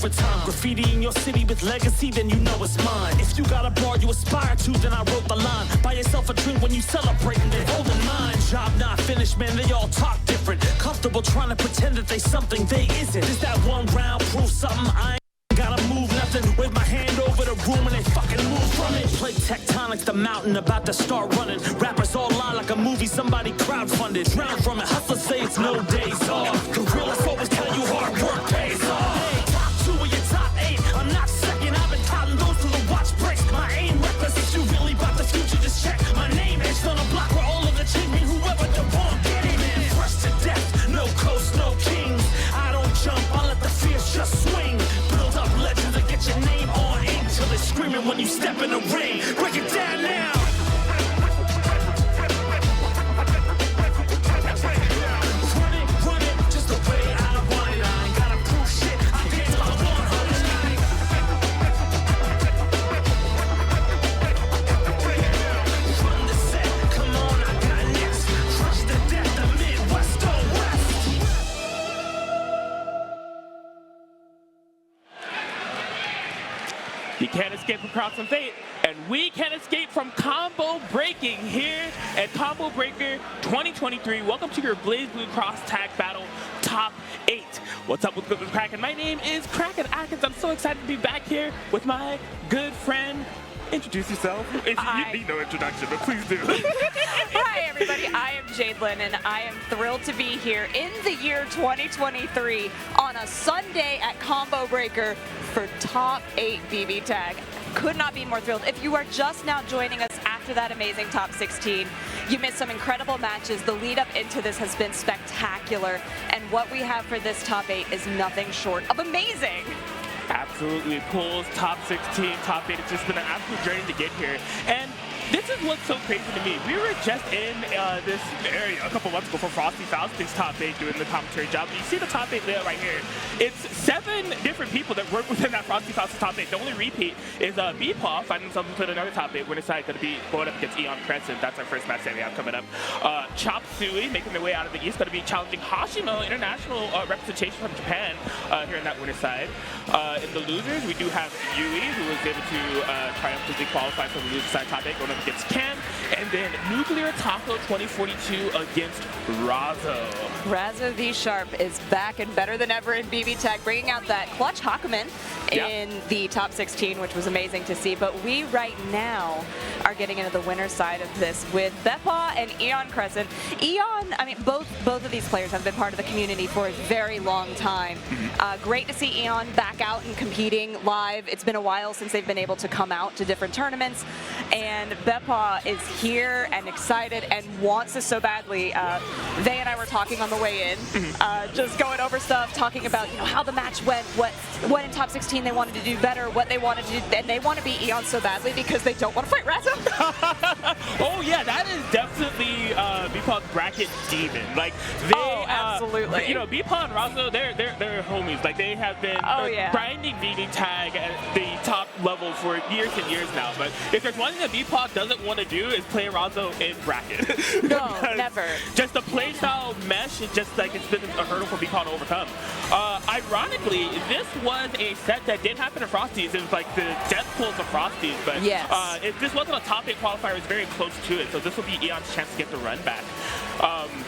over time. Graffiti in your city with legacy, then you know it's mine. If you got a bar you aspire to, then I wrote the line. Buy yourself a drink when you celebrating, they holding mine. Job not finished, man, they all talk different. Comfortable trying to pretend that they something they isn't. Is that one round proof something I ain't gotta move nothing? Wave my hand over the room and they fucking move from it. Play tectonics, the mountain about to start running. Rappers all lie like a movie somebody crowdfunded. Drown from it, hustlers say it's no days off. Gorillas always tell you hard work pays off. Hey, top 2 of your top 8, I'm not second. I've been counting those till the watch breaks. My aim reckless, if you really about the future, just check. My name etched on a block where all of the children, whoever the wrong get it. Man, fresh to death, no coast, no kings. I don't jump, I let the fierce just swing. Build up legends and get your name on ink till they're screaming when you step in the ring. Break it down now. Run it, just the way I want it. I ain't gotta prove shit. I dance my 100. Run the set, come on, I got next. Crush the death, the Midwest on West. You can't escape from Cross and Fate, and we can't escape from combo breaking here at Combo Breaker 2023. Welcome to your BlazBlue Cross Tag Battle Top 8. What's up with Crackin? My name is Crackin Atkins. I'm so excited to be back here with my good friend. Introduce yourself. You need no introduction, but please do. Hi, everybody. I am Jaidlyn, and I am thrilled to be here in the year 2023 on a Sunday at Combo Breaker for Top 8 BBTAG. Could not be more thrilled. If you are just now joining us after that amazing Top 16, you missed some incredible matches. The lead up into this has been spectacular, and what we have for this Top 8 is nothing short of amazing. Absolutely. Pools, top 16, top 8. It's just been an absolute journey to get here. And this is what's so crazy to me. We were just in this area a couple months ago for Frosty Faustin's top 8 doing the commentary job. You see the top 8 layout right here. It's 7 different people that work within that Frosty Faustin's top 8. The only repeat is BePaw finding themselves into another top 8. Winner side going to be going up against Crescent. That's our first match that we have coming up. Chopsuey making their way out of the East, going to be challenging Hashimo, international representation from Japan here in that winner side. In the losers, we do have Yui, who was able to triumphantly qualify for the loser side top 8, going up against Cam, and then Nuclear Taco 2042 against Razzo. Razzo V Sharp is back and better than ever in BBTAG, bringing out that clutch Hakumen in the top 16, which was amazing to see. But we right now are getting into the winner's side of this with BePaw and Crescent. I mean, both of these players have been part of the community for a very long time. Great to see back out and competing live. It's been a while since they've been able to come out to different tournaments, and BePaw is here and excited and wants this so badly. They and I were talking on the way in, just going over stuff, talking about how the match went, what in top 16 they wanted to do better, what they wanted to do, and they want to beat Eon so badly because they don't want to fight Razzo. Oh yeah, that is definitely BePaw's bracket demon. Like they, absolutely. BePaw and Razzo, they're homies. Like they have been grinding BBTAG at the top level for years and years now. But if there's one thing that BePaw doesn't want to do is play Razzo in bracket. No, never. Just the playstyle mesh, it's just like it's been a hurdle for BePaw to overcome. Ironically, this was a set that did happen in Frosties. It was like the death pools of Frosties, but this wasn't a top 8 qualifier. It was very close to it, so this will be Eon's chance to get the run back.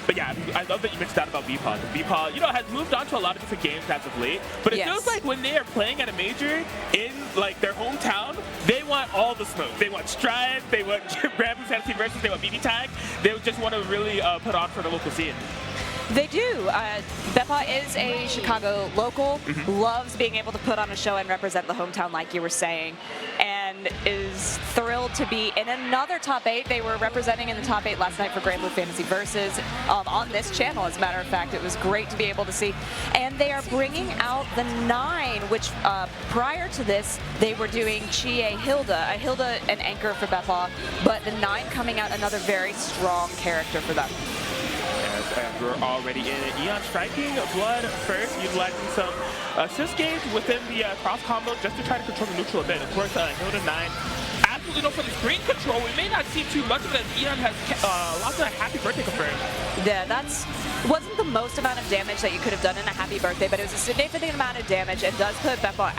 But yeah, I love that you mentioned that about BePaw. BePaw, has moved on to a lot of different games as of late, but it feels like when they are playing at a major in like their hometown, they want all the smoke. They want Strive, they want Bamboo Fantasy Versus, they want BBTAG. They just want to really put on for the local scene. They do. BePaw is a Chicago local, loves being able to put on a show and represent the hometown like you were saying, and is thrilled to be in another top 8. They were representing in the top 8 last night for BlazBlue Fantasy Versus on this channel, as a matter of fact. It was great to be able to see. And they are bringing out the 9, which prior to this, they were doing Chie Hilda. Hilda, an anchor for BePaw, but the 9 coming out, another very strong character for them. And we're already in it. Eon striking Blood first, utilizing some assist gauge within the cross combo just to try to control the neutral a bit. Of course, Hilda 9 absolutely no for the screen control. We may not see too much of it as Eon has lots of happy birthday confirmed. Yeah, that's Wasn't the most amount of damage that you could have done in a happy birthday, but it was a significant amount of damage and does put BePaw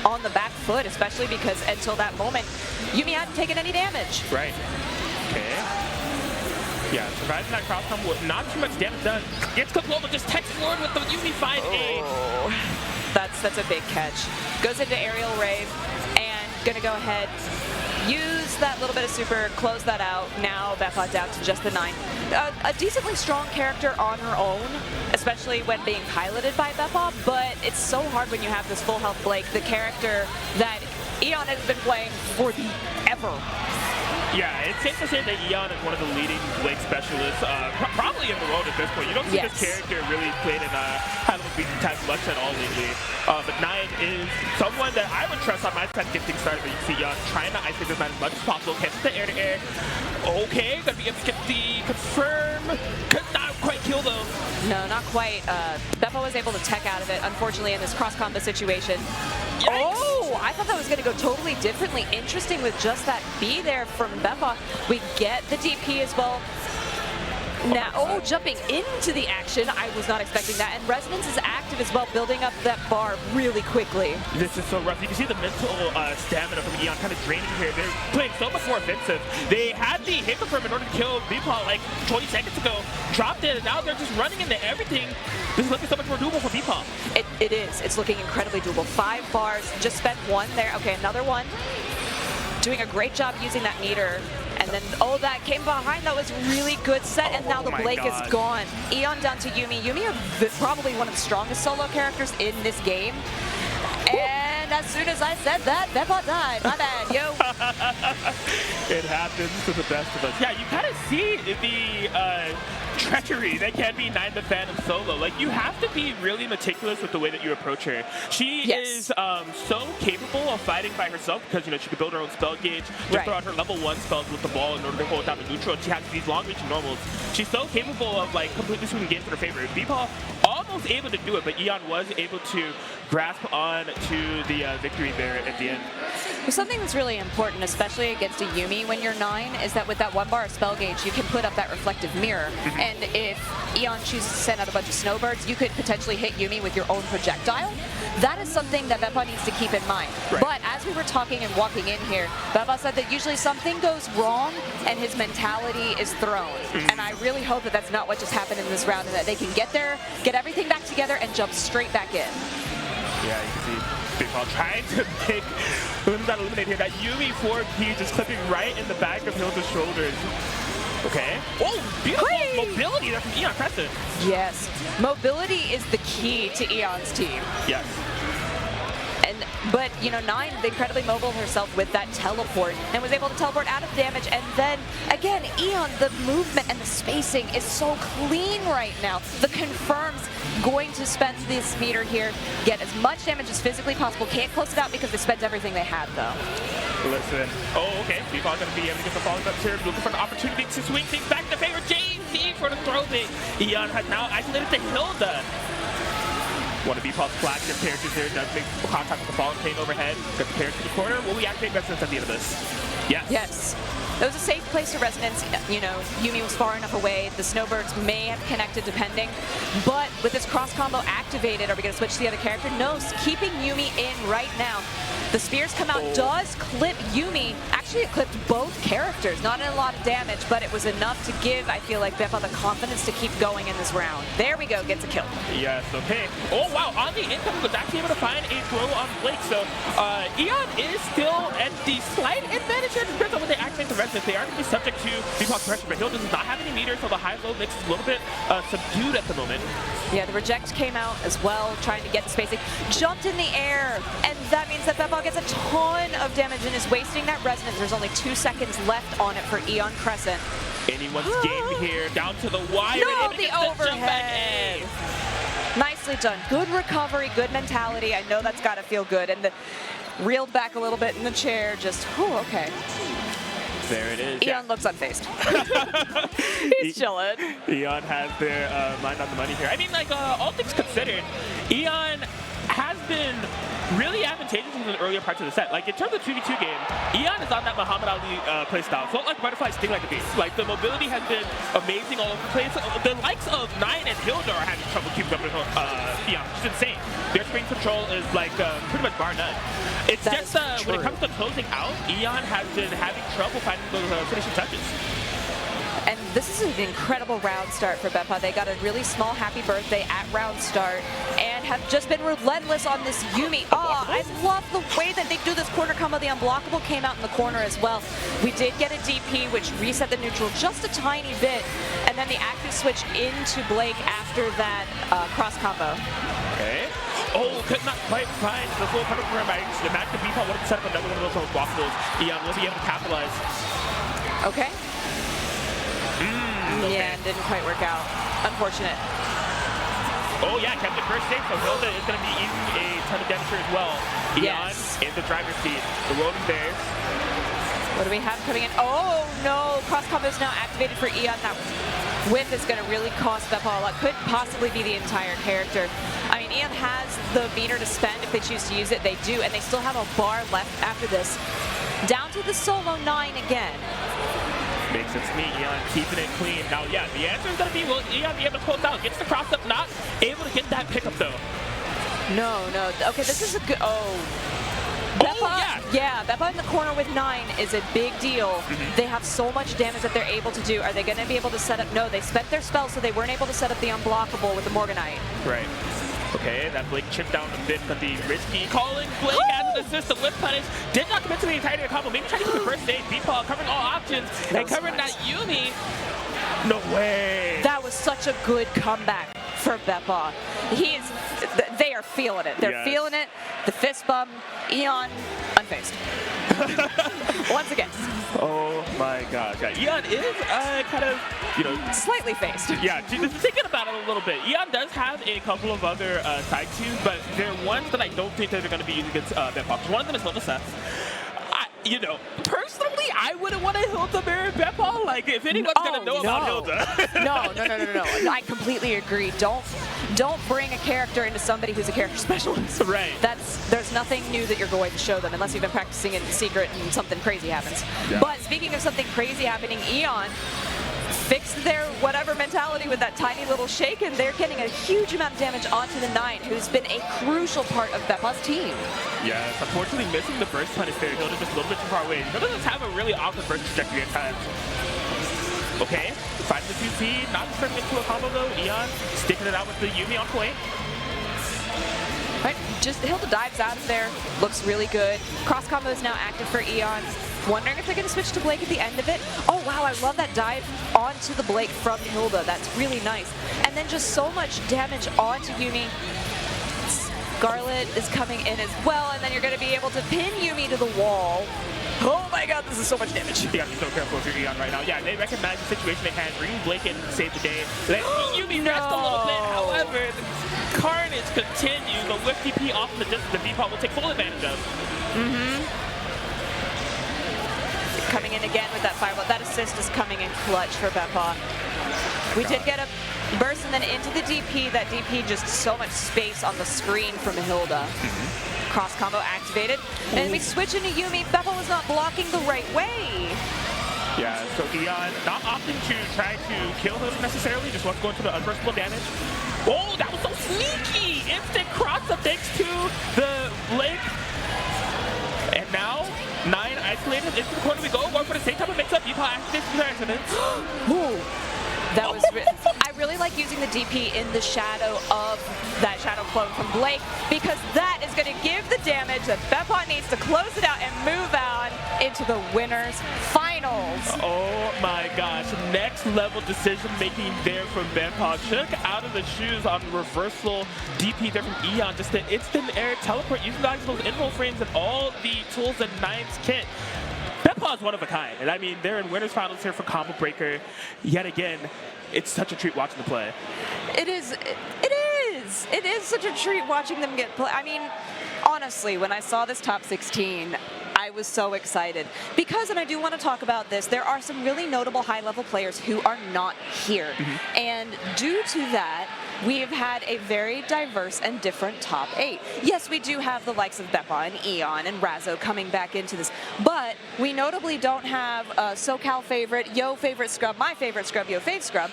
on the back foot, especially because until that moment, Yumi hadn't taken any damage. Right. Okay. Yeah, surviving that cross combo with not too much damage done. Gets the global, just text forward with the Yumi 5A. Oh, that's a big catch. Goes into aerial rave and gonna go ahead, use that little bit of super, close that out. Now BePaw down to just the 9. A decently strong character on her own, especially when being piloted by BePaw, but it's so hard when you have this full health Blake, the character that Eon has been playing for ever. Yeah, it's safe to say that Eon is one of the leading Blake specialists, probably in the world at this point. You don't see this character really played in high-level BBTAG much at all lately. But 9 is someone that I would trust on my side getting started. But you see Eon trying to isolate this man as much as possible. Hits the air-to-air. Okay, gonna be able to get the confirm. Could not quite kill though. No, not quite. BePaw was able to tech out of it, unfortunately, in this cross-combo situation. Yikes. Oh, I thought that was going to go totally differently. Interesting with just that B there from BePaw. We get the DP as well. Now, jumping into the action. I was not expecting that. And Resonance is active as well, building up that bar really quickly. This is so rough. You can see the mental stamina from Eon kind of draining here. They're playing so much more offensive. They had the hit confirm in order to kill BePaw like 20 seconds ago. Dropped it, and now they're just running into everything. This is looking so much more doable for BePaw. It is. It's looking incredibly doable. 5 bars. Just spent 1 there. Okay, another 1. Doing a great job using that meter. And then, that came behind. That was a really good set. And now the Blake is gone. Eon down to Yumi. Yumi are probably one of the strongest solo characters in this game. And as soon as I said that, BePaw died. My bad, yo. It happens to the best of us. Yeah, you kind of see the treachery that can be 9 the Phantom solo. Like, you have to be really meticulous with the way that you approach her. She is so capable of fighting by herself because, she can build her own spell gauge, just throw out her level 1 spells with the ball in order to hold down the neutral. She has these long-reaching normals. She's so capable of, like, completely swinging games in her favor. BePaw almost able to do it, but Eon was able to grasp on to the victory there at the end. Well, something that's really important, especially against a Yumi when you're 9, is that with that 1 bar of spell gauge, you can put up that reflective mirror. And if Eon chooses to send out a bunch of snowbirds, you could potentially hit Yumi with your own projectile. That is something that BePaw needs to keep in mind. Right. But as we were talking and walking in here, BePaw said that usually something goes wrong and his mentality is thrown. And I really hope that that's not what just happened in this round and that they can get there, get everything back together, and jump straight back in. Yeah, you can see BePaw trying to make that eliminate here. That Yumi 4P just clipping right in the back of Hilda's shoulders. Okay. Oh, beautiful mobility there from Eon Crescent. Yes. Mobility is the key to Eon's team. Yes. But, 9 incredibly mobile herself with that teleport and was able to teleport out of damage. And then, again, Eon, the movement and the spacing is so clean right now. The confirms going to spend this meter here, get as much damage as physically possible. Can't close it out because they spent everything they had, though. Listen. Okay. BePaw going to be able to get the falling up here, looking for an opportunity to swing things back to favor JC for the throw bait. Eon has now isolated to Hilda. One of BePaw's flagship characters here does make contact with the falling plane overhead. Gets the pair to the corner. Will we activate Resonance at the end of this? Yes. Yes. It was a safe place to Resonance. Yumi was far enough away. The snowbirds may have connected depending. But with this cross combo activated, are we going to switch to the other character? No, keeping Yumi in right now. The spears come out, does clip Yumi. Actually, it clipped both characters. Not a lot of damage, but it was enough to give, I feel like, BePaw the confidence to keep going in this round. There we go, gets a kill. Yes, okay. Oh, wow, on the income, he was actually able to find a throw on Blake. So, Eon is still at the slight advantage here. Depends on when they activate the Resonance. They are going to be subject to BePaw's pressure, but Hilda does not have any meters, so the high-low mix is a little bit subdued at the moment. Yeah, the reject came out as well, trying to get the spacing. Jumped in the air, and that means that BePaw gets a ton of damage and is wasting that Resonance. There's only 2 seconds left on it for Eon Crescent. Anyone's game here, down to the wire. No, the overhead. Nicely done. Good recovery, good mentality. I know that's got to feel good. And reeled back a little bit in the chair, just, okay. There it is. Eon looks unfazed. He's chilling. Eon has their mind on the money here. I mean, like, all things considered, Eon has been really advantageous in the earlier parts of the set. Like, in terms of 2v2 game, Eon is on that Muhammad Ali playstyle. Float like butterfly, sting like a bee. Like, the mobility has been amazing all over the place. The likes of Nine and Hilda are having trouble keeping up with Eon, which is insane. Their screen control is, like, pretty much bar none. It's that just, when it comes to closing out, Eon has been having trouble finding those finishing touches. And this is an incredible round start for BePaw. They got a really small happy birthday at round start and have just been relentless on this Yumi. Oh, I love the way that they do this corner combo. The unblockable came out in the corner as well. We did get a DP, which reset the neutral just a tiny bit, and then the active switch into Blake after that cross combo. Okay. Oh, could not quite find the full cover for him. I imagine BePaw wanted to set up another one of those unblockables. Eon will be able to capitalize. Okay. Okay. Yeah, and didn't quite work out. Unfortunate. Oh yeah, kept it first safe, so Hilda is going to be eating a ton of damage here as well. Eon in the driver's seat. The rolling bears. What do we have coming in? Oh no, cross combo is now activated for Eon. That whip is going to really cost BePaw a lot. Could possibly be the entire character. I mean, Eon has the meter to spend if they choose to use it. They do, and they still have a bar left after this. Down to the solo 9 again. Makes sense to me. Eon keeping it clean. Now, yeah, the answer is going to be, will Eon be able to close out? Gets the cross up, not able to get that pickup though. No. Okay, this is a good. BePaw, yeah, BePaw in the corner with 9 is a big deal. They have so much damage that they're able to do. Are they going to be able to set up? No, they spent their spell, so they weren't able to set up the unblockable with the Morganite. Right. Okay, that Blake chipped down a bit, but the risky calling. Blake has an assist, the whip punish. Did not commit to the entirety of the combo. Maybe trying to get the first aid. BePaw covering all options and covering that Yumi. No way. That was such a good comeback for BePaw. They are feeling it. They're feeling it. The fist bump. Eon unfazed. Once again. Oh my gosh. Yeah, Eon is kind of, slightly phased. Yeah, thinking about it a little bit. Eon does have a couple of other side twos, but they're ones that I don't think that they're going to be using against BePaw. One of them is Hilda Seth. Personally, I wouldn't want to Hilda mirror BePaw. Like, if anyone's going to know about Hilda. No. I completely agree. Don't bring a character into somebody who's a character specialist. Right. There's nothing new that you're going to show them unless you've been practicing in secret and something crazy happens. Yeah. But speaking of something crazy happening, Eon fixed their whatever mentality with that tiny little shake, and they're getting a huge amount of damage onto the 9, who's been a crucial part of BePaw's team. Yeah, unfortunately missing the burst punish there. Hilda just a little bit too far away. Hilda does have a really awkward burst trajectory at times. Okay, finds the 2C, not turning into a combo though. Eon sticking it out with the Yumi on point. Right, just Hilda dives out of there, looks really good. Cross combo is now active for Eon. Wondering if they're going to switch to Blake at the end of it. Oh wow, I love that dive onto the Blake from Hilda. That's really nice. And then just so much damage onto Yumi. Scarlet is coming in as well, and then you're going to be able to pin Yumi to the wall. Oh my god, this is so much damage. You gotta be so careful if you're Eon right now. Yeah, they recognize the situation at hand, bring Blake in to save the day. Let Yumi rest a little bit. However, the carnage continues. The whip DP off in the distance that BePaw will take full advantage of. Coming in again with that fireball. That assist is coming in clutch for BePaw. We did get a burst and then into the DP. That DP just so much space on the screen from Hilda. Cross combo activated. And we switch into Yumi. BePaw was not blocking the right way. Yeah, so Eon not opting to try to kill him necessarily, just wants to go into the unburstable damage. Oh, that was so sneaky! Instant cross up thanks to the Blake. And now, 9 isolated into the corner we go. Going for the same type of mix-up. BePaw activates the resonance. Ooh. That was I really like using the DP in the shadow of that shadow clone from Blake, because that is going to give the damage that BePaw needs to close it out and move on into the winners finals. Oh my gosh, next level decision making there from BePaw. Took out of the shoes on reversal DP there from Eon, just an instant air teleport using those in-roll frames and all the tools that Nine's kit. BePaw is one of a kind, and I mean, they're in winners finals here for Combo Breaker. Yet again, it's such a treat watching them play. It is such a treat watching them get play. I mean, honestly, when I saw this top 16, I was so excited because, and I do want to talk about this, there are some really notable high-level players who are not here. And due to that, we've had a very diverse and different top 8. Yes, we do have the likes of BePaw and Eon and Razzo coming back into this, but we notably don't have SoCal favorite, Yo favorite scrub, my favorite scrub, Yo fave scrub,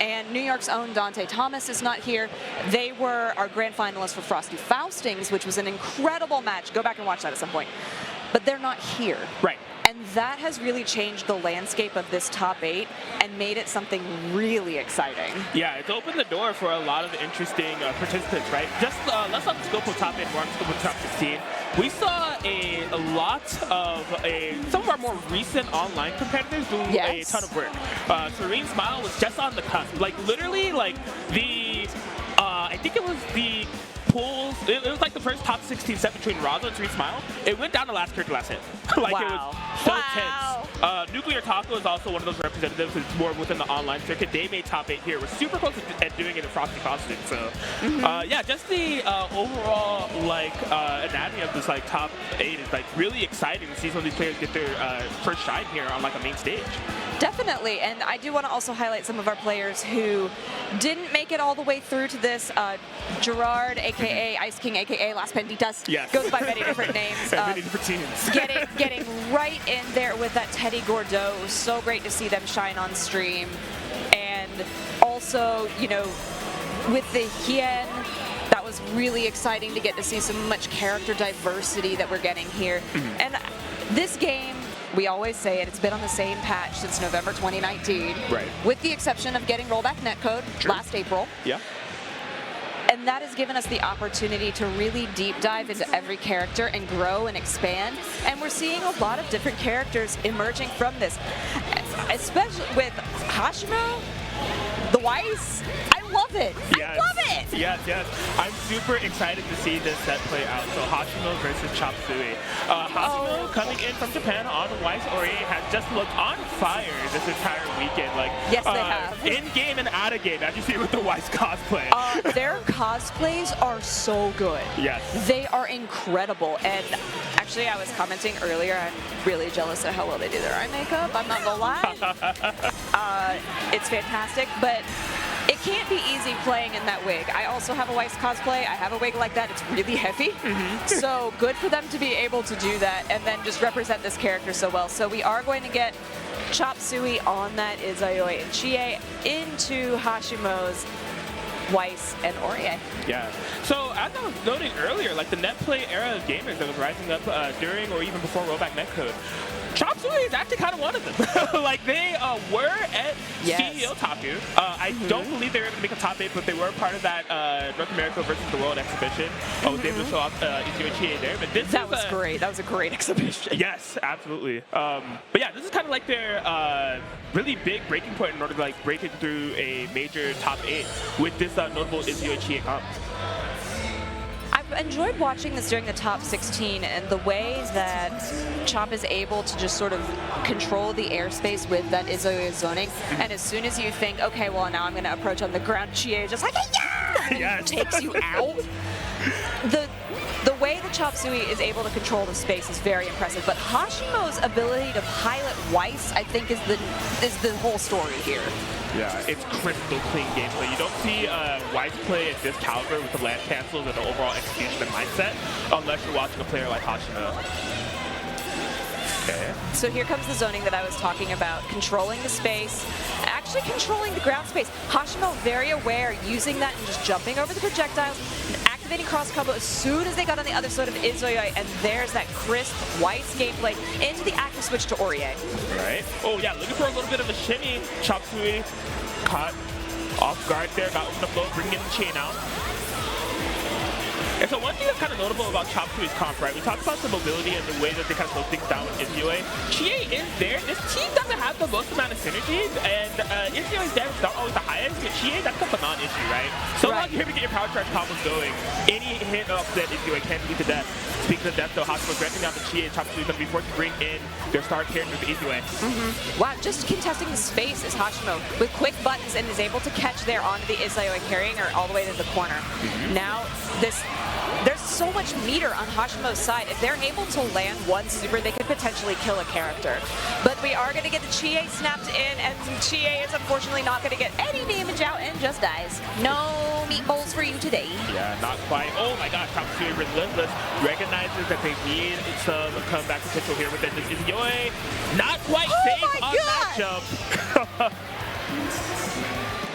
and New York's own Dante Thomas is not here. They were our grand finalists for Frosty Faustings, which was an incredible match. Go back and watch that at some point. But they're not here. Right. And that has really changed the landscape of this top 8 and made it something really exciting. Yeah, it's opened the door for a lot of interesting participants, right? Just less on the scope of top 8, more on the scope of top 16. We saw a lot of some of our more recent online competitors do a ton of work. Serene Smile was just on the cusp. Like, literally, like, I think it was the pools. It was like the first top 16 set between Razzo and Serene Smile. It went down to last character, last hit. Like, it was so tense. Nuclear Taco is also one of those representatives who's more within the online circuit. They made top 8 here. We're super close at doing it in Frosty Faustin. So, yeah, just the overall, like, anatomy of this, like, top 8 is, like, really exciting to see some of these players get their first shine here on, like, a main stage. Definitely, and I do want to also highlight some of our players who didn't make it all the way through to this. Gerard, aka Ice King, aka Las Benditas, goes by many different names. Many different teams. getting right in there with that Teddy Gordeau. So great to see them shine on stream. And also, you know, with the Hien, that was really exciting to get to see so much character diversity that we're getting here. And this game, we always say it, it's been on the same patch since November 2019. Right. With the exception of getting rollback netcode last April. Yeah. And that has given us the opportunity to really deep dive into every character and grow and expand. And we're seeing a lot of different characters emerging from this. Especially with Hashimo, the Weiss. I love it. I love it. Yes. I'm super excited to see this set play out. So Hashimo versus Chopsuey. Hashimo coming in from Japan on Weiss Ori has just looked on fire this entire weekend. Like, yes, they have. In game and out of game, as you see with the Weiss cosplay. Their cosplays are so good. Yes. They are incredible. And actually, I was commenting earlier, I'm really jealous of how well they do their eye makeup. I'm not gonna lie. It's fantastic, but it can't be easy playing in that wig. I also have a Weiss cosplay. I have a wig like that. It's really heavy. So good for them to be able to do that and then just represent this character so well. So we are going to get Chopsuey on that Izayoi and Chie into Hashimo's Weiss and Orie. Yeah. So as I was noting earlier, like the net play era of gamers that was rising up during or even before rollback netcode, Chopsuey is actually kind of one of them. Like, they were at CEO top tier. I don't believe they were able to make a top 8, but they were part of that North America versus the World exhibition. I was able to show off Izuyuchi there. But this was great. That was a great exhibition. Yes, absolutely. But yeah, this is kind of like their really big breaking point in order to like break it through a major top 8 with this notable Izuyuchi comp. I've enjoyed watching this during the top 16 and the way that Chop is able to just sort of control the airspace with that Izoi zoning. And as soon as you think, okay, well, now I'm going to approach on the ground, Chie just like, yeah! Takes you out. The way that Chopsuey is able to control the space is very impressive, but Hashimo's ability to pilot Weiss, I think, is the whole story here. Yeah, it's crystal clean gameplay. You don't see Weiss play at this caliber with the land cancels and the overall execution and mindset unless you're watching a player like Hashimo. Okay. So here comes the zoning that I was talking about, controlling the space, actually controlling the ground space. Hashimo very aware, using that and just jumping over the projectiles, and activating cross combo as soon as they got on the other side of Izuyoi, and there's that crisp Weiss gameplay into the active switch to Orie. Right. Oh yeah, looking for a little bit of a shimmy. Chopsuey caught off guard there, got open the flow, bringing in the chain out. And so one thing that's kind of notable about Chopsuey's comp, right? We talked about the mobility and the way that they kind of slow things down with Izuyoi. Chie is there. This team doesn't have the most amount of synergies, and Izuyoi's damage is not always the highest, but Chie, that's a non-issue, right? So long you're able to get your power charge combos going, any hit up that Izuyoi can lead to death. Speaking of depth, though, Hashimo's directing down the Chie, and Chopsuey going to be forced to bring in their star character the easy way. Wow, just contesting the space is Hashimo with quick buttons and is able to catch there onto the Izayoi, carrying her all the way to the corner. Now, there's so much meter on Hashimo's side. If they're able to land one super, they could potentially kill a character. But we are going to get the Chie snapped in, and Chie is unfortunately not going to get any damage out and just dies. No meatballs for you today. Yeah, not quite. Oh my god, Chopsuey relentless. Recognizes that they need some comeback potential here within this Izayoi. Not quite safe on that jump.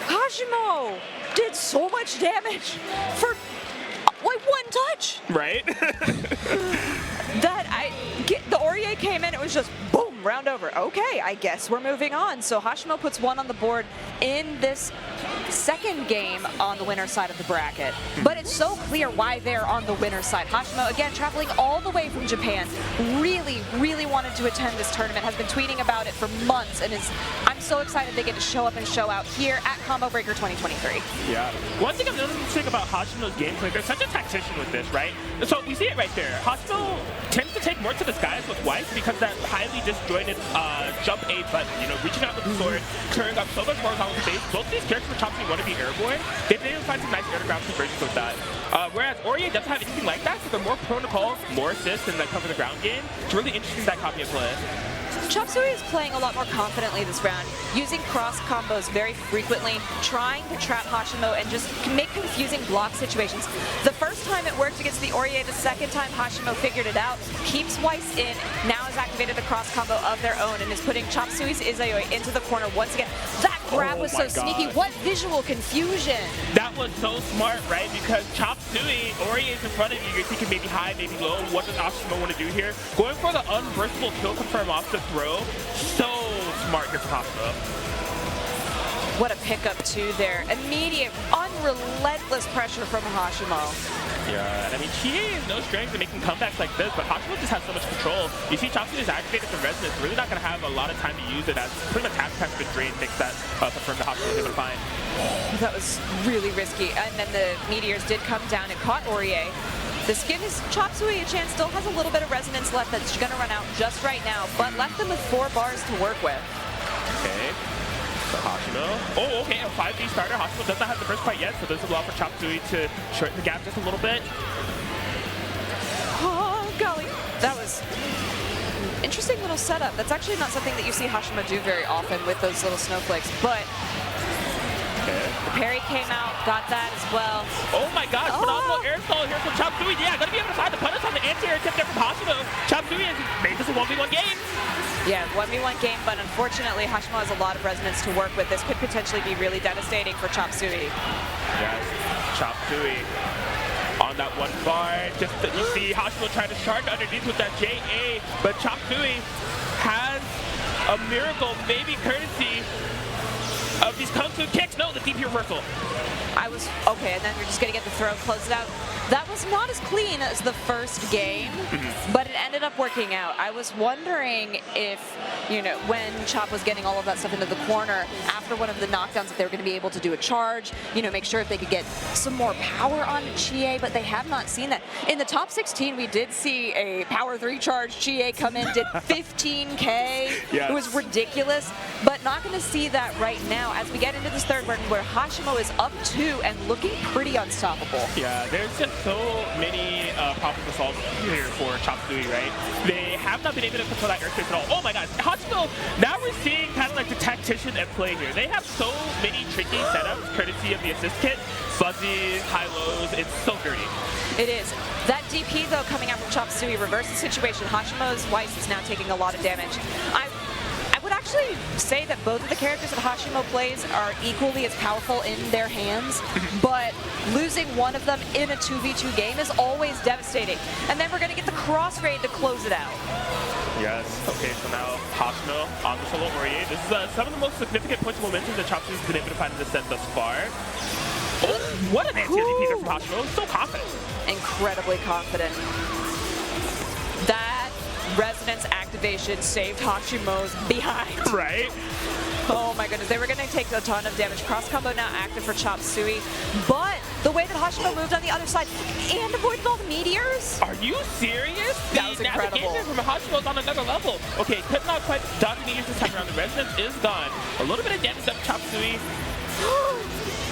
Hashimo did so much damage for like one touch. Right? The Aurier came in, it was just boom, round over. Okay, I guess we're moving on. So Hashimo puts one on the board in this second game on the winner's side of the bracket. But it's so clear why they're on the winner's side. Hashimo, again, traveling all the way from Japan, really, really wanted to attend this tournament, has been tweeting about it for months, and I'm so excited they get to show up and show out here at Combo Breaker 2023. Yeah. One thing I'm noticing about Hashimo's gameplay, there's such a tactician with this, right? So we see it right there. Hashimo tends to take more to the skies with Weiss because that highly disjointed jump A button, you know, reaching out with the sword, clearing up so much more horizontal space. Both of these characters with Chopsuey want to be airborne. They've been able to find some nice air-to-ground conversions with that. Whereas Aurier doesn't have anything like that, so they're more prone to call more assists in the cover the ground game. It's really interesting that copy of play. Chopsuey is playing a lot more confidently this round, using cross combos very frequently, trying to trap Hashimo and just make confusing block situations. The first time it worked against the Aurier, the second time Hashimo figured it out, keeps Weiss in, now has activated the cross combo of their own and is putting Chopsuey's Izayoi into the corner once again. That grab was so sneaky. What visual confusion. That was so smart, right? Because Chopsuey, Aurier is in front of you. You're thinking maybe high, maybe low. What does Hashimo want to do here? Going for the unburstable kill confirm off the throw. So smart here from Hashimo. What a pickup too there. Immediate, unrelentless pressure from Hashimo. Yeah, and I mean, Chie is no strength in making comebacks like this, but Hashimo just has so much control. You see Chopsuey has activated some resonance, really not going to have a lot of time to use it as pretty much half the time the drain makes that confirm that Hashimo was able to find. That was really risky. And then the meteors did come down and caught Aurier. The skin is Chopsuey, a chance, still has a little bit of resonance left that's going to run out just right now, but left them with 4 bars to work with. Okay. So Hashimo. Oh, okay, a 5B starter. Hashimo does not have the first quite yet, so this will allow for Chopsuey to shorten the gap just a little bit. Oh, golly. That was an interesting little setup. That's actually not something that you see Hashimo do very often with those little snowflakes, but the parry came out, got that as well. Oh my gosh, phenomenal air stall here from Chopsuey. Yeah, gonna be able to find the punish on the anti-air tip there from Hashimo. Chopsuey has made this a 1v1 game. Yeah, 1v1 game, but unfortunately Hashimo has a lot of resonance to work with. This could potentially be really devastating for Chopsuey. Yes, Chopsuey on that one bar. Just that you see Hashimo trying to shark underneath with that JA, but Chopsuey has a miracle, maybe courtesy of these Kung Fu kicks. No, the DP reversal. Okay, and then we're just gonna get the throw, close it out. That was not as clean as the first game, but it ended up working out. I was wondering if, you know, when Chop was getting all of that stuff into the corner, after one of the knockdowns, if they were gonna be able to do a charge, you know, make sure if they could get some more power on Chie, but they have not seen that. In the top 16, we did see a power 3 charge. Chie come in, did 15K. Yes. It was ridiculous, but not gonna see that right now as we get into this third round where Hashimo is up 2 and looking pretty unstoppable. Yeah, there's just so many problems to solve here for Chopsuey, right? They have not been able to control that airspace at all. Oh my god, Hashimo, now we're seeing kind of like the tactician at play here. They have so many tricky setups courtesy of the assist kit. Fuzzies, high-lows, it's so dirty. It is. That DP though coming out from Chopsuey reverses the situation. Hashimo's Weiss is now taking a lot of damage. I would actually say that both of the characters that Hashimo plays are equally as powerful in their hands, but losing one of them in a 2v2 game is always devastating. And then we're going to get the cross raid to close it out. Yes. Okay, so now Hashimo on the solo Aurier. This is some of the most significant points of momentum that Chopsuey's been able to find in this set thus far. Oh, what an anti-DP there from Hashimo. So confident. Incredibly confident. That resonance activation saved Hashimo's behind. Right? Oh my goodness, they were going to take a ton of damage. Cross combo now active for Chopsuey, but the way that Hashimo moved on the other side and avoided all the meteors. Are you serious? That was the incredible. navigation from Hashimo's on another level. Okay, could not quite dodge the meteors this time around. The resonance is gone. A little bit of damage up Chopsuey.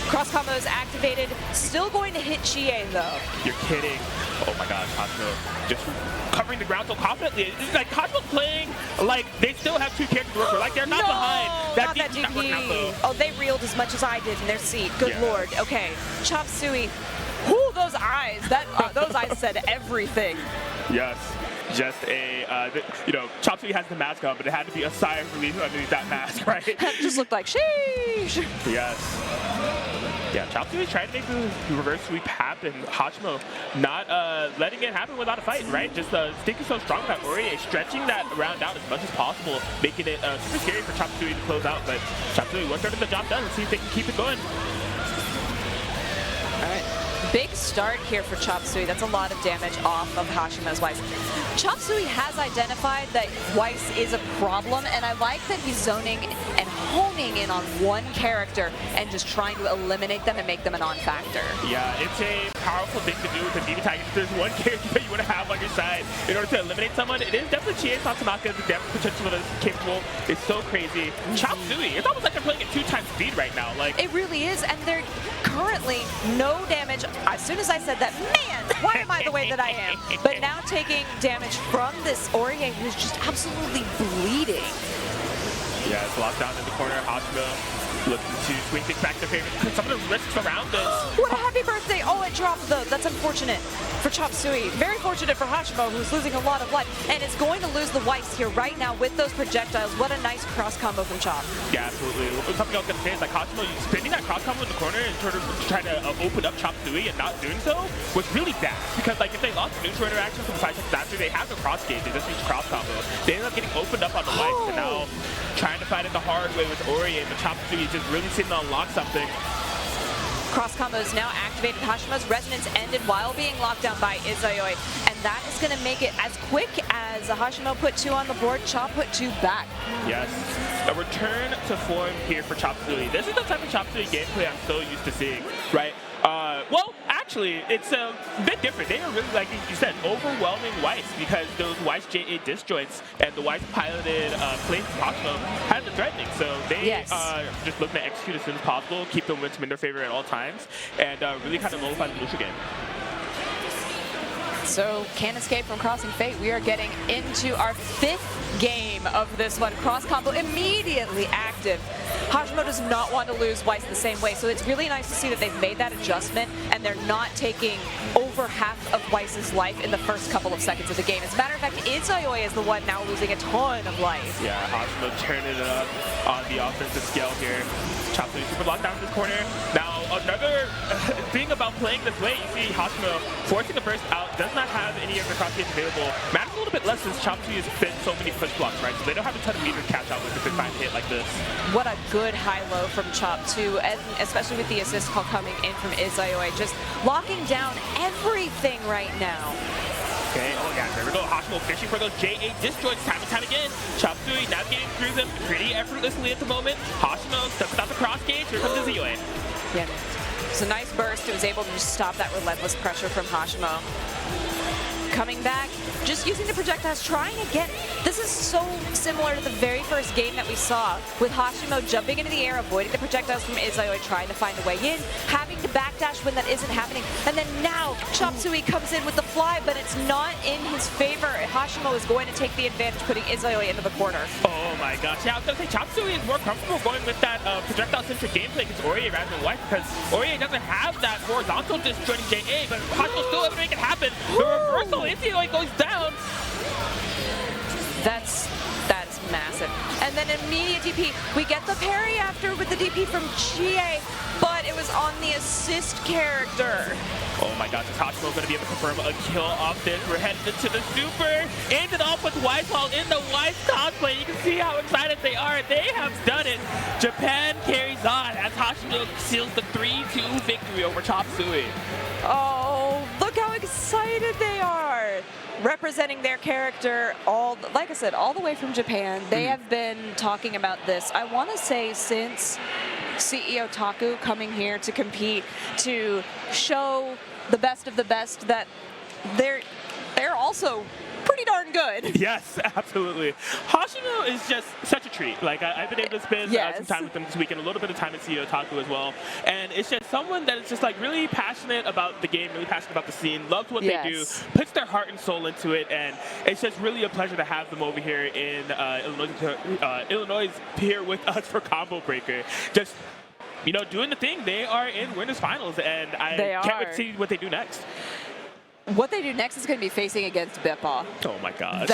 Cross combo is activated. Still going to hit Chie though. You're kidding. Oh my gosh, Hashimo just covering the ground so confidently. It's like Hashimo's playing like they still have two characters to work with. Like they're not behind. Not that DP not working out though. Oh, they reeled as much as I did in their seat. Good Yeah. lord. Okay, Chopsuey. Whoo, those eyes. Those eyes said everything. Yes. Just a, you know, Chopsuey has the mask on, but it had to be a sigh of relief underneath that mask, right? That just looked like sheesh. Yes. Yeah, Chopsuey trying to make the reverse sweep happen. Hashimo not letting it happen without a fight, right? Just sticking so strong with that Ori, stretching that round out as much as possible, making it super scary for Chopsuey to close out. But Chopsuey, once they're the job done, let's see if they can keep it going. All right. Big start here for Chopsuey. That's a lot of damage off of Hashimo's Weiss. Chopsuey has identified that Weiss is a problem, and I like that he's zoning and honing in on one character and just trying to eliminate them and make them a non-factor. Yeah, it's a powerful thing to do with the BBTAG. If there's one character that you want to have on your side in order to eliminate someone, it is definitely Chie Tatsunaka. The damage potential that is capable is so crazy. Chopsuey, it's almost like they're playing at 2x speed right now. Like it really is, and they're currently no damage. As soon as I said that, man, why am I the way that I am? But now taking damage from this Ori who's just absolutely bleeding. Yeah, it's locked down in the corner. Hashimo looking to swing things back to favor. Some of the risks around this. What a happy birthday. Oh, it dropped though. That's unfortunate for Chopsuey. Very fortunate for Hashimo, who's losing a lot of life and is going to lose the Weiss here right now with those projectiles. What a nice cross combo from Chop. Yeah, absolutely. Something I was going to say is like Hashimo spinning that cross combo in the corner and sort of trying to open up Chopsuey and not doing so was really bad. Because like if they lost the neutral interaction from the side checks after, they have the cross gauge, they just use cross combo. They end up getting opened up on the Weiss, and now trying to fight it the hard way with Ori, but Chopsuey is just really seeming to unlock something. Cross combo is now activated. Hashimo's resonance ended while being locked down by Izayoi, and that is going to make it as quick as Hashimo put 2 on the board, Chop put 2 back. Yes, a return to form here for Chopsuey. This is the type of Chopsuey gameplay I'm so used to seeing, right? Well, actually, it's a bit different. They are really, like you said, overwhelming Weiss because those Weiss J8 disjoints and the Weiss piloted plays from Hashimo had been threatening. So they just looking to execute as soon as possible, keep the momentum in their favor at all times, and really kind of nullify the neutral game. So can't escape from Crossing Fate. We are getting into our 5th game of this one. Cross combo immediately active. Hashimo does not want to lose Weiss the same way, so it's really nice to see that they've made that adjustment and they're not taking over half of Weiss's life in the first couple of seconds of the game. As a matter of fact, Izayoi is the one now losing a ton of life. Yeah, Hashimo turning it up on the offensive scale here. Chopsuey super locked down in this corner. Now, another thing about playing this way, you see Hashimo forcing a burst out, does not have any of the cross games available. Matters a little bit less since Chopsuey has been so many push blocks, right? So they don't have a ton of meter to catch out with if they find a hit like this. What a good high-low from Chop, too, and especially with the assist call coming in from Izayoi, just locking down everything right now. Okay, oh yeah, there we go. Hashimo fishing for those J8 disjoints time and time again. Chopsuey navigating through them pretty effortlessly at the moment. Hashimo stuck without the cross gauge. Here comes Izayoi. Yeah, it's a nice burst. It was able to just stop that relentless pressure from Hashimo. Coming back, just using the projectiles, trying again. This is so similar to the very first game that we saw with Hashimo jumping into the air, avoiding the projectiles from Izayoi, trying to find a way in, having to backdash when that isn't happening. And then now, Chopsuey comes in with the fly, but it's not in his favor. Hashimo is going to take the advantage, putting Izayoi into the corner. Oh my gosh, yeah, I was going to say Chopsuey is more comfortable going with that projectile-centric gameplay against Ori rather than Weiss because Ori doesn't have that horizontal disjointing J8, but Hashimo's still able to make it happen. The reversal, Izayoi goes down. That's massive. And then immediate DP. We get the parry after with the DP from Chie, but it was on the assist character. Oh my gosh, is Hashimo going to be able to confirm a kill off this? We're headed into the super. Ended off with Weiss Hall in the Weiss cosplay. You can see how excited they are. They have done it. Japan carries on as Hashimo seals the 3-2 victory over Chopsuey. Oh, look how excited excited they are. Representing their character, like I said, all the way from Japan. They have been talking about this, I want to say, since CEO Taku coming here to compete, to show the best of the best that they're also pretty darn good. Yes, absolutely. Hashimo is just such a treat. Like, I've been able to spend some time with him this weekend, a little bit of time at CEO Taku as well. And it's just someone that is just like really passionate about the game, really passionate about the scene, loves what they do, puts their heart and soul into it. And it's just really a pleasure to have them over here in Illinois here with us for Combo Breaker. Just, you know, doing the thing. They are in winners finals, and I can't wait to see what they do next. What they do next is going to be facing against BePaw. Oh my gosh.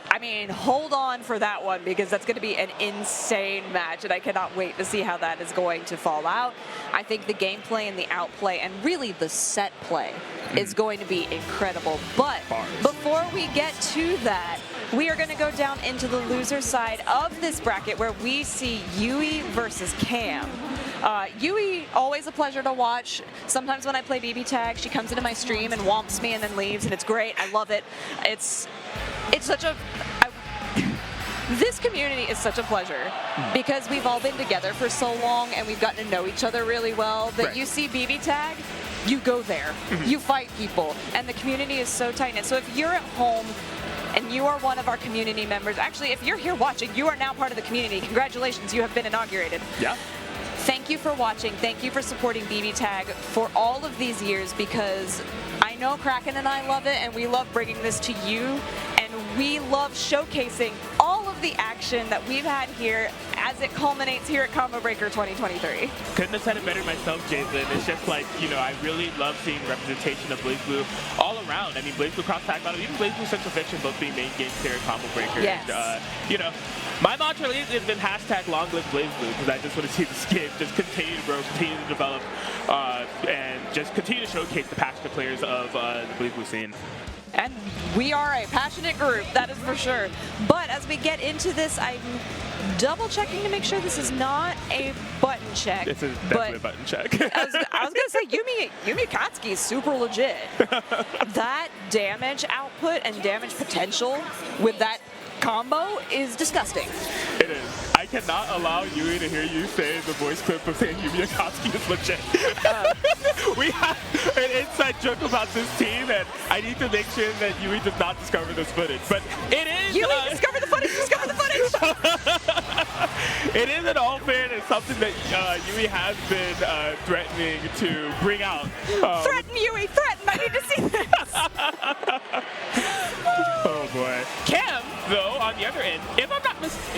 I mean, hold on for that one, because that's going to be an insane match, and I cannot wait to see how that is going to fall out. I think the gameplay and the outplay and really the set play is going to be incredible. But before we get to that, we are going to go down into the loser side of this bracket where we see Yui versus Cam. Yui, always a pleasure to watch. Sometimes when I play BBTAG, she comes into my stream and whomps me and then leaves, and it's great. I love it. It's such a... This community is such a pleasure because we've all been together for so long and we've gotten to know each other really well that you see BBTAG, you go there, you fight people, and the community is so tight-knit. So if you're at home and you are one of our community members, actually, if you're here watching, you are now part of the community. Congratulations, you have been inaugurated. Yeah. Thank you for watching. Thank you for supporting BBTAG for all of these years, because I know Crackin and I love it, and we love bringing this to you, and we love showcasing all of the action that we've had here as it culminates here at Combo Breaker 2023. Couldn't have said it better myself, Jaidlyn. It's just like, you know, I really love seeing representation of BlazBlue all around. I mean, BlazBlue cross tag battle, even BlazBlue Central Fiction, both being main games here at Combo Breaker. Yes. And, you know, my mantra lately has been hashtag long live BlazBlue, because I just want to see this game just continue to grow, continue to develop, and just continue to showcase the passionate players of the BlazBlue scene. And we are a passionate group, that is for sure. But as we get into this, I'm double checking to make sure this is not a button check. This is definitely a button check. I was going to say, Yumi Katsuki is super legit. That damage output and damage potential with that combo is disgusting. It is. I cannot allow Yui to hear you say the voice clip of saying Yumi Akatsuki is legit. We have an inside joke about this team, and I need to make sure that Yui does not discover this footage. But it is... Yui, discover the footage! Discover the footage! It is in all fairness something that Yui has been threatening to bring out. Threaten, Yui! Threaten! I need to see this! Oh boy. Cam, though, on the other end, if I'm not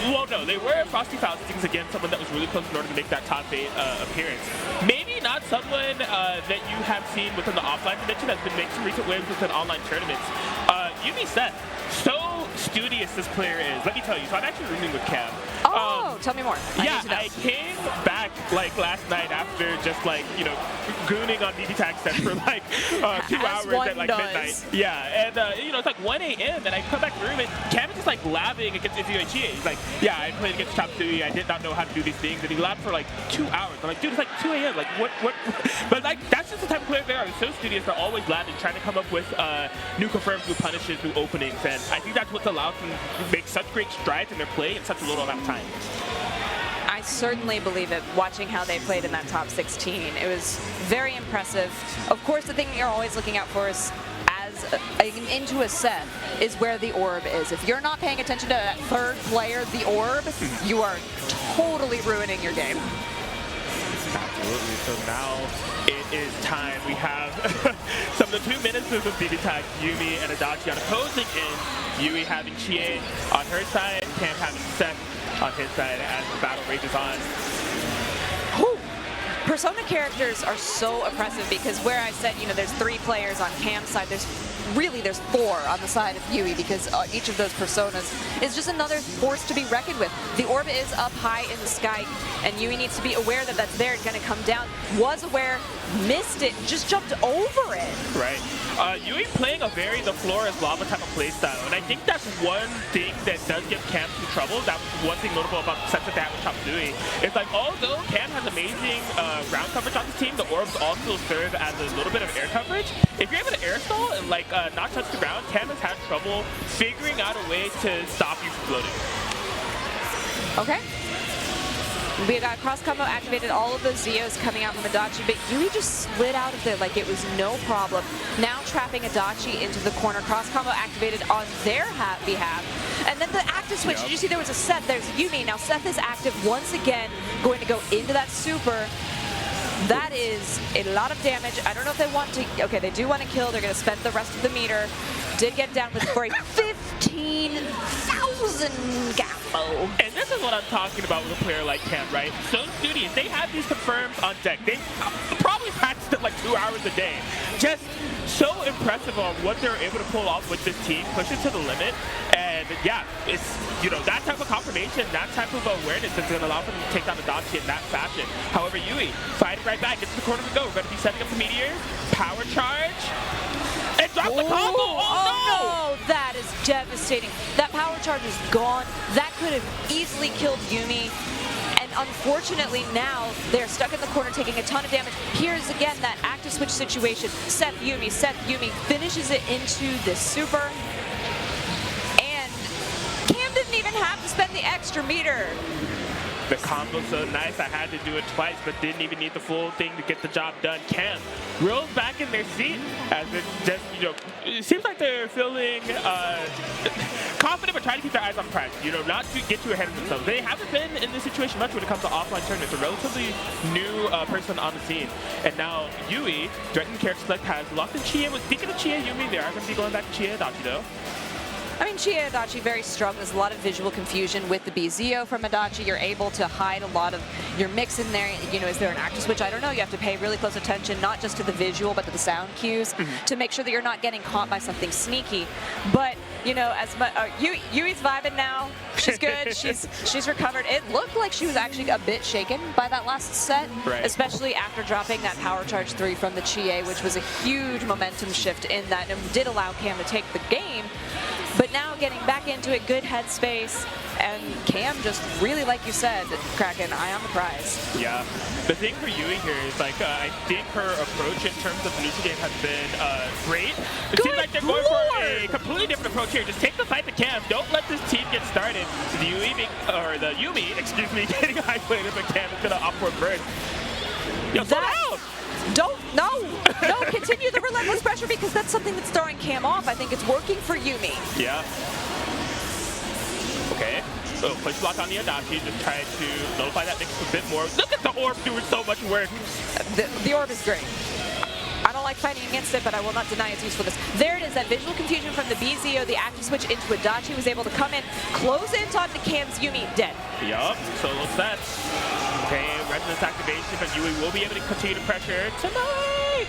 well, no, they were Frosty Faustings, again, someone that was really close in order to make that top 8 appearance. Maybe not someone that you have seen within the offline dimension that's been making some recent waves within online tournaments. Yumi Seth, so studious this player is. Let me tell you, so I'm actually rooming with Cam. Oh, tell me more. I came back like last night after just like, you know, gooning on BBTAG set for like 2 hours at like midnight. Yeah, and you know, it's like 1 a.m. and I come back to the room and Cam is just like laughing against Izzy. He's like, yeah, I played against Chopsuey, I did not know how to do these things, and he laughed for like 2 hours. I'm like, dude, it's like 2 a.m. Like, what? But like, that's just the type of player they are. They're so studious. They're always laughing, trying to come up with new confirms, new punishes, new openings, and I think that's what's allowed them to make such great strides in their play in such a little amount of time. I certainly believe it, watching how they played in that top 16. It was very impressive. Of course, the thing you're always looking out for is, into a set, is where the orb is. If you're not paying attention to that third player, the orb, you are totally ruining your game. Absolutely. So now it is time. We have some of the 2 ministers of BBTAG, Yumi and Adachi on opposing end. Yui having Chie on her side, Cam having Seth on his side as the battle rages on. Whew. Persona characters are so oppressive because where I said, you know, there's 3 players on Cam's side, there's really there's 4 on the side of Yui, because each of those personas is just another force to be reckoned with. The orb is up high in the sky, and Yui needs to be aware that that's there. It's going to come down. Was aware, missed it, just jumped over it. Right. Yui playing a very the floor is lava type of playstyle, and I think that's one thing that does give Cam some trouble. That was one thing notable about the sets that they have with Chopsuey. It's like, although Cam has amazing ground coverage on the team, the orbs also serve as a little bit of air coverage. If you're able to air stall and like not touch the ground, Cam has had trouble figuring out a way to stop you from floating. Okay. We got cross combo activated, all of those Zeos coming out from Adachi, but Yui just slid out of there like it was no problem. Now trapping Adachi into the corner, cross combo activated on their behalf. And then the active switch, did you see there was a Seth? There's Yumi. Now Seth is active once again, going to go into that super. That is a lot of damage. I don't know if they want to, okay, they do want to kill. They're going to spend the rest of the meter. Did get down with for a 15,000 gambo. And this is what I'm talking about with a player like Cam, right? So studious. They have these confirms on deck. They probably practiced it like 2 hours a day. Just so impressive on what they're able to pull off with this team, push it to the limit. And yeah, it's, you know, that type of confirmation, that type of awareness that's going to allow them to take down the Adachi in that fashion. However, Yui fighting right back, gets to the corner to go. We're going to be setting up the meteor, power charge, and drop the combo. Oh no, that is devastating. That power charge is gone. That could have easily killed Yumi. And unfortunately now, they're stuck in the corner taking a ton of damage. Here's again that active switch situation. Seth Yumi finishes it into the super. And Cam didn't even have to spend the extra meter. The combo's so nice, I had to do it twice, but didn't even need the full thing to get the job done. Cam rolls back in their seat as it just, you know, it seems like they're feeling confident but trying to keep their eyes on the prize, you know, not to get too ahead of themselves. They haven't been in this situation much when it comes to offline tournaments. A relatively new person on the scene. And now Yui, directing character select, has locked in Chie. Speaking of Chie Yumi, they are going to be going back to Chie Adachi though. I mean, Chie Adachi, very strong. There's a lot of visual confusion with the BZO from Adachi. You're able to hide a lot of your mix in there. You know, is there an active switch? I don't know. You have to pay really close attention, not just to the visual, but to the sound cues to make sure that you're not getting caught by something sneaky. But, you know, as Yui's vibing now. She's good. she's recovered. It looked like she was actually a bit shaken by that last set, especially after dropping that power charge 3 from the Chie, which was a huge momentum shift in that and did allow Cam to take the game. But now getting back into it, good headspace, and Cam just really, like you said, Crackin, eye on the prize. Yeah. The thing for Yui here is, like, I think her approach in terms of the neutral game has been great. It seems like they're going for a completely different approach here. Just take the fight to Cam. Don't let this team get started. The Yumi, excuse me, getting isolated, but Cam is going to opt for a burn. Yo, slow down! No, continue the relentless pressure because that's something that's throwing Cam off. I think it's working for Yumi. Yeah. Okay. So push block on the Adachi, just try to nullify that mix a bit more. Look at the orb doing so much work. The orb is great. I don't like fighting against it, but I will not deny its usefulness. There it is, that visual confusion from the BZO, the active switch into Adachi was able to come in, close in onto Cam's Yumi, dead. Yup, solo set. Okay, resonance activation, but Yui will be able to continue to pressure tonight.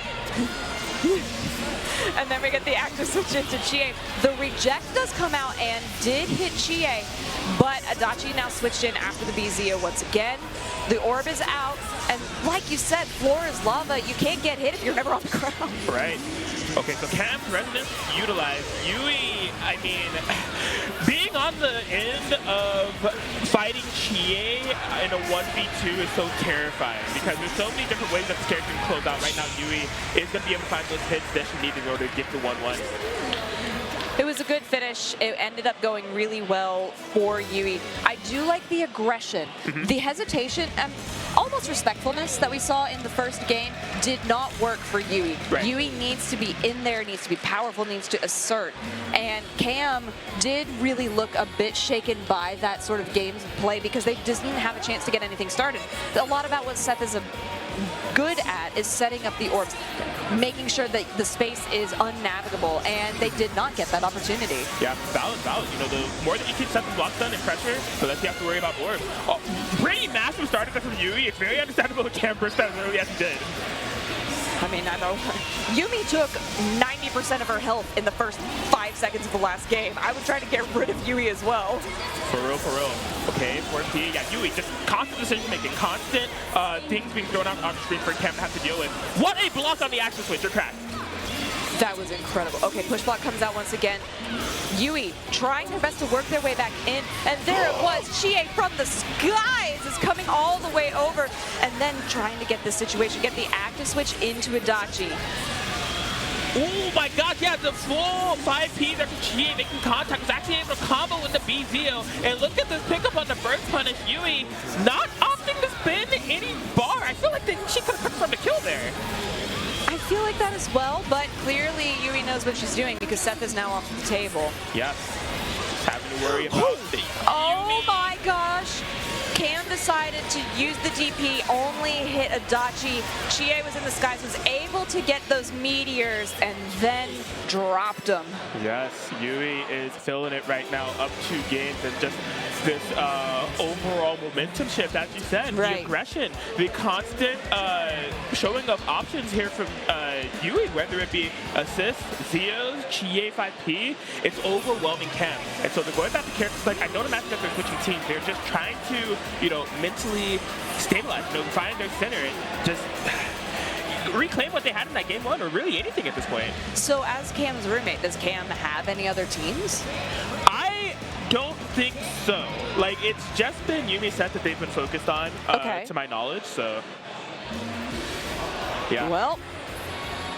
And then we get the active switch into Chie. The reject does come out and did hit Chie, but Adachi now switched in after the BZO once again. The orb is out, and like you said, floor is lava. You can't get hit if you're never on the ground. Right. Okay, so Cam's resonance utilized. Yui, I mean, being on the end of fighting Chie in a 1v2 is so terrifying because there's so many different ways that this character can close out. Right now, Yui is going to be able to find those hits that she needs in order to get the 1-1. It was a good finish. It ended up going really well for Yui. I do like the aggression. The hesitation and almost respectfulness that we saw in the first game did not work for Yui. Yui needs to be in there, needs to be powerful, needs to assert. And Cam did really look a bit shaken by that sort of game's play because they just didn't have a chance to get anything started. A lot about what Seth is good at is setting up the orbs, making sure that the space is unnavigable, and they did not get that opportunity. Yeah, valid. You know, the more that you keep setting blocks done and pressure, the less you have to worry about orbs. Oh, pretty massive started from Yui. It's very understandable Cam burst as early as he did. I mean, I don't. Yumi took 90% of her health in the first 5 seconds of the last game. I would try to get rid of Yui as well. For real, for real. Okay, 4P. Yeah, Yui, just constant decision making, constant things being thrown out on the screen for Cam to have to deal with. What a block on the action switch, or crack. That was incredible. Okay, push block comes out once again. Yui trying her best to work their way back in, and there it was. Chie from the skies is coming all the way over, and then trying to get this situation, get the active switch into Adachi. Oh my god, yeah, the full 5P there from Chie making contact, was actually able to combo with the BZO, and look at this pickup on the burst punish. Yui not opting to spin any bar. I feel like she could have from the kill there. I feel like that as well, but clearly Yui knows what she's doing because Seth is now off the table. Yes. Having to worry about the Oh my gosh. Cam decided to use the DP, only hit Adachi. Chie was in the skies, was able to get those meteors, and then dropped them. Yes, Yui is feeling it right now, up 2 games, and just this overall momentum shift, as you said. Right. The aggression, the constant showing of options here from Yui, whether it be assists, Zeos, Chie 5P, it's overwhelming Cam. And so they're going back to characters like, I don't imagine that they're switching teams. They're just trying to, mentally stabilize, find their center and just reclaim what they had in that game 1, or really anything at this point. So as Cam's roommate, does Cam have any other teams? I don't think so. Like, it's just been Yumi set that they've been focused on, to my knowledge, so yeah. Well,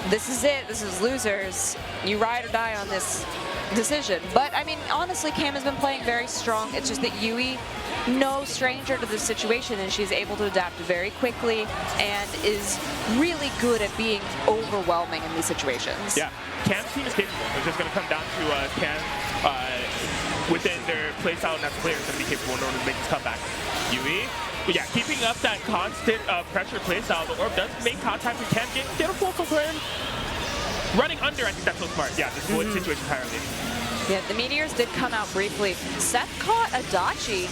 this is it. This is losers. You ride or die on this decision. But, I mean, honestly, Cam has been playing very strong. It's just that Yui, no stranger to this situation, and she's able to adapt very quickly and is really good at being overwhelming in these situations. Yeah, Cam's team is capable. It's just going to come down to Cam within their playstyle, and that the players going to be capable in order to make this comeback. Yui, yeah, keeping up that constant pressure playstyle. The orb does make contact with Cam, get a full confirm. Running under, I think that's so smart. Yeah, this void situation entirely. Yeah, the meteors did come out briefly. Seth caught Adachi.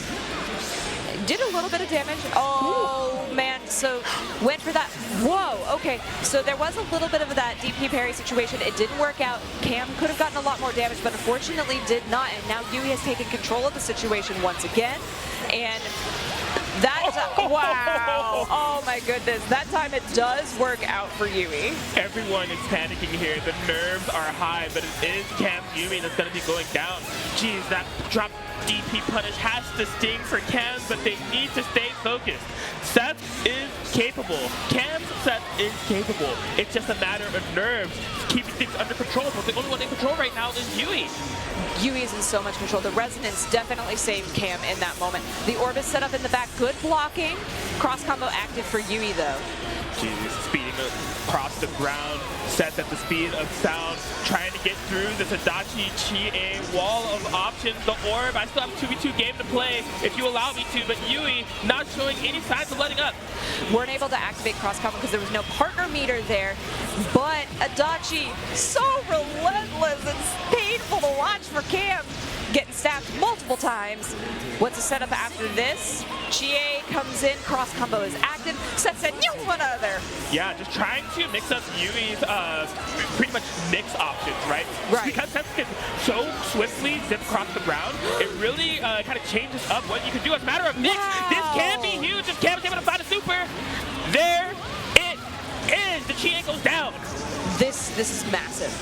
Did a little bit of damage. Oh, man. So went for that. Whoa. Okay. So there was a little bit of that DP parry situation. It didn't work out. Cam could have gotten a lot more damage, but unfortunately did not. And now Yui has taken control of the situation once again. And that, wow. Oh, my goodness. That time it does work out for Yui. Everyone is panicking here. The nerves are high, but it is Cam Yumi that's going to be going down. Jeez, that drop DP punish has to sting for Cam, but they need to stay focused. Seth is capable. Cam's Seth is capable. It's just a matter of nerves, keeping things under control. But the only one in control right now is Yui. Yui is in so much control. The resonance definitely saved Cam in that moment. The orb is set up in the back. Good blocking. Cross combo active for Yui, though. Jeez, speeding across the ground, Seth at the speed of sound, trying to get through this Adachi Chie wall of options. The orb, I still have a 2v2 game to play if you allow me to, but Yui not showing any signs of letting up. Weren't able to activate cross combo because there was no partner meter there, but Adachi, so relentless. It's painful to watch for Cam. Getting stabbed multiple times. What's the setup after this? Chie comes in, cross combo is active. Seth said, you one other. Yeah, just trying to mix up Yui's pretty much mix options, right? Right. Because Seth can so swiftly zip across the ground, it really kind of changes up what you can do as a matter of mix. Wow. This can be huge if Cam is able to find a super. There it is. The Chie goes down. This is massive.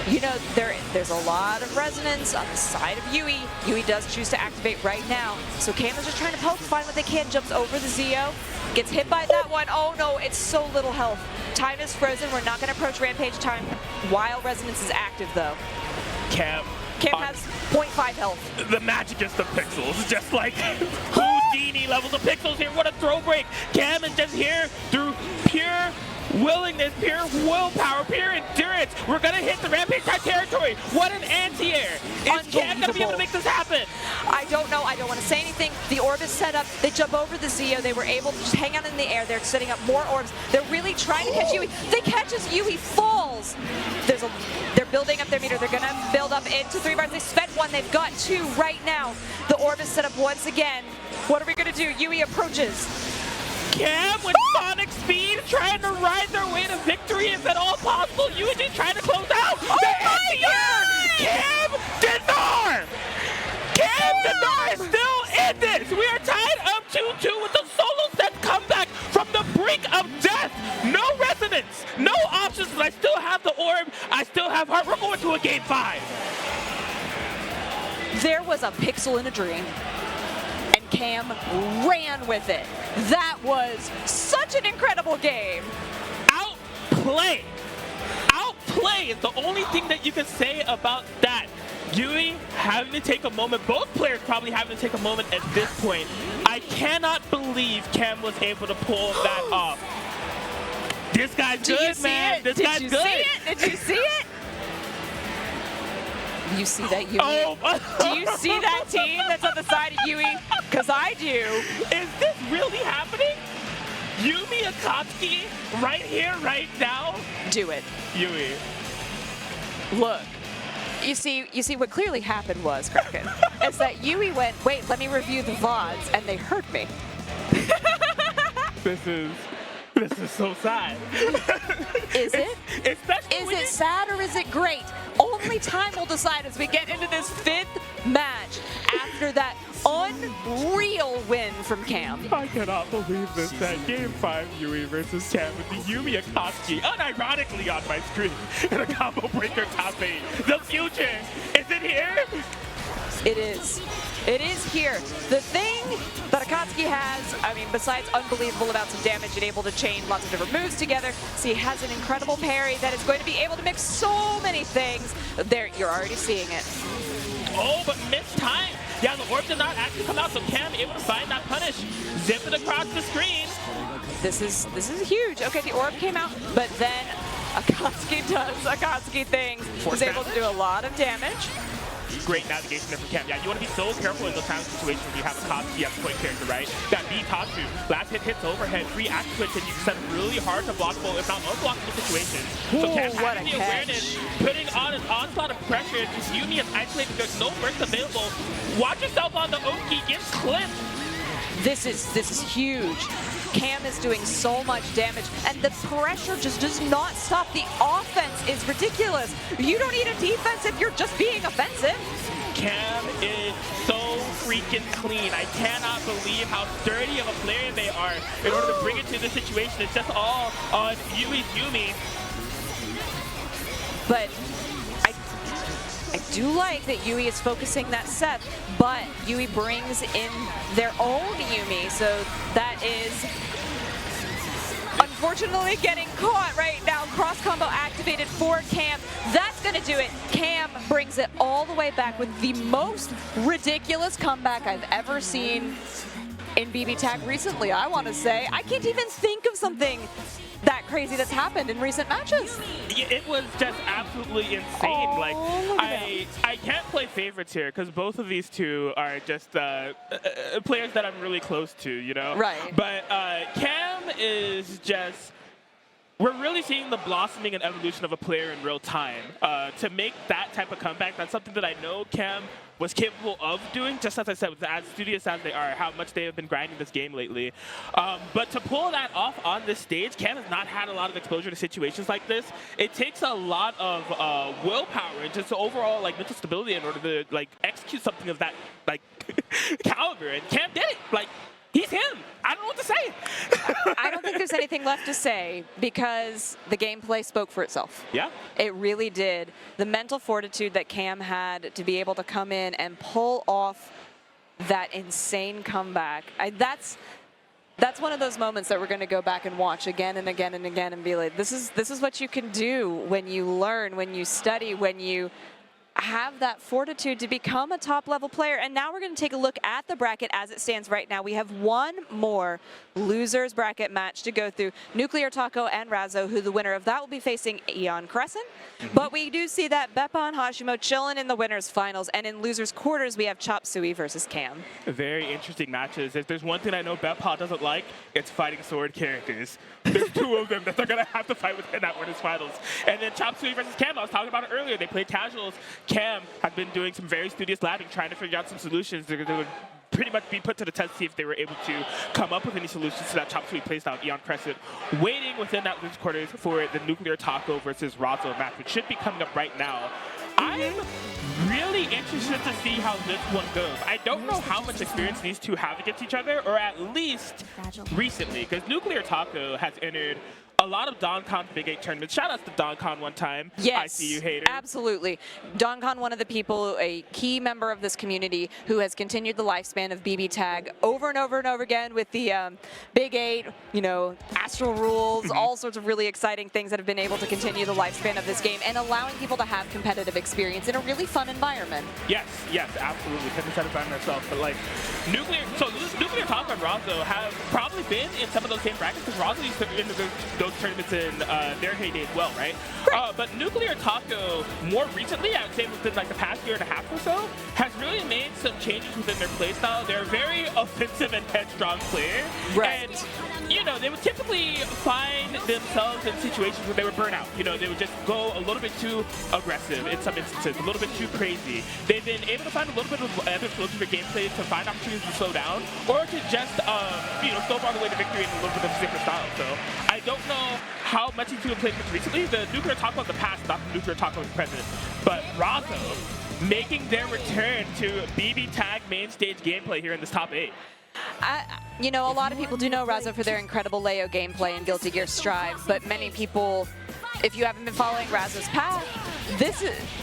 You know, there's a lot of resonance on the side of Yui. Yui does choose to activate right now. So Cam is just trying to poke, find what they can, jumps over the Zeo, gets hit by that one. Oh no, it's so little health. Time is frozen. We're not going to approach Rampage time while resonance is active, though. Cam has 0.5 health. The magic is the pixels, just like Houdini levels of pixels here. What a throw break. Cam is just here through pure willingness, pure willpower, pure endurance. We're gonna hit the Rampage type territory. What an anti-air. Is Cam gonna be able to make this happen? I don't know. I don't want to say anything. The orb is set up. They jump over the Zeo. They were able to just hang out in the air. They're setting up more orbs. They're really trying to catch Yui. They catch as Yui falls. They're building up their meter. They're gonna build up into 3 bars. They spent 1. They've got 2 right now. The orb is set up once again. What are we gonna do? Yui approaches. Cam with sonic speed trying to ride their way to victory if at all possible. UEG trying to close out. Oh my God! Cam Dinar! Cam Dinar is still in this. We are tied up 2-2 with the solo set comeback from the brink of death. No resonance, no options, but I still have the orb. I still have heart. We're going to a game 5. There was a pixel in a dream, and Cam ran with it. That was such an incredible game. Outplay. Outplay is the only thing that you can say about that. Yui having to take a moment, both players probably having to take a moment at this point. I cannot believe Cam was able to pull that off. This guy's good, man. This guy's good. Did you see it? Do you see that, Yui? Oh. Do you see that team that's on the side of Yui? Because I do. Is this really happening? Yumi Akatsuki right here, right now? Do it. Yui. Look. You see what clearly happened was, Crackin, is that Yui went, wait, let me review the VODs, and they heard me. This is so sad. Is it? Especially Is it sad or is it great? Only time will decide as we get into this 5th match after that unreal win from Cam. I cannot believe this. That game 5 Yui versus Cam with the Yumi Akatsuki unironically on my screen in a combo breaker top 8. The future, is it here? It is. It is here. The thing that Akatsuki has, I mean, besides unbelievable amounts of damage and able to chain lots of different moves together, he has an incredible parry that is going to be able to mix so many things. There, you're already seeing it. Oh, but missed time. Yeah, the orb did not actually come out, so Cam able to find that punish. Zip it across the screen. This is huge. Okay, the orb came out, but then Akatsuki does Akatsuki things. Was able to do a lot of damage. Great navigation there for Cam. Yeah, you want to be so careful in those kind of situations when you have Akatsuki as a point character, right? That B Tatsu, last hit hits overhead, free act switch, and you set really hard to blockable, if not unblockable situations. So Cam what has a the awareness, putting on an onslaught of pressure. This Yumi is isolated, there's no burst available. Watch yourself on the Oki, gets clipped. This is huge. Cam is doing so much damage, and the pressure just does not stop. The offense is ridiculous. You don't need a defense if you're just being offensive. Cam is so freaking clean. I cannot believe how sturdy of a player they are in order to bring it to this situation. It's just all on Yumi. But I do like that Yui is focusing that set, but Yui brings in their own Yumi, so that is unfortunately getting caught right now. Cross combo activated for Cam. That's gonna do it. Cam brings it all the way back with the most ridiculous comeback I've ever seen in BBTAG recently, I want to say. I can't even think of something that crazy that's happened in recent matches. Yeah, it was just absolutely insane. Oh, like, look at I can't play favorites here because both of these two are just players that I'm really close to, you know? Right. But Cam is just, we're really seeing the blossoming and evolution of a player in real time. To make that type of comeback, that's something that I know Cam was capable of doing, just as I said, with as studious as they are, how much they have been grinding this game lately. But to pull that off on this stage, Cam has not had a lot of exposure to situations like this. It takes a lot of willpower and just overall like mental stability in order to like execute something of that like caliber. And Cam did it. Like, he's him. I don't know what to say. I don't think there's anything left to say because the gameplay spoke for itself. Yeah. It really did. The mental fortitude that Cam had to be able to come in and pull off that insane comeback. That's one of those moments that we're going to go back and watch again and again and again and be like, this is what you can do when you learn, when you study, when you have that fortitude to become a top-level player. And now we're going to take a look at the bracket as it stands right now. We have one more losers bracket match to go through. Nuclear Taco and Razzo, who the winner of that will be facing Eon Crescent. But we do see that BePaw and Hashimo chilling in the winners finals. And in losers quarters, we have Chopsuey versus Cam. Very interesting matches. If there's one thing I know BePaw doesn't like, it's fighting sword characters. There's two of them that they're going to have to fight within that winners finals. And then Chopsuey versus Cam, I was talking about it earlier. They played casuals. Cam has been doing some very studious labbing, trying to figure out some solutions. They're pretty much be put to the test to see if they were able to come up with any solutions to that Chopsuey placed out Eon Crescent, waiting within that loose quarters for the Nuclear Taco versus Razzo match, which should be coming up right now. I'm really interested to see how this one goes. I don't know how much experience these two have against each other, or at least recently, because Nuclear Taco has entered a lot of DonCon Big 8 tournaments. Shout out to DonCon one time. Yes, I see you, hater. absolutely. DonCon, one of the people, a key member of this community who has continued the lifespan of BBTAG over and over and over again with the Big 8, you know, Astral Rules, all sorts of really exciting things that have been able to continue the lifespan of this game and allowing people to have competitive experience in a really fun environment. Yes, absolutely. Couldn't satisfy myself, but like Nuclear Taco and Razzo have probably been in some of those same brackets because Razzo used to be in those tournaments in their heyday as well, right? But Nuclear Taco, more recently, I would say within like the past year and a half or so, has really made some changes within their playstyle. They're a very offensive and headstrong player. Right. And, you know, they would typically find themselves in situations where they would burn out. You know, they would just go a little bit too aggressive in some instances, a little bit too crazy. They've been able to find a little bit of ebb and flow to their gameplay to find opportunities to slow down or to just, you know, snowball the way to victory in a little bit of a different style. So I don't know how much these two have played recently. The Nuclear Taco of the past, not the Nuclear Taco of the present. But Razzo making their return to BBTAG main stage gameplay here in this top 8. You know, a lot of people do know Razzo for their incredible Leo gameplay in Guilty Gear Strive, but many people, if you haven't been following Razzo's path,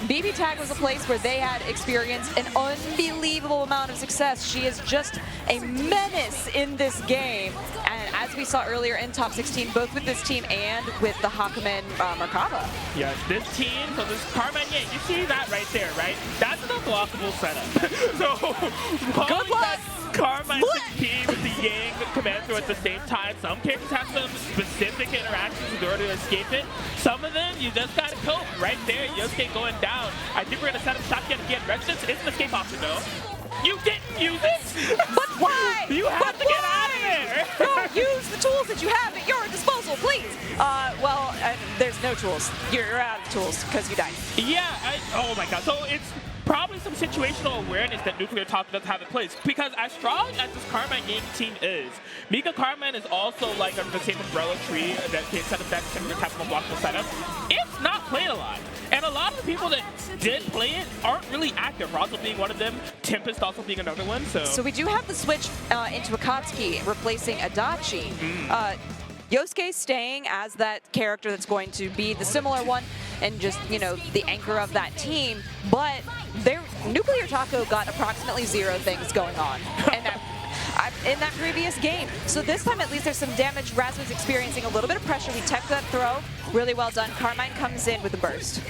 BBTAG was a place where they had experienced an unbelievable amount of success. She is just a menace in this game. And as we saw earlier in top 16, both with this team and with the Hakumen Merkaba. Yes, this team, so this Carmine Yang, you see that right there, right? That's an unblockable setup. So, good luck! Carmine 16 with the Yang command throw at the same time. Some characters have some specific interactions in order to escape it. Some of them, you just gotta cope. Right there, Yosuke going down. I think we're gonna set up shotgun again. Residence is an escape option though. You didn't use it! But why? You have to get out of there! No, use the tools that you have at your disposal, please! There's no tools. You're out of tools because you died. Yeah, oh my god. So it's probably some situational awareness that Nuclear Taco doesn't have in place. Because as strong as this Carmine Yang team is, Mika Carmine is also like under the same umbrella tree that can set up that similar type of blockable setup. It's not played a lot. And a lot of the people that did play it aren't really active. Razzo being one of them, Tempest also being another one. So we do have the switch into Akatsuki, replacing Adachi. Yosuke staying as that character that's going to be the similar one and just, you know, the anchor of that team. But Nuclear Taco got approximately 0 things going on in that previous game. So this time, at least, there's some damage. Razzo's experiencing a little bit of pressure. We tech that throw. Really well done. Carmine comes in with a burst.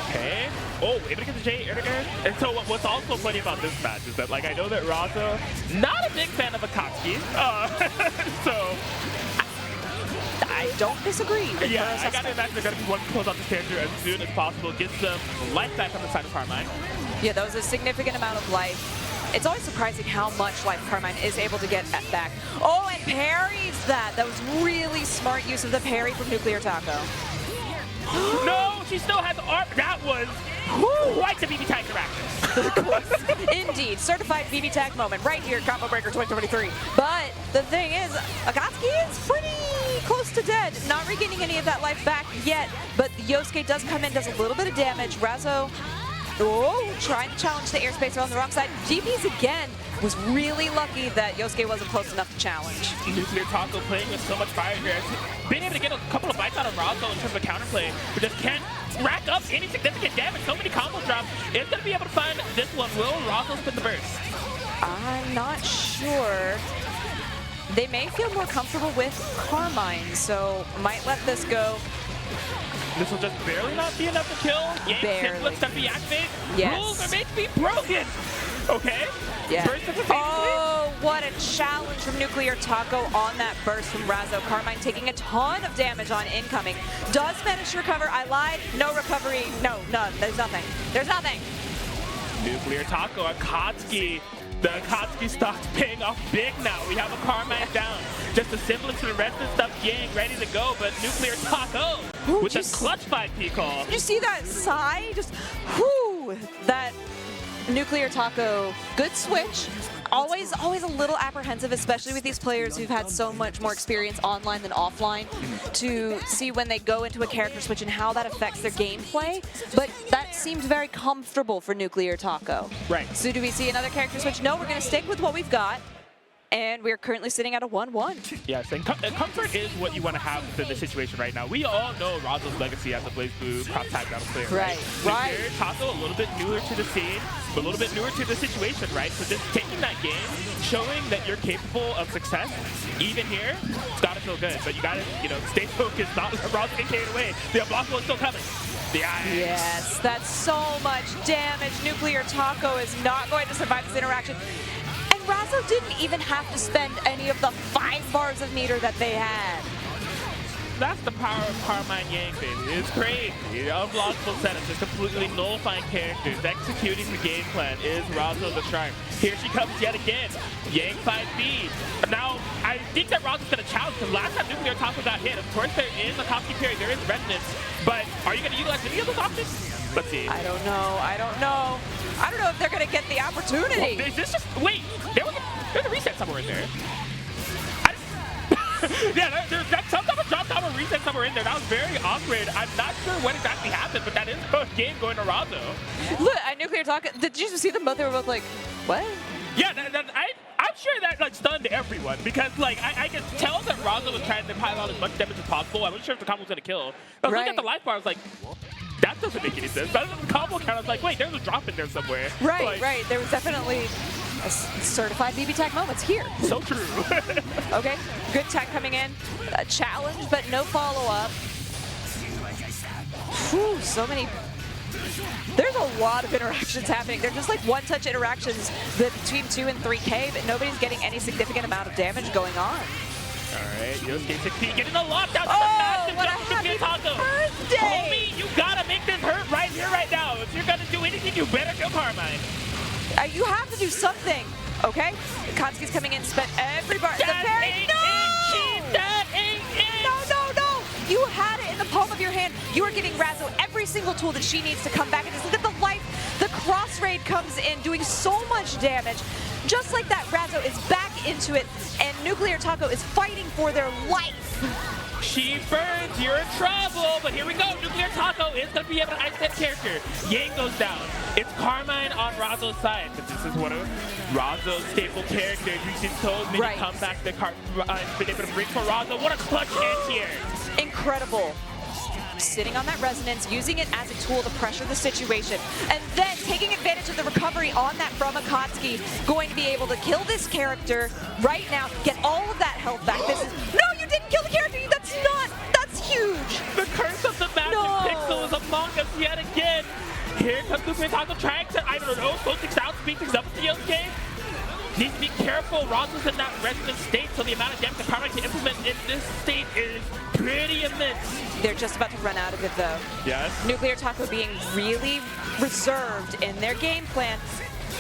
Okay. Oh, able to get the J air to air. And so what's also funny about this match is that, like, I know that Razzo, not a big fan of Akatsuki. So I don't disagree. Yeah, I gotta imagine they're gonna be wanting to close out this character as soon as possible. Get some life back on the side of Carmine. Yeah, that was a significant amount of life. It's always surprising how much life Carmine is able to get back. Oh, and parries that. That was really smart use of the parry from Nuclear Taco. No, she still has arm. That was quite the BBTAG interaction. Indeed, certified BBTAG moment right here, Combo Breaker 2023. But the thing is, Akatsuki is pretty close to dead, not regaining any of that life back yet. But Yosuke does come in, does a little bit of damage. Razzo, trying to challenge the airspacer on the wrong side. GP's again was really lucky that Yosuke wasn't close enough to challenge. Nuclear Taco playing with so much fire here. Being able to get a couple of bites out of Razzo in terms of counterplay, but just can't rack up any significant damage. So many combo drops. It's going to be able to find this one. Will Razzo spin the burst? I'm not sure. They may feel more comfortable with Carmine, so might let this go. This will just barely not be enough to kill. Yang Simplets going to be activated. Yes. Rules are made to be broken. Okay. Yeah. Burst of Oh, what a challenge from Nuclear Taco on that burst from Razzo. Carmine taking a ton of damage on incoming. Does manage to recover. I lied. No recovery. No, none. There's nothing. There's nothing. Nuclear Taco, Akatsuki. The Akatsuki stock's paying off big now. We have a Carmine down. Just a semblance to the rest of the stuff, Yang ready to go, but Nuclear Taco with a clutch 5P call. Did you see that sigh? Just, whoo, that Nuclear Taco, good switch. Always a little apprehensive, especially with these players who've had so much more experience online than offline, to see when they go into a character switch and how that affects their gameplay. But that seemed very comfortable for Nuclear Taco. Right. So do we see another character switch? No, we're going to stick with what we've got. And we're currently sitting at a 1-1. Yes, and comfort is what you want to have within this situation right now. We all know Razzo's legacy as a BlazBlue cross-tag battle player, right? Right. Taco a little bit newer to the scene, but a little bit newer to the situation, right? So just taking that game, showing that you're capable of success, even here, it's got to feel good. But you got to, stay focused. Not let Razzo get carried away. The unblockable is still coming. Yes, that's so much damage. Nuclear Taco is not going to survive this interaction. Razzo didn't even have to spend any of the 5 bars of meter that they had. That's the power of Carmine Yang, baby. It's crazy. The unblockable setup, just completely nullifying characters. Executing the game plan is Razzo the Shark. Here she comes yet again. Yang 5B. Now, I think that Razzo's going to challenge, because last time Nuclear Taco got hit, of course there is a Koski parry, there is resonance, but are you going to utilize any of those options? Let's see. I don't know. I don't know if they're going to get the opportunity. Well, is this just, wait, there's a reset somewhere in there. Yeah, there's some type of drop down or reset somewhere in there. That was very awkward. I'm not sure what exactly happened, but that is a game going to Razzo. Look, at Nuclear Taco, did you see them both? They were both like, what? Yeah, I'm sure that stunned everyone, because I can tell that Razzo was trying to pile on as much damage as possible. I wasn't sure if the combo was going to kill. I was looking at the life bar, I was like, that doesn't make any sense. But the combo count, I was like, wait, there's a drop in there somewhere. Right, right. There was definitely a certified BBTAG moments here. So true. Okay, good tag coming in. A challenge, but no follow-up. So many. There's a lot of interactions happening. They're just like one-touch interactions between 2 and 3K, but nobody's getting any significant amount of damage going on. All right, Yosuke 16 getting a lockdown. Oh, what a happy birthday! Homie, you gotta make this hurt right here, right now. If you're gonna do anything, you better kill Carmine. You have to do something, okay? Konski's coming in, spent every bar. No! You had it in the palm of your hand. You are giving Razzo every single tool that she needs to come back. And just look at the life. The cross raid comes in, doing so much damage. Just like that, Razzo is back into it, and Nuclear Taco is fighting for their life. She burns, you're in trouble, but here we go. Nuclear Taco is going to be able to ice that character. Yang goes down. It's Carmine on Razzo's side, but this is one of Razzo's staple characters. We've seen so many comebacks that Carmine's been able to bring for Razzo. What a clutch hit here. Incredible. Sitting on that resonance, using it as a tool to pressure the situation, and then taking advantage of the recovery on that from Akatsuki, going to be able to kill this character right now, get all of that health back. This is, no, you didn't kill the character, that's huge. The curse of the magic pixel is among us yet again. Here comes Nuclear Taco trying to, I don't know, slow things down, speed things up with the Yosuke. Needs to be careful. Razzo's in that resonant state, so the amount of damage that Carmine can implement in this state is pretty immense. They're just about to run out of it, though. Yes. Nuclear Taco being really reserved in their game plan.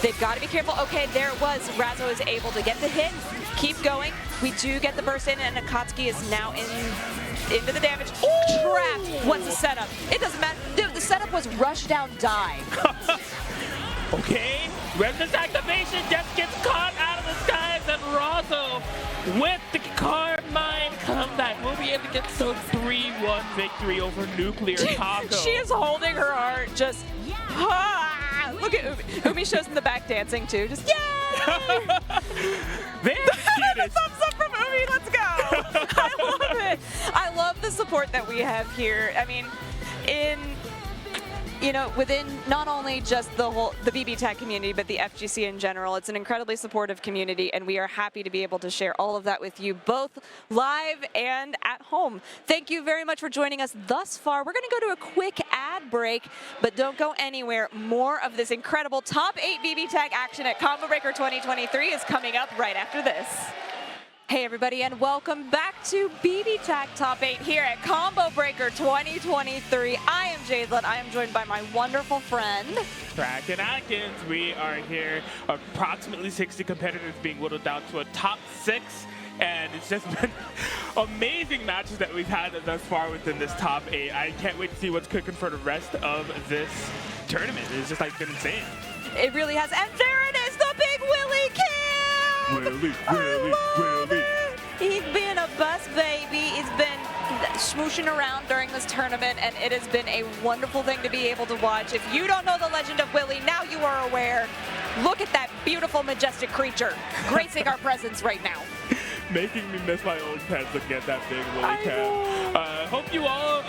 They've got to be careful. Okay, there it was. Razzo is able to get the hit. Keep going. We do get the burst in, and Akatsuki is now into the damage. Trapped. What's the setup? It doesn't matter. Dude, the setup was rush down, die. Okay, resonance activation just gets caught out of the skies, and Razzo with the Carmine comeback will be able to get the 3-1 victory over Nuclear Taco. She is holding her heart, just look at Umi. Umi shows in the back dancing too, just yay! Very cute. The thumbs up from Umi, let's go! I love it. I love the support that we have here. I mean, within not only just the BBTAG community, but the FGC in general, it's an incredibly supportive community, and we are happy to be able to share all of that with you, both live and at home. Thank you very much for joining us thus far. We're going to go to a quick ad break, but don't go anywhere. More of this incredible Top 8 BBTAG action at Combo Breaker 2023 is coming up right after this. Hey everybody, and welcome back to BBTAG Top 8 here at Combo Breaker 2023. I am Jaidlyn. I am joined by my wonderful friend, Crackin Atkins. We are here, approximately 60 competitors being whittled down to a top 6. And it's just been amazing matches that we've had thus far within this top 8. I can't wait to see what's cooking for the rest of this tournament. It's just been insane. It really has. And there it is, the big Willie Cam! Willie. He's been a bus baby. He's been smooshing around during this tournament, and it has been a wonderful thing to be able to watch. If you don't know the legend of Willie, now you are aware. Look at that beautiful, majestic creature gracing our presence right now. Making me miss my old pets looking at that big Willie Cam. Hope you all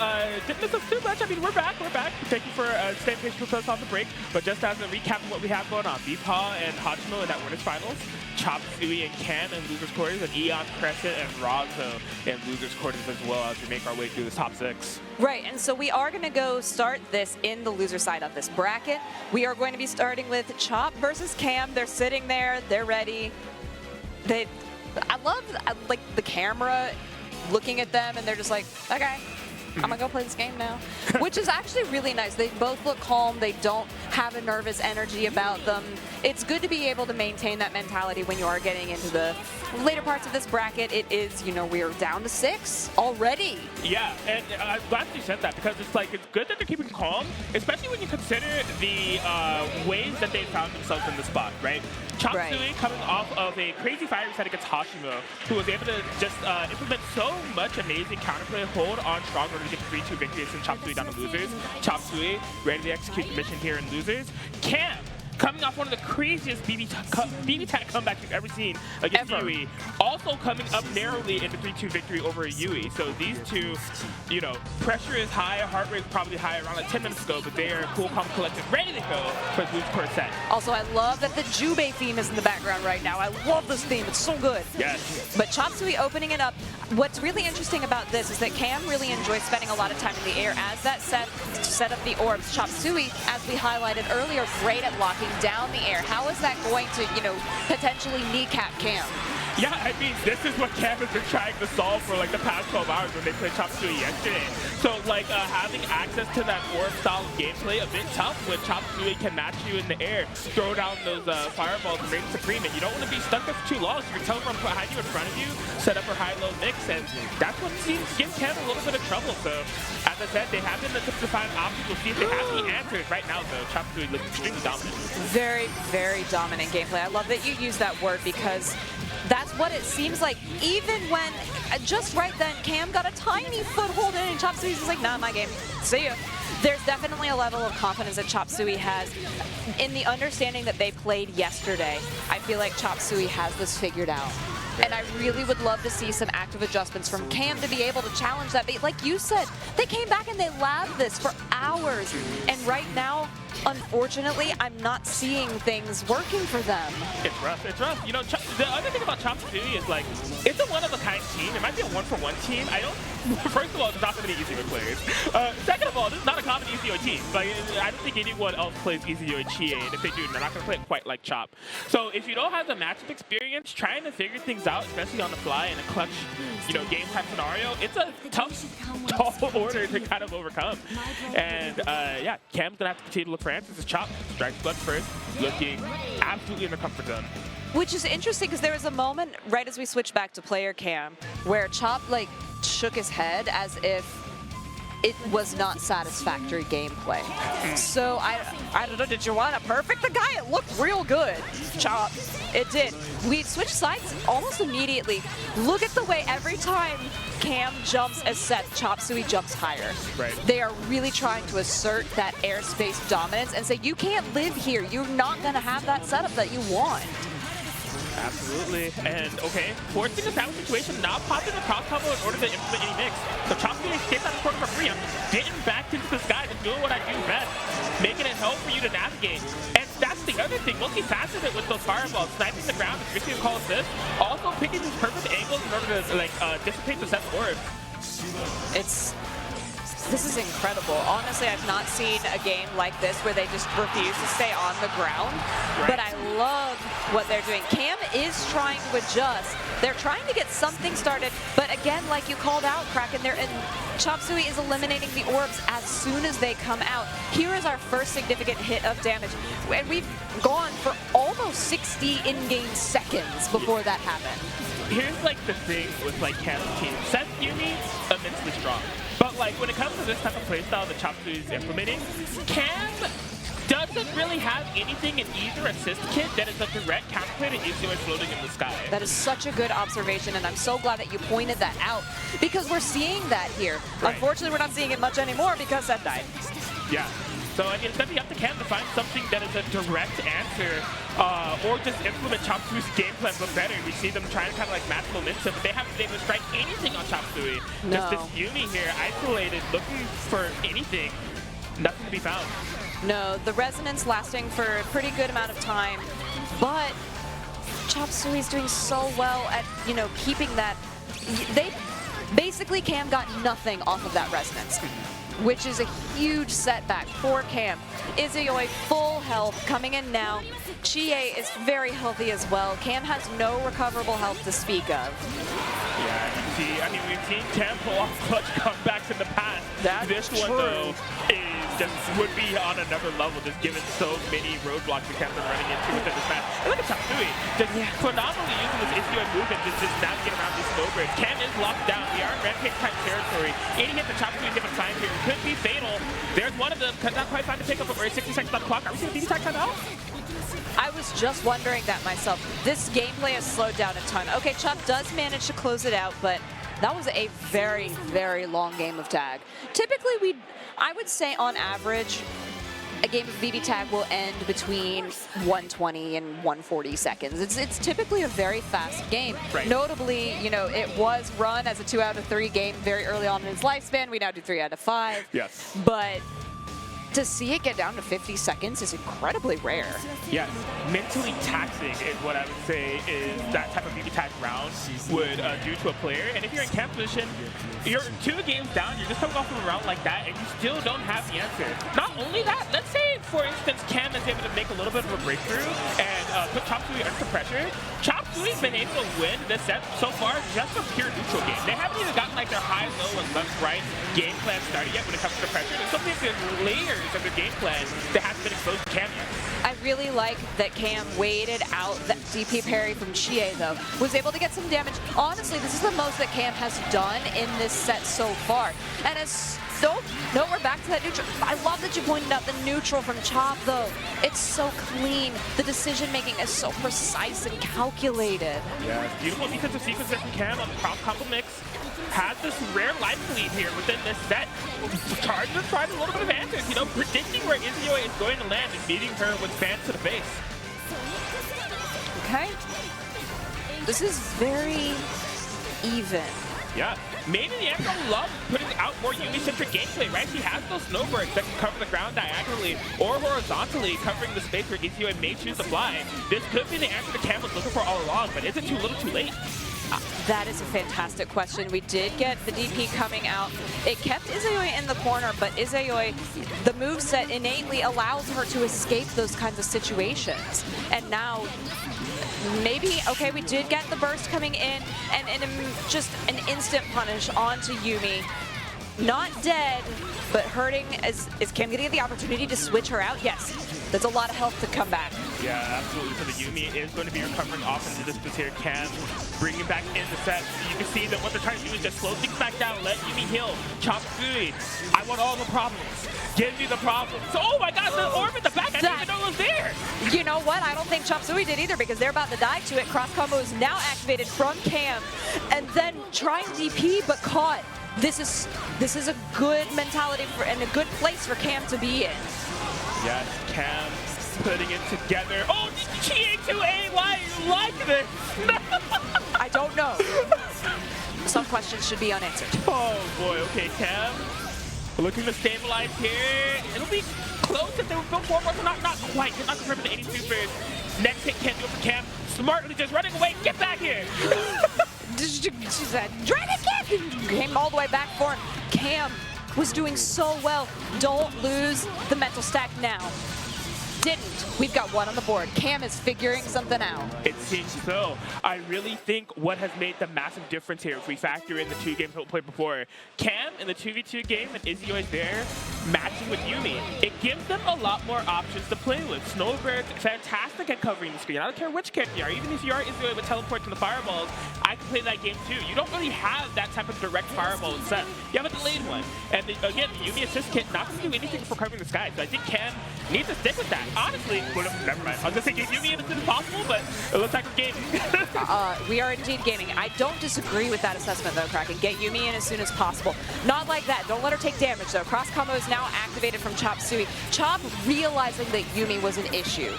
didn't miss us too much. I mean, we're back. Thank you for staying patient with us on the break. But just as a recap of what we have going on, BePaw and Hashimo in that winners finals, Chopsuey and Cam in losers quarters, and Eon, Crackin, and Razzo in losers quarters as well as we make our way through the top 6. Right, and so we are going to go start this in the loser side of this bracket. We are going to be starting with Chop versus Cam. They're sitting there. They're ready. I love like the camera looking at them, and they're just like, okay, I'm gonna go play this game now, which is actually really nice. They both look calm. They don't have a nervous energy about them. It's good to be able to maintain that mentality when you are getting into the later parts of this bracket. It is, you know, we're down to 6 already. Yeah, and I'm glad you said that, because it's like, it's good that they're keeping calm, especially when you consider the ways that they found themselves in the spot, right? Chopsuey coming off of a crazy fire set against Hashimo, who was able to just implement so much amazing counterplay, hold on strong to get 3-2 victories and Chopsuey down to losers. Chopsuey ready to execute the mission here in losers. Cam coming off one of the craziest BBTAG comebacks we've ever seen against Yui. Also coming up narrowly in the 3-2 victory over Yui. So these two, you know, pressure is high, heart rate is probably high around like 10 minutes ago, but they are cool, calm, collected, ready to go for the lose quarter set. Also, I love that the Jubei theme is in the background right now. I love this theme. It's so good. Yes. But Chopsuey opening it up. What's really interesting about this is that Cam really enjoys spending a lot of time in the air as that set up the orbs. Chopsuey, as we highlighted earlier, great at locking down the air. How is that going to, you know, potentially kneecap Cam? Yeah, I mean, this is what Cam has been trying to solve for like the past 12 hours when they played Chopsuey yesterday. So like having access to that orb style of gameplay a bit tough when Chopsuey can match you in the air, throw down those fireballs and reign supreme, and you don't want to be stuck there for too long, so you can teleport behind you in front of you, set up a high-low mix, and that's what seems to give Cam a little bit of trouble. So as I said, they have been attempting to find options. We'll see if they have the answers. Right now though, Chopsuey looks extremely dominant. Very, very dominant gameplay. I love that you use that word, because that's what it seems like. Even when, just right then, Cam got a tiny foothold in, and Chopsuey's just like, nah, my game. See ya. There's definitely a level of confidence that Chopsuey has in the understanding that they played yesterday. I feel like Chopsuey has this figured out. And I really would love to see some active adjustments from Cam to be able to challenge that. Like you said, they came back and they labbed this for hours. And right now, unfortunately, I'm not seeing things working for them. It's rough. It's rough. You know, the other thing about Chopsuey is like, it's a one-of-a-kind team. It might be a one-for-one team. I don't. First of all, there's not that many EZO players. Second of all, this is not a common EZO team. Like, I don't think anyone else plays EZO Chie, and if they do, they're not going to play it quite like Chop. So if you don't have the matchup experience, trying to figure things out, especially on the fly in a clutch, you know, game type scenario, it's a tough, tall order to kind of overcome. And yeah, Cam's gonna have to continue to look for answers. Chop strikes blood first, looking absolutely in the comfort zone. Which is interesting, because there was a moment right as we switched back to player cam where Chop like shook his head as if it was not satisfactory gameplay. So I don't know, did you want a perfect the guy? It looked real good, Chop. It did. We switched sides almost immediately. Look at the way every time Cam jumps a set, Chopsuey jumps higher. Right. They are really trying to assert that airspace dominance and say, you can't live here. You're not going to have that setup that you want. Absolutely. And okay, forcing a sandwich situation, not popping the cross combo in order to implement any mix. So Chopsuey escapes out of the corner for free. I'm getting back into the sky and doing what I do best, making it hell for you to navigate. And that's the other thing, multifaceted with those fireballs, sniping the ground, risking a call assist, also picking these perfect angles in order to like dissipate the set orb. This is incredible. Honestly, I've not seen a game like this where they just refuse to stay on the ground. Right. But I love what they're doing. Cam is trying to adjust. They're trying to get something started. But again, like you called out, Crackin, Chopsuey is eliminating the orbs as soon as they come out. Here is our first significant hit of damage. And we've gone for almost 60 in-game seconds before that happened. Here's like the thing with like Cam's team. Seth Yumi, immensely strong. But like when it comes to this type of playstyle that Chopsuey is implementing, Cam does doesn't really have anything in either assist kit that is a direct counterplay to Izio floating in the sky. That is such a good observation, and I'm so glad that you pointed that out because we're seeing that here. Right. Unfortunately, we're not seeing it much anymore because Seth died. Yeah. So I mean, it's going to be up to Cam to find something that is a direct answer, or just implement Chopsuey's game plan a bit better. We see them trying to kind of like match momentum, but they haven't been able to strike anything on Chopsuey. No. Just this Yumi here, isolated, looking for anything, nothing to be found. No, the resonance lasting for a pretty good amount of time, but Chopsuey's doing so well at, you know, keeping that. They basically, Cam got nothing off of that resonance, which is a huge setback for Cam. Izuyoi full health coming in now. Chie is very healthy as well. Cam has no recoverable health to speak of. Yeah, you see, I mean, we've seen Cam pull off clutch comebacks in the past. This one, though, would be on another level, just given so many roadblocks that Cam's been running into within this match. And look at Chopsuey, just phenomenally using this Izuyoi movement to just navigate around these snowbirds. Cam is locked down. We are in rampage type territory. Any hit that Chopsuey is able to find here could be fatal. There's one of them, not quite time to pick up, but we're 60 seconds on the clock. Are we seeing a BBTAG time out? I was just wondering that myself. This gameplay has slowed down a ton. Okay, Chop does manage to close it out, but that was a very, very long game of tag. Typically, I would say on average, a game of BBTAG will end between 120 and 140 seconds. It's typically a very fast game. Right. Notably, you know, it was run as a 2 out of 3 game very early on in its lifespan. We now do 3 out of 5. Yes. But to see it get down to 50 seconds is incredibly rare. Yes, mentally taxing is what I would say is that type of BBTAG round would do to a player. And if you're in camp position, you're 2 games down, you're just coming off of a round like that, and you still don't have the answer. Not only that, let's say, for instance, Cam is able to make a little bit of a breakthrough and put Chopsuey under pressure. Chopsuey's been able to win this set so far just a pure neutral game. They haven't even gotten like their high, low, and left-right game plan started yet when it comes to pressure. There's so many layers of the game plan that hasn't been exposed to Cam yet. I really like that Cam waited out that DP parry from Chie, though. Was able to get some damage. Honestly, this is the most that Cam has done in this set so far. And as no, we're back to that neutral. I love that you pointed out the neutral from Chop, though. It's so clean. The decision-making is so precise and calculated. Yeah, beautiful defensive sequence there from Cam on the cross combo mix. Has this rare life lead here within this set. Charged and tried a little bit of answers, you know, predicting where Izuyoi is going to land and meeting her with fans to the face. Okay. This is very even. Yeah, maybe the answer loves putting out more Yumi-centric gameplay, right? She has those snowbirds that can cover the ground diagonally or horizontally, covering the space where Izuyoi may choose to fly. This could be the answer that Cam was looking for all along, but is it too little too late? That is a fantastic question. We did get the DP coming out. It kept Izuyoi in the corner, but Izuyoi, the moveset innately allows her to escape those kinds of situations. And now, maybe, okay, we did get the burst coming in, and just an instant punish onto Yumi. Not dead, but hurting. Is Cam getting the opportunity to switch her out? Yes. There's a lot of health to come back. Yeah, absolutely. So the Yumi is going to be recovering off into this here. Cam bringing back in the set. You can see that what they're trying to do is just slow things back down, let Yumi heal. Chopsuey, I want all the problems. Give me the problems. Oh my God, the orb in the back, I didn't even know it was there. You know what? I don't think Chopsuey did either because they're about to die to it. Cross combo is now activated from Cam, and then trying DP but caught. This is a good mentality and a good place for Cam to be in. Yes, Cam putting it together. Oh, GA2A, why you like this? I don't know. Some questions should be unanswered. Oh boy, okay, Cam looking to stabilize here. It'll be close if they were built forward, but not quite. They're not confirming the 82 first. Next hit can't do it for Cam. Smartly just running away. Get back here. She said, Dragon Kick! Came all the way back for him. Cam was doing so well. Don't lose the mental stack now. Didn't. We've got one on the board. Cam is figuring something out. It seems so. I really think what has made the massive difference here, if we factor in the 2 games that we played before, Cam in the 2v2 game and Izuyoi is there, matching with Yumi, it gives them a lot more options to play with. Snowbird's fantastic at covering the screen. I don't care which character you are. Even if you are Israel with teleport to the fireballs, I can play that game too. You don't really have that type of direct fireball set. You have a delayed one. And again, the Yumi assist kit not going to do anything for covering the sky. So I think Cam needs to stick with that. Honestly, never mind. I was going to say get Yumi in as soon as possible, but it looks like we're gaming. We are indeed gaming. I don't disagree with that assessment though, Crackin. Get Yumi in as soon as possible. Not like that. Don't let her take damage though. Cross combo is now activated from Chopsuey. Chop realizing that Yumi was an issue.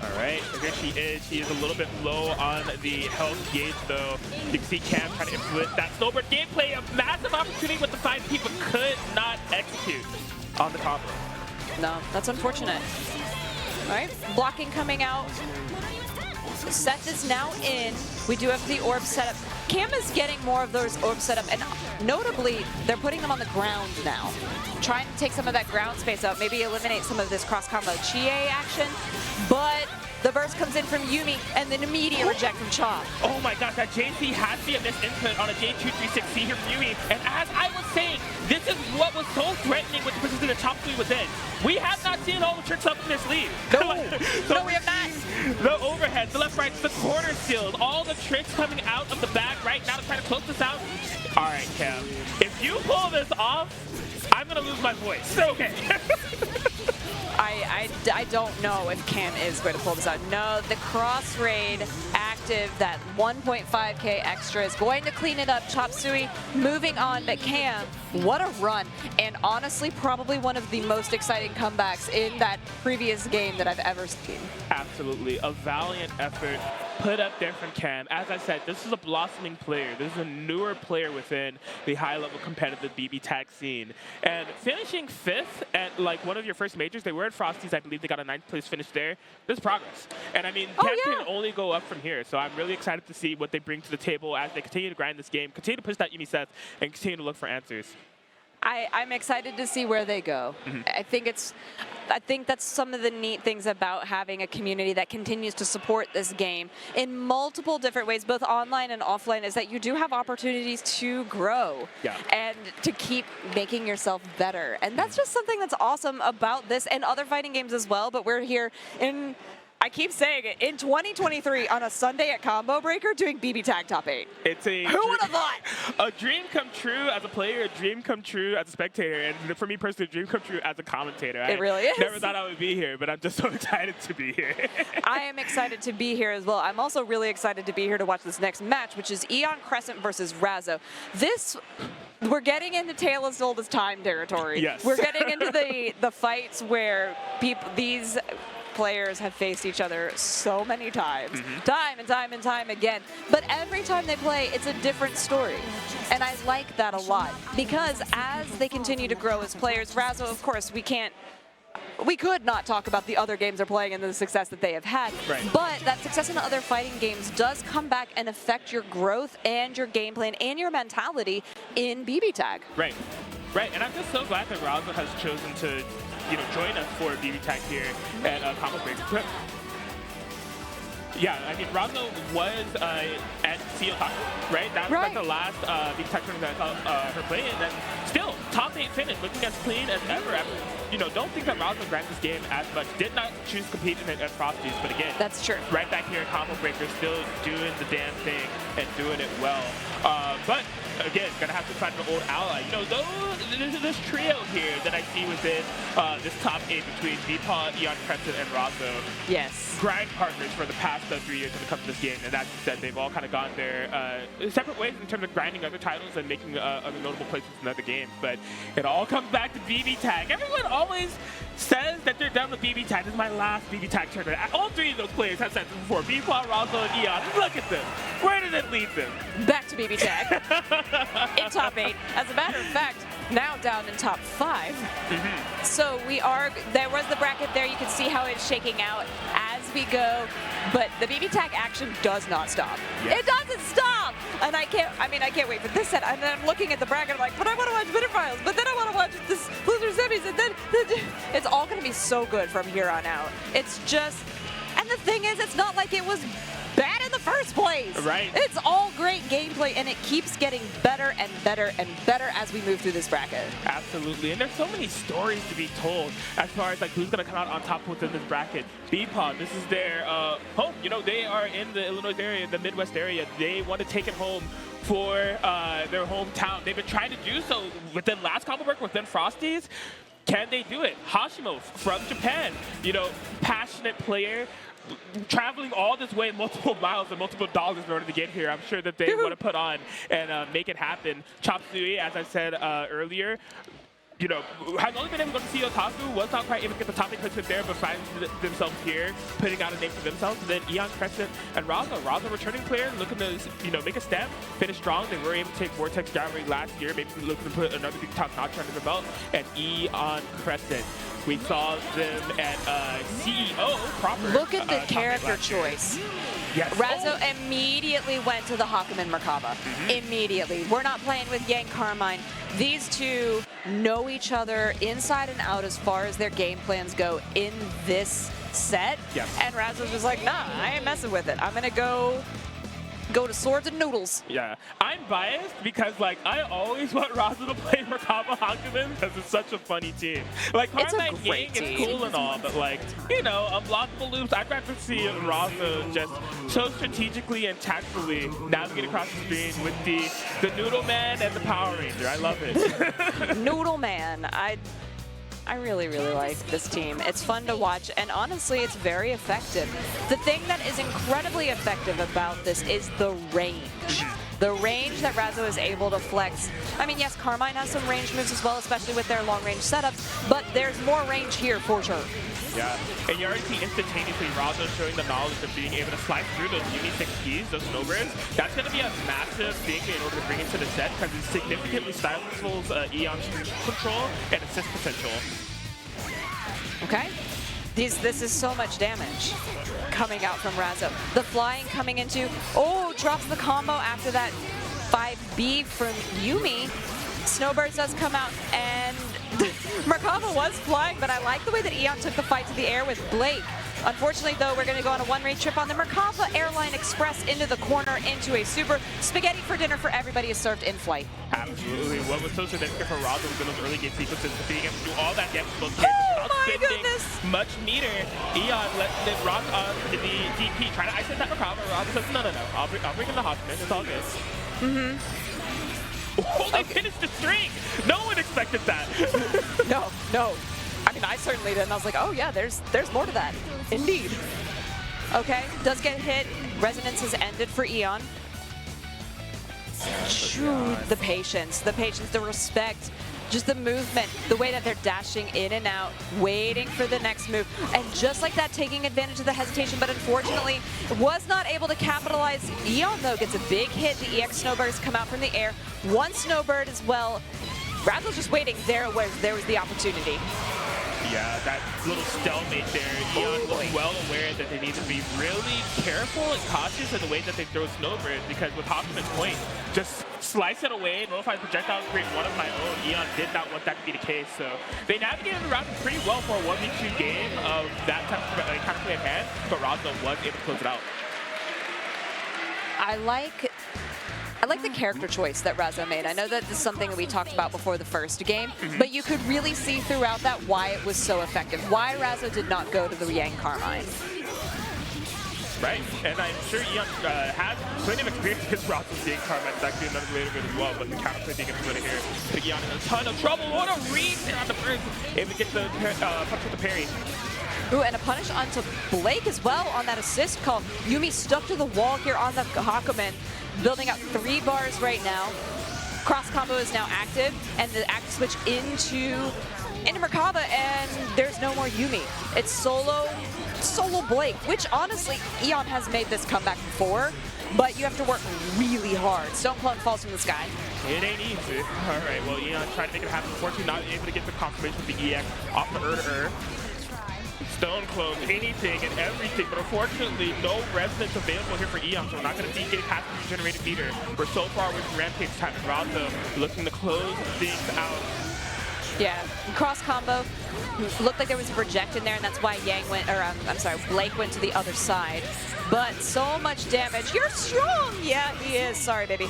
All right, here she is. She is a little bit low on the health gauge, though. You can see Cam trying to influence that Snowbird gameplay. A massive opportunity with the 5 people could not execute on the combo. No, that's unfortunate. All right, blocking coming out. Seth is now in. We do have the orb set up. Cam is getting more of those orbs set up, and notably, they're putting them on the ground now. Trying to take some of that ground space out, maybe eliminate some of this cross-combo Chie action, but the burst comes in from Yumi, and then immediate reject from Chop. Oh my gosh, that JC has to be a missed input on a J236C here from Yumi, and as I was saying, this is what was so threatening with the position that Chopsuey was in. We have not seen all the tricks up in their sleeve. No, no, we have not. The overhead, the left, right, the corner steals, all the tricks coming out of the bag right now to try to close this out. All right, Cam, if you pull this off, I'm gonna lose my voice. Okay. I don't know if Cam is going to pull this out. No, the cross raid active, that 1.5k extra is going to clean it up. Chopsuey moving on, but Cam, what a run. And honestly, probably one of the most exciting comebacks in that previous game that I've ever seen. Absolutely, a valiant effort put up there from Cam. As I said, this is a blossoming player. This is a newer player within the high-level competitive BBTAG scene. And finishing 5th at like one of your first majors, they were at Frosty's. I believe they got a 9th place finish there. There's progress. And I mean, Cam can only go up from here. So I'm really excited to see what they bring to the table as they continue to grind this game, continue to push that Yumi Seth, and continue to look for answers. I'm excited to see where they go. I think that's some of the neat things about having a community that continues to support this game in multiple different ways, both online and offline, is that you do have opportunities to grow and to keep making yourself better. And that's just something that's awesome about this and other fighting games as well. But we're here in, I keep saying it, in 2023 on a Sunday at Combo Breaker doing BBTAG Top 8. It's a Who would have thought? A dream come true as a player, a dream come true as a spectator, and for me personally, a dream come true as a commentator. It really is. Never thought I would be here, but I'm just so excited to be here. I am excited to be here as well. I'm also really excited to be here to watch this next match, which is Eon Crescent versus Razzo. We're getting into Tale as Old as Time territory. Yes. We're getting into the fights where these players have faced each other so many times, time and time and time again. But every time they play, it's a different story. And I like that a lot because as they continue to grow as players, Razzo, of course, we could not talk about the other games they're playing and the success that they have had. Right. But that success in other fighting games does come back and affect your growth and your game plan and your mentality in BBTAG. Right. Right, and I'm just so glad that Razzo has chosen to, join us for BBTAG here at Combo Breaker. Yeah, I mean, Razzo was at Seal Taco, right? That was like the last BBTAG tournament that I saw her play, and then still, top 8 finish, looking as clean as ever. Don't think that Razzo grinded this game as much. Did not choose to compete in it at Frosty's, but again, that's true. Right back here at Combo Breaker, still doing the damn thing and doing it well. But again, gonna have to find an old ally. This trio here that I see within this top 8 between BePaw, Eon Crescent, and Razzo. Yes. Grind partners for the past 3 years when it comes to this game, and as you said, they've all kind of gone their separate ways in terms of grinding other titles and making other notable places in other games. But it all comes back to BBTAG. Everyone always says that they're done with BBTAG. This is my last BBTAG tournament. All 3 of those players have said this before. BePaw, Razzo, and Eon. Look at them. Where did it lead them? Back to BBTAG. In top 8. As a matter of fact, now down in top 5. So there was the bracket there. You can see how it's shaking out as we go. But the BBTAG action does not stop. Yes. It doesn't stop. And I can't wait for this set. And then I'm looking at the bracket. I'm like, but I want to watch Winter Finals. But then I want to watch this loser semis. And then it's all going to be so good from here on out. It's just, and the thing is, it's not like it was bad in the first place. Right. It's all great gameplay, and it keeps getting better and better and better as we move through this bracket. Absolutely, and there's so many stories to be told as far as like who's gonna come out on top within this bracket. BePaw, this is their home. You know, they are in the Illinois area, the Midwest area. They want to take it home for their hometown. They've been trying to do so within last combo break within Frosties. Can they do it? Hashimo from Japan, you know, passionate player, traveling all this way, multiple miles and multiple dollars in order to get here. I'm sure that they want to put on and make it happen. Chopsuey, as I said earlier, you know, has only been able to go to see Otaku, was not quite able to get the top 8 placement there, but finds themselves here, putting out a name for themselves. And then Eon, Crescent, and Razzo. Razzo, returning player, looking to, you know, make a step, finish strong. They were able to take Vortex Gallery last year, maybe looking to put another big top notch under their belt. And Eon, Crescent. We saw them at CEO proper. Look at the character choice. Yes. Razzo immediately went to the Hakumen Merkaba. Immediately. We're not playing with Yang Carmine. These two know each other inside and out as far as their game plans go in this set. Yes. And Razzo's just like, nah, I ain't messing with it. I'm going to go to Swords and Noodles. Yeah, I'm biased because like I always want Razzo to play Merkaba Hakumen because it's such a funny team. Like Carmine Yang is cool and all, but like, you know, unblockable loops, I'd rather see Razzo just so strategically and tactfully navigate across the screen with the Noodle Man and the Power Ranger. I love it. Noodle Man. I really, really like this team. It's fun to watch, and honestly, it's very effective. The thing that is incredibly effective about this is the range. The range that Razzo is able to flex. I mean, yes, Carmine has some range moves as well, especially with their long-range setups, but there's more range here for sure. Yeah, and you already see instantaneously Razzo showing the knowledge of being able to slice through those Uni 6Ps, those snowbirds. That's going to be a massive thing in order to bring into the set because it significantly stifles Eon's stream control and assist potential. Okay. This is so much damage coming out from Razzo. The flying coming into, drops the combo after that 5B from Yumi. Snowbirds does come out, and Merkaba was flying, but I like the way that Eon took the fight to the air with Blake. Unfortunately, though, we're going to go on a one-way trip on the Merkaba Airline Express into the corner into a super. Spaghetti for dinner for everybody is served in flight. Absolutely. What was so significant for Razzo was in those early game sequences, being able to do all that damage to those Oh my goodness! Much meter. Eon let Rock on the DP, trying to isolate that Merkaba. Razzo says, no. I'll bring in the Hotman. It's all good. Oh, they finished the string! No one expected that! No. I mean, I certainly didn't. I was like, oh yeah, there's more to that. Indeed. Okay, does get hit. Resonance has ended for Eon. The patience, the respect, just the movement, the way that they're dashing in and out, waiting for the next move, and just like that, taking advantage of the hesitation, but unfortunately was not able to capitalize. Eon, though, gets a big hit. The EX Snowbirds come out from the air. One Snowbird as well. Razzo's just waiting. There was the opportunity. Yeah, that little stalemate there. Eon was well aware that they need to be really careful and cautious in the way that they throw Snowbirds, because with Hakumen's point, just slice it away, nullify projectile, create one of my own. Eon did not want that to be the case, so they navigated the round pretty well for a 1v2 game of that type of kind of play at hand, but Razzo was able to close it out. I like the character choice that Razzo made. I know that this is something that we talked about before the first game, but you could really see throughout that why it was so effective, why Razzo did not go to the Yang Carmine. Right, and I'm sure Eon has plenty of experience against Razzo's Yang Carmine. It's actually another later bit as well, but the counterplay being implemented here. Put Eon in a ton of trouble. What a read there on the first, able to get the punch with the parry. Ooh, and a punish onto Blake as well on that assist call. Yumi stuck to the wall here on the Hakumen, building up 3 bars right now. Cross combo is now active, and the active switch into Merkaba, and there's no more Yumi. It's solo Blake, which honestly, Eon has made this comeback before, but you have to work really hard. Stone Clone falls from the sky. It ain't easy. All right, well, Eon trying to make it happen. Unfortunately, not able to get the confirmation with the EX off the to Stone Clone, anything and everything, but unfortunately, no resonance available here for Eon, so we're not going to see getting past the regenerated meter. We're so far away from Rampage time, and Razzo looking to close things out. Yeah, cross combo. Looked like there was a reject in there, and that's why Blake went to the other side. But so much damage. You're strong! Yeah, he is. Sorry, baby.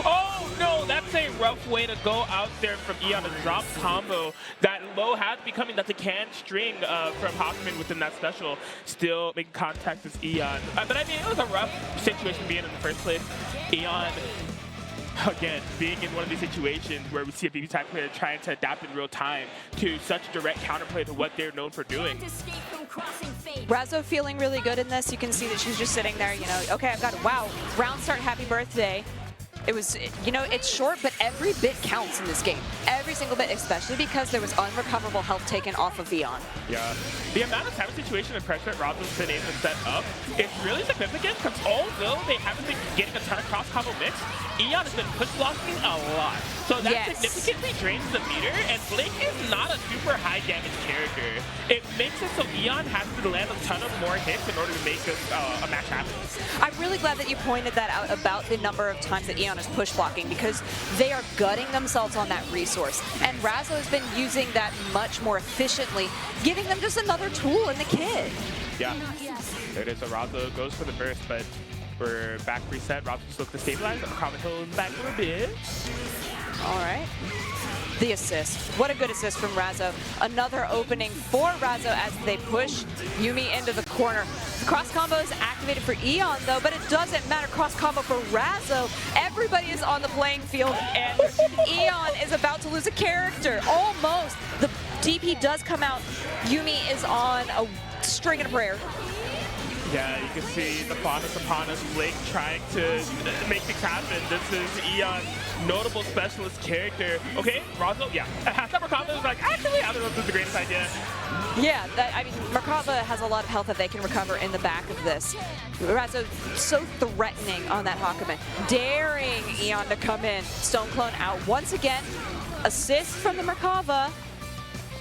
Oh, no, that's a rough way to go out there from Eon. A drop combo. That low has becoming that's a canned string from Hoffman within that special. Still making contact with Eon. But I mean, it was a rough situation being in the first place. Eon, again, being in one of these situations where we see a BBTAG player trying to adapt in real time to such direct counterplay to what they're known for doing. Razzo feeling really good in this. You can see that she's just sitting there, you know, okay, I've got it. Wow, round start, happy birthday. It was, you know, it's short, but every bit counts in this game. Every single bit, especially because there was unrecoverable health taken off of Eon. Yeah. The amount of time, situation, and pressure that Razzo's been able to set up is really significant because although they haven't been getting a ton of cross-combo mix, Eon has been push blocking a lot. So that significantly drains the meter, and Blake is not a super high damage character. It makes it so Eon has to land a ton of more hits in order to make a match happen. I'm really glad that you pointed that out about the number of times that Eon is push blocking, because they are gutting themselves on that resource. And Razzo has been using that much more efficiently, giving them just another tool in the kit. Yeah. There it is. So Razzo goes for the burst, but we're back reset. Razzo just looks to stabilize. Comment holding back for a bit. All right. The assist. What a good assist from Razzo. Another opening for Razzo as they push Yuumi into the corner. The cross combo is activated for Eon though, but it doesn't matter. Cross combo for Razzo. Everybody is on the playing field, and Eon is about to lose a character. Almost. The DP does come out. Yuumi is on a string and a prayer. Yeah, you can see the fondness upon us. Blake trying to make things happen. This is Eon's notable specialist character. Okay, Razzo, yeah. Half-time Merkava is like, actually, I don't know if this is the greatest idea. Yeah, I mean, Merkava has a lot of health that they can recover in the back of this. Razzo so threatening on that Hakumen, daring Eon to come in. Stone Clone out once again. Assist from the Merkava.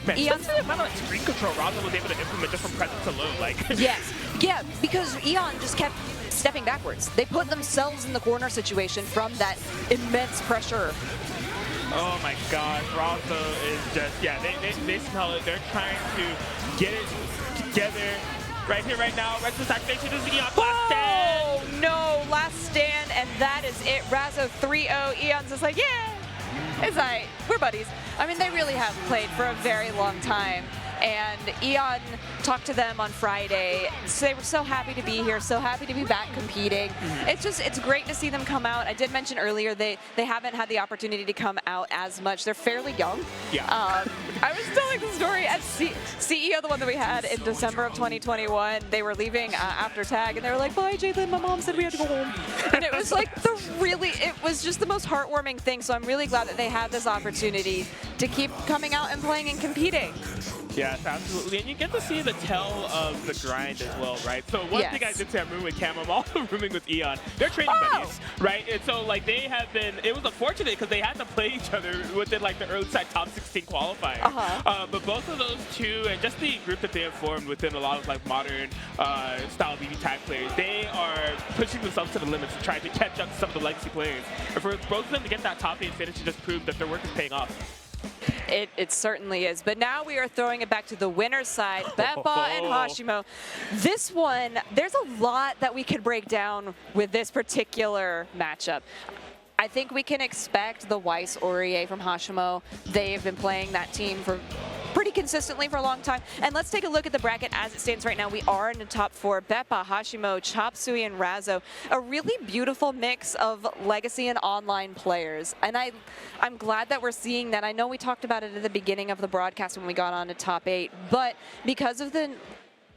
Man, Eon's the amount of screen control Razzo was able to implement just from presence alone. Like, yes, yeah, because Eon just kept stepping backwards. They put themselves in the corner situation from that immense pressure. Oh my God, Razzo is just, yeah, they smell it. They're trying to get it together right here, right now. Razzo's activation is Eon's last stand. Oh no, last stand, and that is it. Razzo 3-0. Eon's just like, yeah. It's like, we're buddies. I mean, they really have played for a very long time. And Eon talked to them on Friday. So they were so happy to be here, so happy to be back competing. It's great to see them come out. I did mention earlier they haven't had the opportunity to come out as much. They're fairly young. Yeah. I was telling the story at CEO, the one that we had in December of 2021. They were leaving after tag, and they were like, bye, Jaidlyn, my mom said we had to go home. And it was like it was just the most heartwarming thing. So I'm really glad that they had this opportunity to keep coming out and playing and competing. Yes, absolutely. And you get to see the tell of the grind as well, right? So one thing I did say, I'm rooming with Cam, I'm also rooming with Eon. They're training buddies, right? And so, like, they have been, it was unfortunate because they had to play each other within, like, the early side top 16 qualifier. But both of those two, and just the group that they have formed within a lot of, like, modern style BBTAG players, they are pushing themselves to the limits and trying to catch up to some of the legacy players. And for both of them to get that top 8 finish, to just prove that their work is paying off. It certainly is. But now we are throwing it back to the winner's side, BePaw and Hashimo. This one, there's a lot that we could break down with this particular matchup. I think we can expect the Weiss Aurier from Hashimo. They've been playing that team for pretty consistently for a long time. And let's take a look at the bracket as it stands right now. We are in the top 4. BePaw, Hashimo, Chopsuey, and Razzo. A really beautiful mix of legacy and online players. And I'm glad that we're seeing that. I know we talked about it at the beginning of the broadcast when we got on to top 8, but because of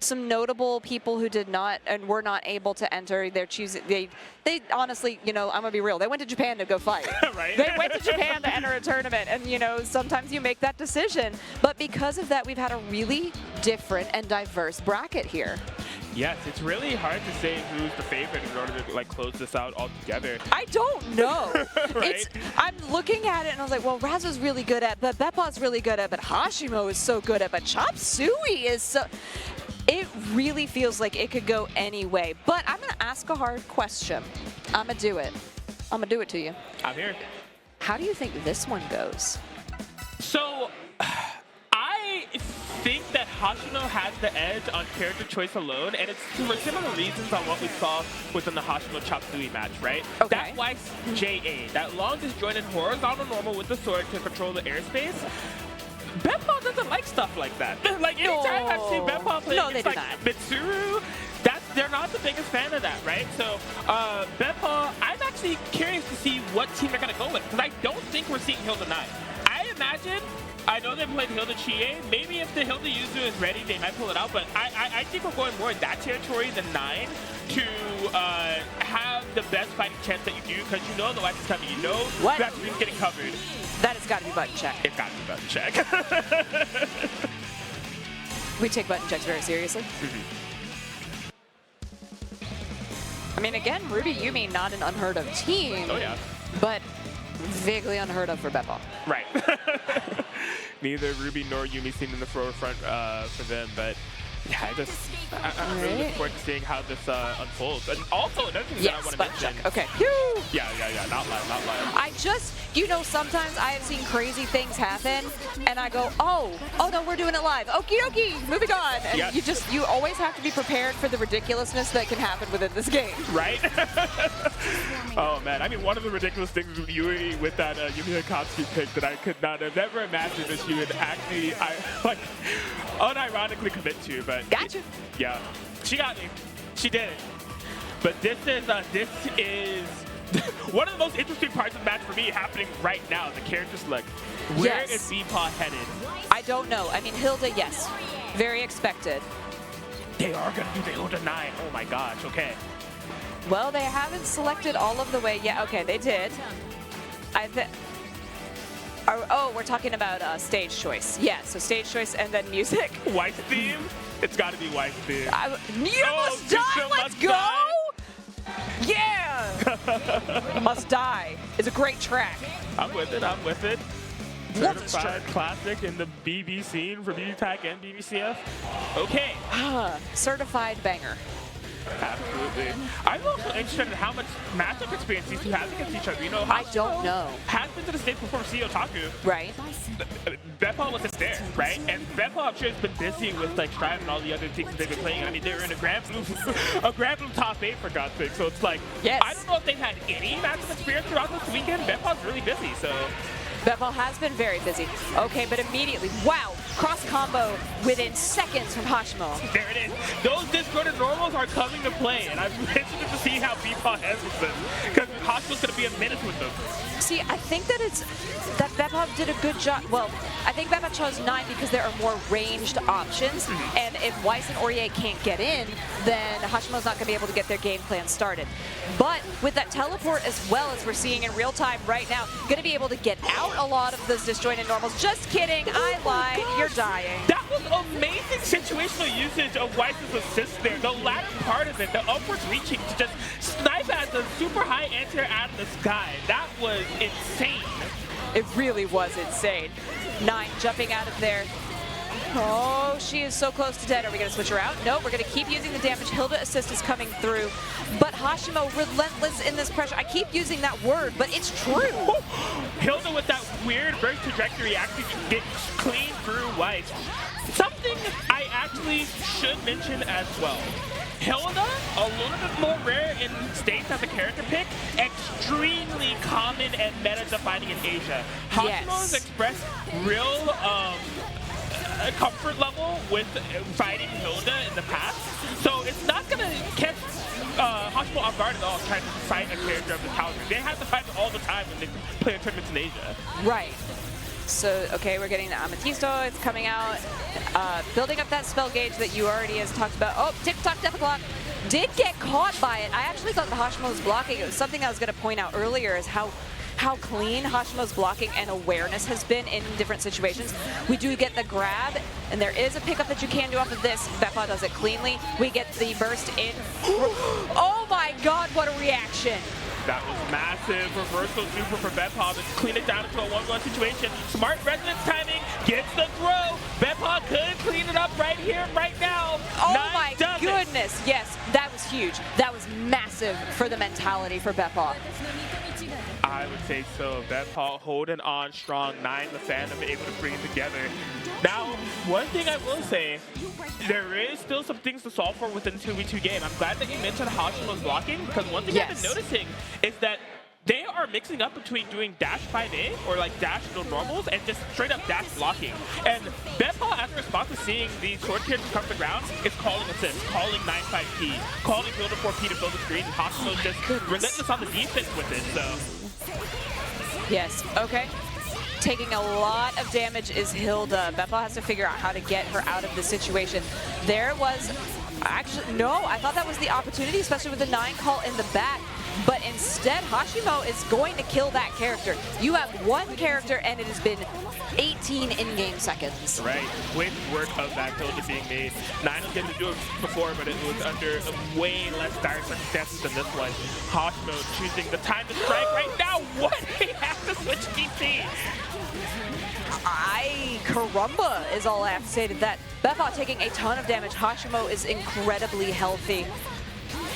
some notable people who did not and were not able to enter, they honestly, you know, I'm gonna be real, they went to Japan to go fight. Right. They went to Japan to enter a tournament, and you know, sometimes you make that decision. But because of that, we've had a really different and diverse bracket here. Yes, it's really hard to say who's the favorite in order to, like, close this out altogether. I don't know. Right? I'm looking at it and I was like, well, Razzo's really good at, but BePaw's really good at, but Hashimo is so good at, but Chopsuey is so. It really feels like it could go any way. But I'm going to ask a hard question. I'm going to do it. I'm going to do it to you. I'm here. How do you think this one goes? So, I think that Hashimo has the edge on character choice alone, and it's for similar reasons on what we saw within the Hashimo Chopsuey match, right? Okay. That wife's JA, that long disjointed horizontal normal with the sword to control the airspace. BePaw doesn't like stuff like that. Like anytime I've seen BePaw play against like Mitsuru, they're not the biggest fan of that, right? So BePaw, I'm actually curious to see what team they're gonna go with, because I don't think we're seeing Hilda 9. I imagine, I know they played Hilda Chie. Maybe if the Hilda Yuzu is ready, they might pull it out. But I think we're going more in that territory than 9 to have the best fighting chance that you do, because you know the life is coming. You know that screen's getting covered. That has got to be button check. It's got to be button check. We take button checks very seriously. I mean, again, Ruby Yumi, not an unheard of team. Oh, yeah. But vaguely unheard of for BePaw. Right. Neither Ruby nor Yumi seem in the forefront for them, but yeah, I'm really looking forward to seeing how this unfolds. And also, another thing that I want to mention. Check. Okay. Pew! Yeah, not live. I just, sometimes I have seen crazy things happen, and I go, oh no, we're doing it live. Okie dokie, moving on. And you always have to be prepared for the ridiculousness that can happen within this game. Right? Oh man, I mean, one of the ridiculous things with Yui with that Yumi Akatsuki pick that I could not have ever imagined that she would actually, unironically commit to, but Gotcha. Yeah, she got me. She did it. But this is one of the most interesting parts of the match for me happening right now. The character select. Where is BePaw headed? I don't know. I mean, Hilda, yes, very expected. They are gonna do the Hilda 9. Oh my gosh. Okay. Well, they haven't selected all of the way yet. Okay, they did. We're talking about stage choice. Yeah, so stage choice and then music. White theme? It's got to be white theme. You must die. Let's go. Yeah. Must Die is a great track. I'm with it. Certified classic in the BB scene for BBTAG and BBCF. Okay. Certified banger. Absolutely. I'm also interested in how much matchup experience these two have against each other. You know, I don't know. Has been to the stage before CEO Otaku. Right. BePaw was just there, right? And BePaw, I'm sure, has been busy with like Strive and all the other things that they've been playing. I mean, they were in a Grand Blue top 8 for God's sake. So it's like, I don't know if they've had any matchup experience throughout this weekend. BePaw's really busy, so. BePaw has been very busy. Okay, but immediately, wow, cross combo within seconds from Hashimo. There it is. Those disjointed normals are coming to play, and I'm interested to see how BePaw handles them, because Hashimo's going to be a menace with them. See, I think that BePaw did a good job. Well, I think BePaw chose 9 because there are more ranged options, and if Weiss and Aurier can't get in, then Hashimo's not going to be able to get their game plan started. But with that teleport as well, as we're seeing in real time right now, going to be able to get out a lot of those disjointed normals. Just kidding, I lied, you're dying. That was amazing situational usage of Weiss's assist there. The latter part of it, the upwards reaching to just snipe at the super high anti-air out of the sky. That was insane. It really was insane. 9 jumping out of there. Oh, she is so close to dead. Are we going to switch her out? No, we're going to keep using the damage. Hilda assist is coming through. But Hashimo, relentless in this pressure. I keep using that word, but it's true. Hilda with that weird burst trajectory actually gets clean through Weiss. Something I actually should mention as well. Hilda, a little bit more rare in states as a character pick, extremely common and meta defining in Asia. Hashimo has expressed real comfort level with fighting Hilda in the past, so it's not going to catch Hashimo off guard at all trying to fight a character of the caliber. They have to fight all the time when they play tournaments in Asia. Right. So, okay, we're getting the Amethysto. It's coming out. Building up that spell gauge that you already has talked about. Oh, tick-tock, death clock. Did get caught by it. I actually thought the Hashimo was blocking. It was something I was going to point out earlier is how clean Hashimo's blocking and awareness has been in different situations. We do get the grab, and there is a pickup that you can do off of this. BePaw does it cleanly. We get the burst in. Oh my god, what a reaction. That was massive reversal super for BePaw to clean it down into a 1-1 situation. Smart resonance timing, gets the throw. BePaw could clean it up right here, right now. Oh Nine my doesn't. goodness, yes, that was huge. That was massive for the mentality for BePaw. I would say so. BePaw holding on strong. 9, the fandom able to bring it together. Now, one thing I will say, there is still some things to solve for within the 2v2 game. I'm glad that you mentioned Hashimo's blocking, because one thing I've been noticing is that they are mixing up between doing dash 5A or like dash no normals and just straight up dash blocking. And BePaw, as a response to seeing the sword characters come to the ground, is calling assist, calling 9-5P, calling builder 4P to build the screen, and Hashimo's just relentless on the defense with it, so. Yes, okay. Taking a lot of damage is Hilda. BePaw has to figure out how to get her out of the situation. There was, actually, no, I thought that was the opportunity, especially with the 9 call in the back. But instead, Hashimo is going to kill that character. You have one character, and it has been 18 in-game seconds. Right, with work of that kill just being made. 9 was getting to do it before, but it was under way less dire circumstances than this one. Hashimo choosing the time to strike right now. What? He has to switch DC. Caramba is all I have to say to that. BePaw taking a ton of damage. Hashimo is incredibly healthy.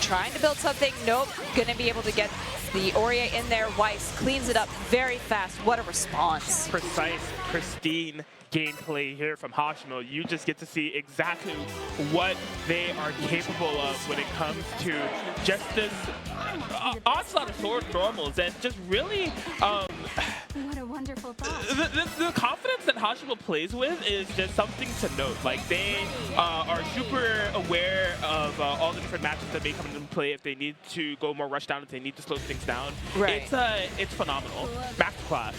Trying to build something, nope. Gonna be able to get the Aurier in there. Weiss cleans it up very fast. What a response. Precise, pristine gameplay here from Hashimo. You just get to see exactly what they are capable of when it comes to just this onslaught of sword normals and just really what a wonderful thought. the confidence that Hashimo plays with is just something to note. Like, they are super aware of all the different matches that may come into play if they need to go more rush down, if they need to slow things down. Right. It's phenomenal. Masterclass.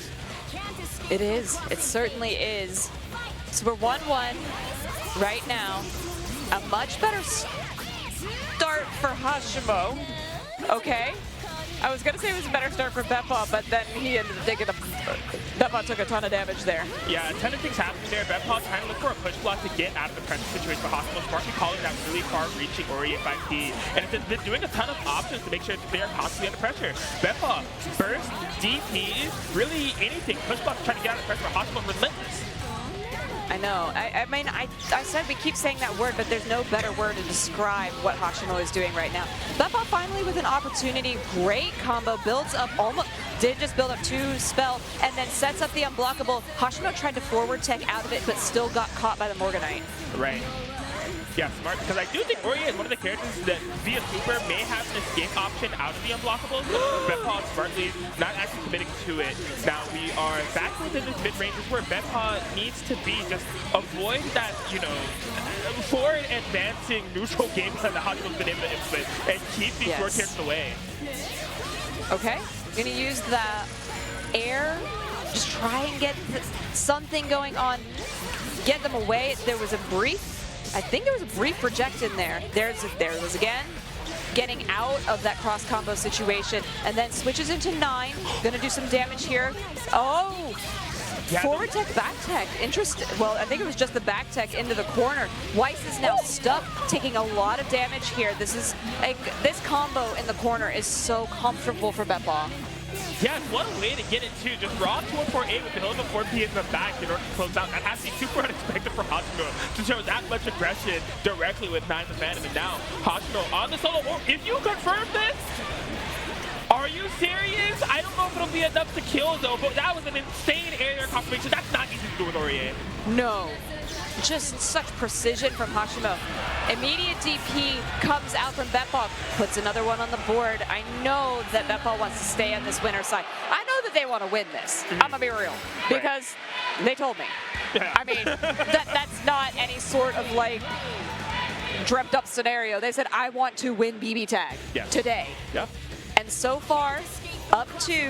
It is. It certainly is. So we're 1-1 right now. A much better start for Hashimo. Okay. I was gonna say it was a better start for BePaw, but then he ended up taking BePaw took a ton of damage there. Yeah, a ton of things happening there. BePaw trying to look for a push block to get out of the pressure situation for Hashimo. Smartly calling that really far-reaching Aurier 5P. And it's been doing a ton of options to make sure that they are constantly under pressure. BePaw, burst, DP, really anything. Push block to try to get out of pressure. Hashimo relentless. I know. I mean, I said we keep saying that word, but there's no better word to describe what Hashimo is doing right now. BePaw finally with an opportunity. Great combo. Builds up almost, did just build up 2 spell, and then sets up the unblockable. Hashimo tried to forward tech out of it, but still got caught by the Morganite. Right. Yeah, smart, because I do think Aurier is one of the characters that via super may have an escape option out of the unblockables. BePaw smartly not actually committing to it. Now we are back within this mid-range. This is where BePaw needs to be. Just avoid that, you know, forward advancing neutral gameplay that Hashimo's been able to implement and keep these short characters away. Okay, gonna use the air. Just try and get something going on. Get them away. There was a brief. I think there was a brief reject in there. There it was again. Getting out of that cross combo situation and then switches into 9. Gonna do some damage here. Oh! Yeah, forward tech, back tech. Interesting. Well, I think it was just the back tech into the corner. Weiss is now stuck, taking a lot of damage here. This combo in the corner is so comfortable for BePaw. Yeah, what a way to get it too. Just raw 2-4-8 with the hill of 4P in the back in order to close out. That has to be super unexpected for Hashimo to show that much aggression directly with 9 the Phantom. And now Hashimo on the solo. If you confirm this, are you serious? I don't know if it'll be enough to kill though, but that was an insane area confirmation. That's not easy to do with Aurier. No. Just such precision from Hashimo. Immediate DP comes out from BePaw, puts another one on the board. I know that BePaw wants to stay on this winner's side. I know that they want to win this. I'm gonna be real, because they told me. Yeah. I mean, that's not any sort of like dreamt up scenario. They said, I want to win BBTAG today. Yeah. And so far, up 2.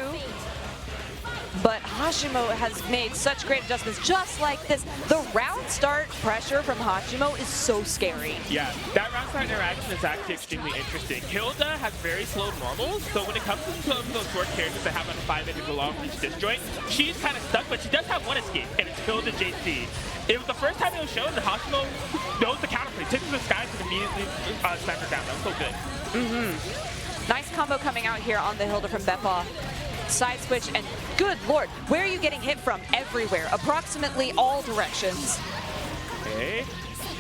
But Hashimo has made such great adjustments just like this. The round start pressure from Hashimo is so scary. Yeah, that round start interaction is actually extremely interesting. Hilda has very slow normals, so when it comes to some of those short characters that have on a 5-minute long reach disjoint, she's kind of stuck, but she does have one escape, and it's Hilda JC. It was the first time it was shown that Hashimo knows the counterplay, takes to the skies and immediately sniper down. That was so good. Nice combo coming out here on the Hilda from BePaw. Side switch, and good lord, where are you getting hit from? Everywhere, approximately all directions. Okay,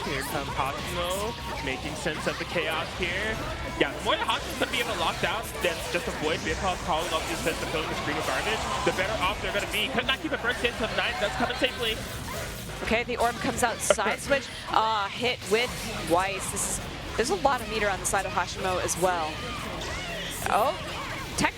here comes Hashimo, making sense of the chaos here. Yeah, the more that Hashimo's going to be able to lock down than just avoid BePaw calling off these sets and filling the screen with garbage, the better off they're going to be. Could not keep a first hit to 9, that's coming safely. Okay, the orb comes out, side switch, hit with Weiss. There's a lot of meter on the side of Hashimo as well. Oh, tech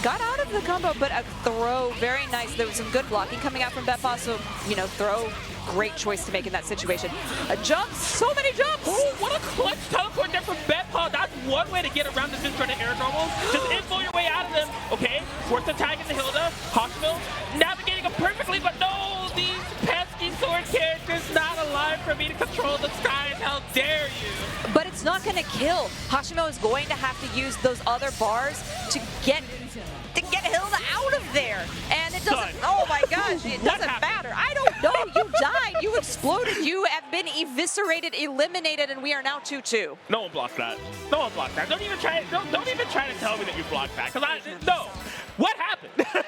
got out of the combo, but a throw, very nice. There was some good blocking coming out from BePaw, so, you know, throw, great choice to make in that situation. A jump, so many jumps! Oh, what a clutch teleport there from BePaw. That's one way to get around the disjointed air normals. Just info your way out of them. Okay, force the tag into Hilda. Hashimo navigating them perfectly, but no, these pesky sword characters not alive for me to control the skies. How dare you? But it's not going to kill. Hashimo is going to have to use those other bars to get Hilda out of there. And it doesn't, oh my gosh, it doesn't matter. I don't know, you died, you exploded, you have been eviscerated, eliminated, and we are now 2-2. No one blocked that. No one blocked that. Don't even try to tell me that you blocked that. No. What happened?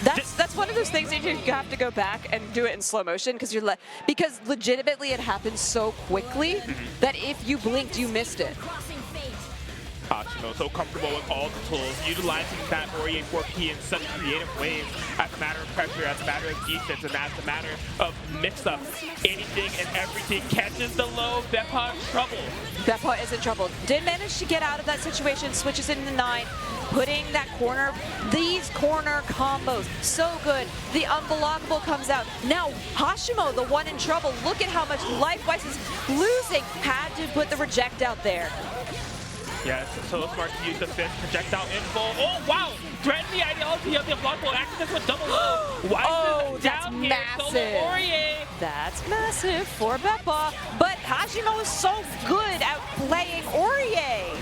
That's one of those things that you have to go back and do it in slow motion because legitimately it happens so quickly that if you blinked, you missed it. Hashimo so comfortable with all the tools, utilizing that Aurier 4P in such creative ways as a matter of pressure, as a matter of defense, and as a matter of mix-up. Anything and everything catches the low. BePaw in trouble. BePaw is in trouble. Did manage to get out of that situation, switches into 9, putting that corner, these corner combos, so good. The unblockable comes out. Now Hashimo, the one in trouble. Look at how much life Weiss is losing. Had to put the reject out there. Yes, so smart to use the fifth projectile info. Oh, wow! Threaten the ideology of the unblockable Atkins with double low. Oh, that's down here, massive. That's massive for BePaw. But Hashimo is so good at playing Aurier.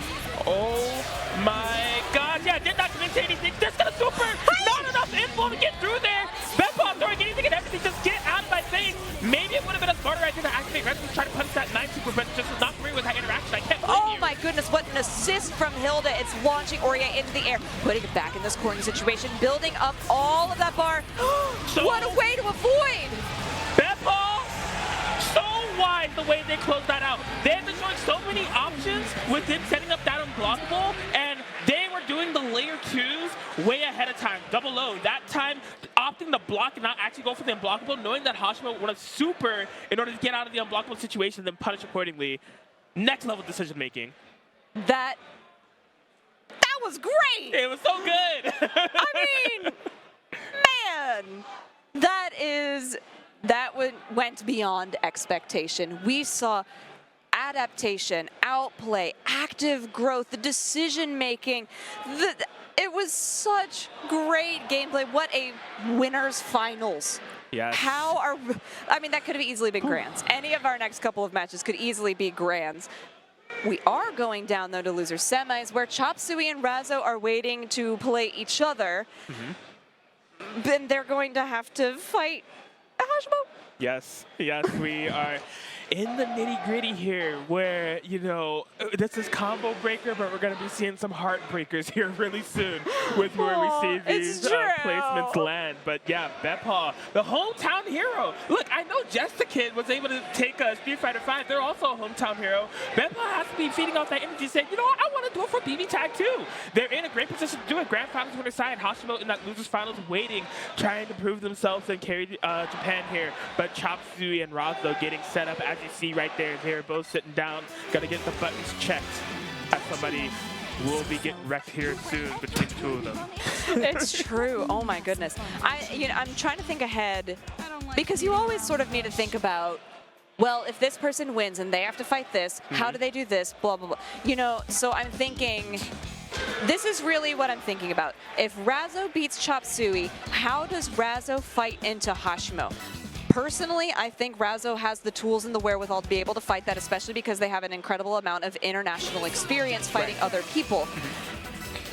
Oh my god, yeah, did not commit to anything. That's gonna super! Not enough info to get through there! BePaw throwing anything and everything, just get out of my face! Maybe it would have been a smarter idea to activate Razzo to try to punch that 9 super, but just not agree with that interaction. I can't believe you. My goodness, what an assist from Hilda. It's launching Aurier into the air, putting it back in this corner situation, building up all of that bar. What a way to avoid! BePaw, so wise the way they closed that out. They've been showing so many options within setting up that unblockable, and they were doing the layer 2s way ahead of time. Double low. That time, opting to block and not actually go for the unblockable, knowing that Hashimo would have super in order to get out of the unblockable situation, then punish accordingly. Next level decision making. That was great! It was so good! I mean, man, that went beyond expectation. We saw adaptation, outplay, active growth, the decision making. It was such great gameplay. What a winner's finals. Yes. I mean, that could have easily been grands. Any of our next couple of matches could easily be grands. We are going down, though, to loser semis, where Chopsuey and Razzo are waiting to play each other. Then they're going to have to fight Hashimo. Yes, we are in the nitty-gritty here where, you know, this is combo breaker, but we're going to be seeing some heartbreakers here really soon with where we see these placements land. But yeah, BePaw, the hometown hero. Look, I know Just the Kid was able to take Street Fighter V. They're also a hometown hero. BePaw has to be feeding off that energy, saying, you know what, I want to do it for BBTAG too. They're in a great position to do it. Grand Finals winner side, Hashimo in that losers finals waiting, trying to prove themselves and carry Japan here. But Chopsuey and Razzo getting set up as you see right there. They're both sitting down, gotta get the buttons checked as somebody will be getting wrecked here soon between the two of them. It's true. Oh my goodness. I'm trying to think ahead because you always sort of need to think about, well, if this person wins and they have to fight this, how do they do this? Blah, blah, blah. You know, so I'm thinking, this is really what I'm thinking about. If Razzo beats Chopsuey, how does Razzo fight into Hashimo? Personally, I think Razzo has the tools and the wherewithal to be able to fight that, especially because they have an incredible amount of international experience fighting other people.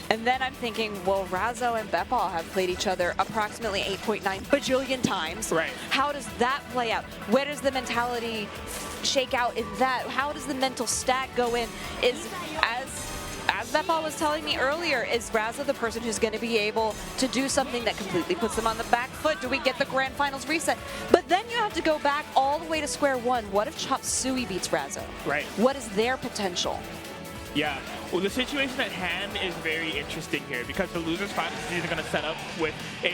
And then I'm thinking, well, Razzo and BePaw have played each other approximately 8.9 bajillion times. Right. How does that play out? Where does the mentality shake out in that? How does the mental stack go in? Is as BePaw was telling me earlier, is Razzo the person who's going to be able to do something that completely puts them on the back foot? Do we get the Grand Finals reset? But then you have to go back all the way to square one. What if Chopsuey beats Razzo? Right. What is their potential? Yeah, well, the situation at hand is very interesting here because the losers finals is either going to set up with a,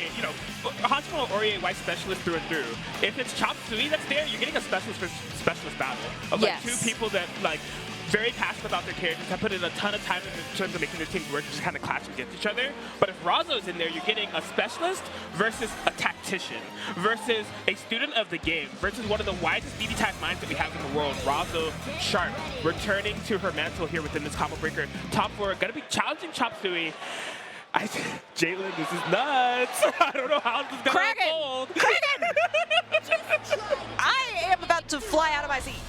Hashimo or a white specialist through and through. If it's Chopsuey that's there, you're getting a specialist battle of like two people that like very passionate about their characters, have put in a ton of time in terms of making their teams work, just kind of clash against each other. But if Razzo's in there, you're getting a specialist versus a tactician versus a student of the game versus one of the widest BBTAG minds that we have in the world, Razzo Sharp, returning to her mantle here within this combo breaker. Top 4, gonna be challenging Chopsuey. Jaidlyn, this is nuts. I don't know how this is gonna unfold. Crackin! I am about to fly out of my seat.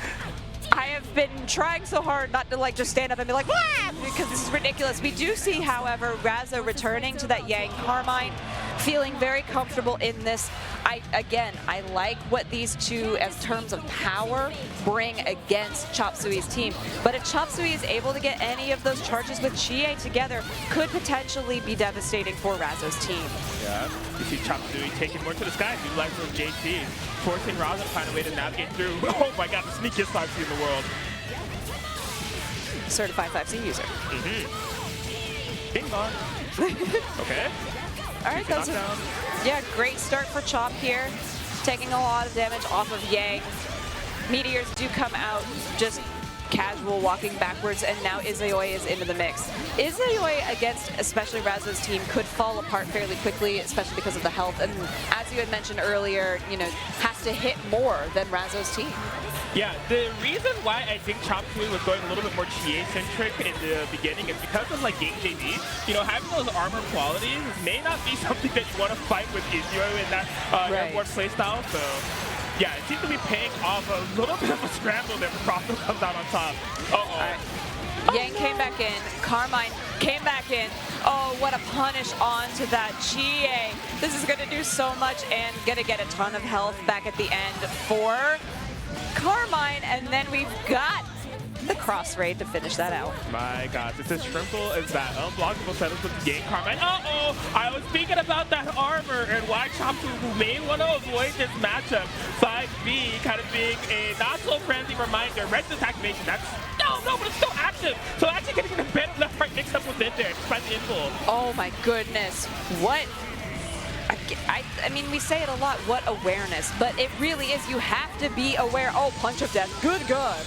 I have been trying so hard not to like just stand up and be like, "Wah!" because this is ridiculous. We do see, however, Razzo returning to that Yang Carmine, feeling very comfortable in this. I like what these two, as terms of power, bring against Chopsuey's team. But if Chopsuey is able to get any of those charges with Chie together, could potentially be devastating for Razzo's team. Yeah, you see Chopsuey taking more to the sky, utilizing those JTs, forcing Razzo to find a way to navigate through. Oh my god, the sneakiest 5C in the world. Certified 5C user. Bing bong. Okay. All right, those are, yeah, great start for Chop here, taking a lot of damage off of Yang. Meteors do come out just casual, walking backwards, and now Izayoi is into the mix. Izayoi against especially Razzo's team could fall apart fairly quickly, especially because of the health, and as you had mentioned earlier, has to hit more than Razzo's team. Yeah, the reason why I think Chopsuey was going a little bit more Chie-centric in the beginning is because of like game JD. Having those armor qualities may not be something that you want to fight with Izayoi in that airborne playstyle. So yeah, it seems to be paying off a little bit of a scramble there before Razzo comes out on top. Uh-oh. Yang came back in, Carmine came back in. Oh, what a punish onto that Chie. This is gonna do so much and gonna get a ton of health back at the end for Carmine, and then we've got the cross raid to finish that out. My God, it's as simple as that. Unblockable setup with the game, Carmine. Uh-oh! I was thinking about that armor and why Chopsuey may want to avoid this matchup. 5B kind of being a not-so-friendly reminder. Resistance activation, that's... No, but it's still active! So actually getting the better left-right mix-up within there, despite the info. Oh my goodness. What? I mean, we say it a lot, what awareness, but it really is, you have to be aware. Oh, punch of death, good God.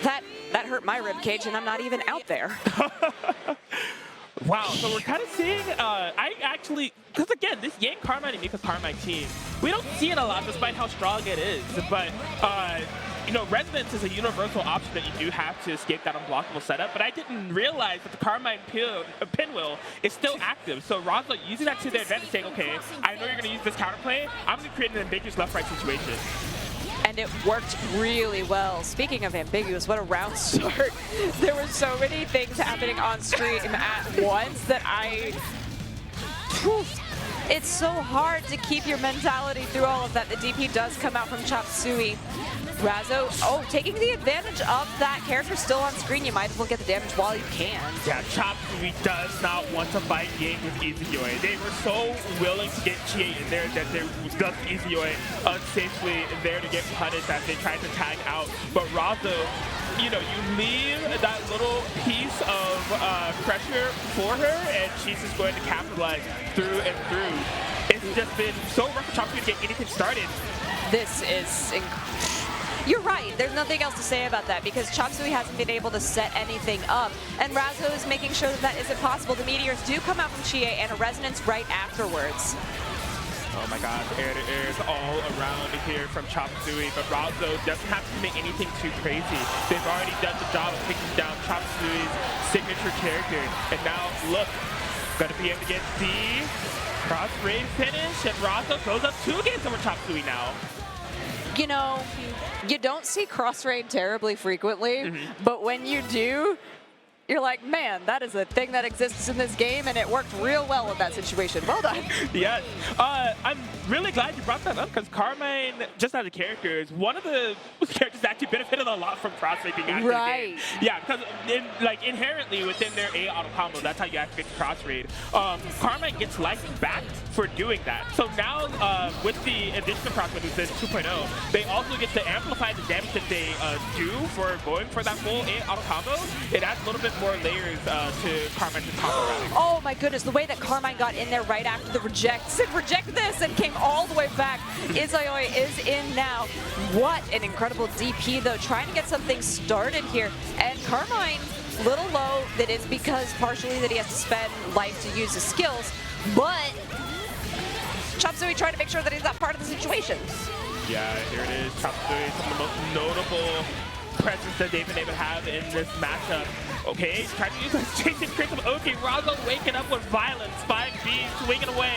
That hurt my ribcage, and I'm not even out there. Wow, so we're kind of seeing, because again, this Yang Carmine and Mika Carmine team, we don't see it a lot despite how strong it is, but Resonance is a universal option that you do have to escape that unblockable setup, but I didn't realize that the Carmine pinwheel is still active. So Razzo using that to their advantage, saying, okay, I know you're going to use this counterplay, I'm going to create an ambiguous left-right situation. And it worked really well. Speaking of ambiguous, what a round start. There were so many things happening on stream at once that it's so hard to keep your mentality through all of that. The DP does come out from Chopsuey. Razzo, taking the advantage of that character still on screen. You might as well get the damage while you can. Yeah, Chopsuey does not want to fight Yang with Izayoi. They were so willing to get Chie in there that they left Izayoi unsafely there to get punished as they tried to tag out. But Razzo, you leave that little piece of pressure for her, and she's just going to capitalize through and through. It's just been so rough for Chopsuey to get anything started. This is incredible. You're right, there's nothing else to say about that because Chopsuey hasn't been able to set anything up, and Razzo is making sure that isn't possible. The Meteors do come out from Chie and a Resonance right afterwards. Oh my God, air is all around here from Chopsuey, but Razzo doesn't have to commit anything too crazy. They've already done the job of taking down Chopsuey's signature character, and now look, gonna be able to get the cross raid finish, and Razzo goes up 2 games over Chopsuey now. You don't see cross raid terribly frequently, but when you do, You're like, man, that is a thing that exists in this game, and it worked real well in that situation. Well done. Yeah, I'm really glad you brought that up because Carmine, just as a character, is one of the characters that actually benefited a lot from cross-rate being added to the game. Yeah, because inherently within their A auto combo, that's how you activate the cross-rate. Carmine gets life back for doing that. So now with the addition of cross-rate within 2.0, they also get to amplify the damage that they do for going for that full A auto combo. It adds a little bit more layers to Carmine's combo routing. Oh my goodness, the way that Carmine got in there right after the reject, said reject this, and came all the way back. Izayoi is in now. What an incredible DP though, trying to get something started here. And Carmine, little low, that is because partially that he has to spend life to use his skills, but Chopsuey trying to make sure that he's not part of the situation. Yeah, here it is, Chopsuey, some of the most notable presence that they've been able to have in this matchup. Okay, trying to use that Jason creates some OT. Razzo waking up with violence. 5B swinging away.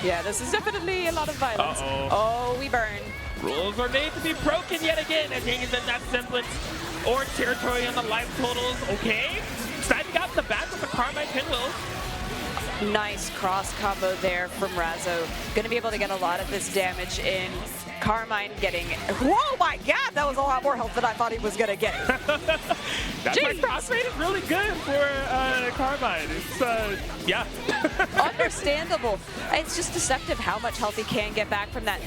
Yeah, this is definitely a lot of violence. Oh, we burn. Rules are made to be broken yet again as Yang is in that semblance or territory on the life totals. Okay, starting out the back with the Carmine pinwheels. Nice cross combo there from Razzo. Gonna be able to get a lot of this damage in. Carmine getting, whoa my god, that was a lot more health than I thought he was gonna get. That's why cross rate is really good for Carmine. It's, yeah. Understandable. It's just deceptive how much health he can get back from that.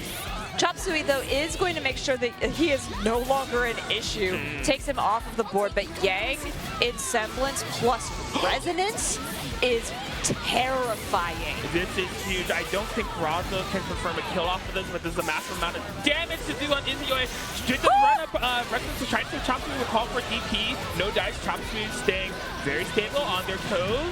Chopsuey, though, is going to make sure that he is no longer an issue. Takes him off of the board, but Yang in semblance plus resonance is terrifying. This is huge. I don't think Razzo can confirm a kill off of this, but there's a massive amount of damage to do on Izayoi. Just run up Resonance to try to Chopsuey will call for DP. No dice. Chopsuey staying very stable on their toes.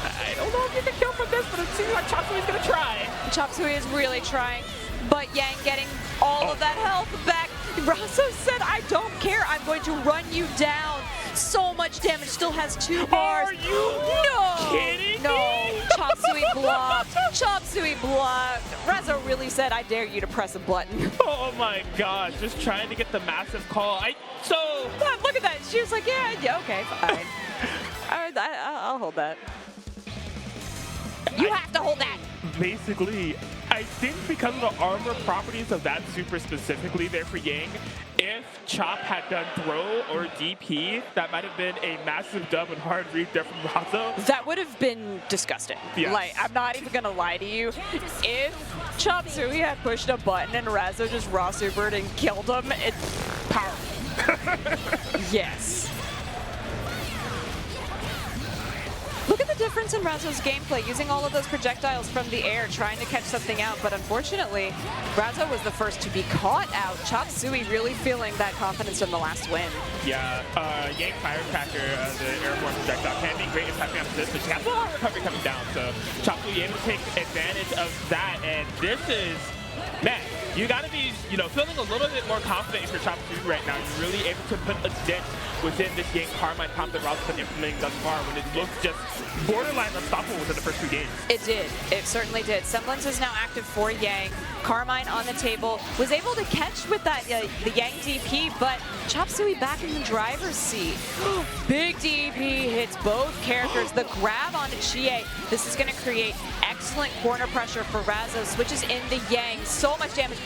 I don't know if you can kill from this, but it seems like Chopsuey's gonna try. Chopsuey is really trying, but Yang getting all of that health back. Razzo said, I don't care, I'm going to run you down. So much damage, still has 2 bars. Are you kidding me? Chopsuey blocked. Chopsuey blocked. Razzo really said, I dare you to press a button. Oh my gosh, just trying to get the massive call. Look at that. She was like, yeah, okay, fine. I'll hold that. You have to hold that. Basically, I think because of the armor properties of that super specifically there for Yang, if Chop had done throw or DP, that might have been a massive dub and hard read there from Razzo. That would have been disgusting. Yes. Like, I'm not even gonna lie to you. If Chopsuey had pushed a button and Razzo just raw supered and killed him, it's powerful. Yes. Look at the difference in Razzo's gameplay, using all of those projectiles from the air, trying to catch something out, but unfortunately, Razzo was the first to be caught out. Chopsuey really feeling that confidence from the last win. Yeah, Yang Firecracker, the airborne projectile, can be great impacting on this, but she has a lot of recovery coming down, so Chopsuey able to take advantage of that, and this is, man, you gotta be, feeling a little bit more confident for Chopsuey right now. You're really able to put a dent within this Yang Carmine comp that Razzo's been implementing thus far when it looks just borderline unstoppable within the first 2 games. It did. It certainly did. Semblance is now active for Yang. Carmine on the table. Was able to catch with that the Yang DP, but Chopsuey back in the driver's seat. Big DP hits both characters. The grab onto Chie. This is going to create excellent corner pressure for Razzo. Switches into Yang. So much damage.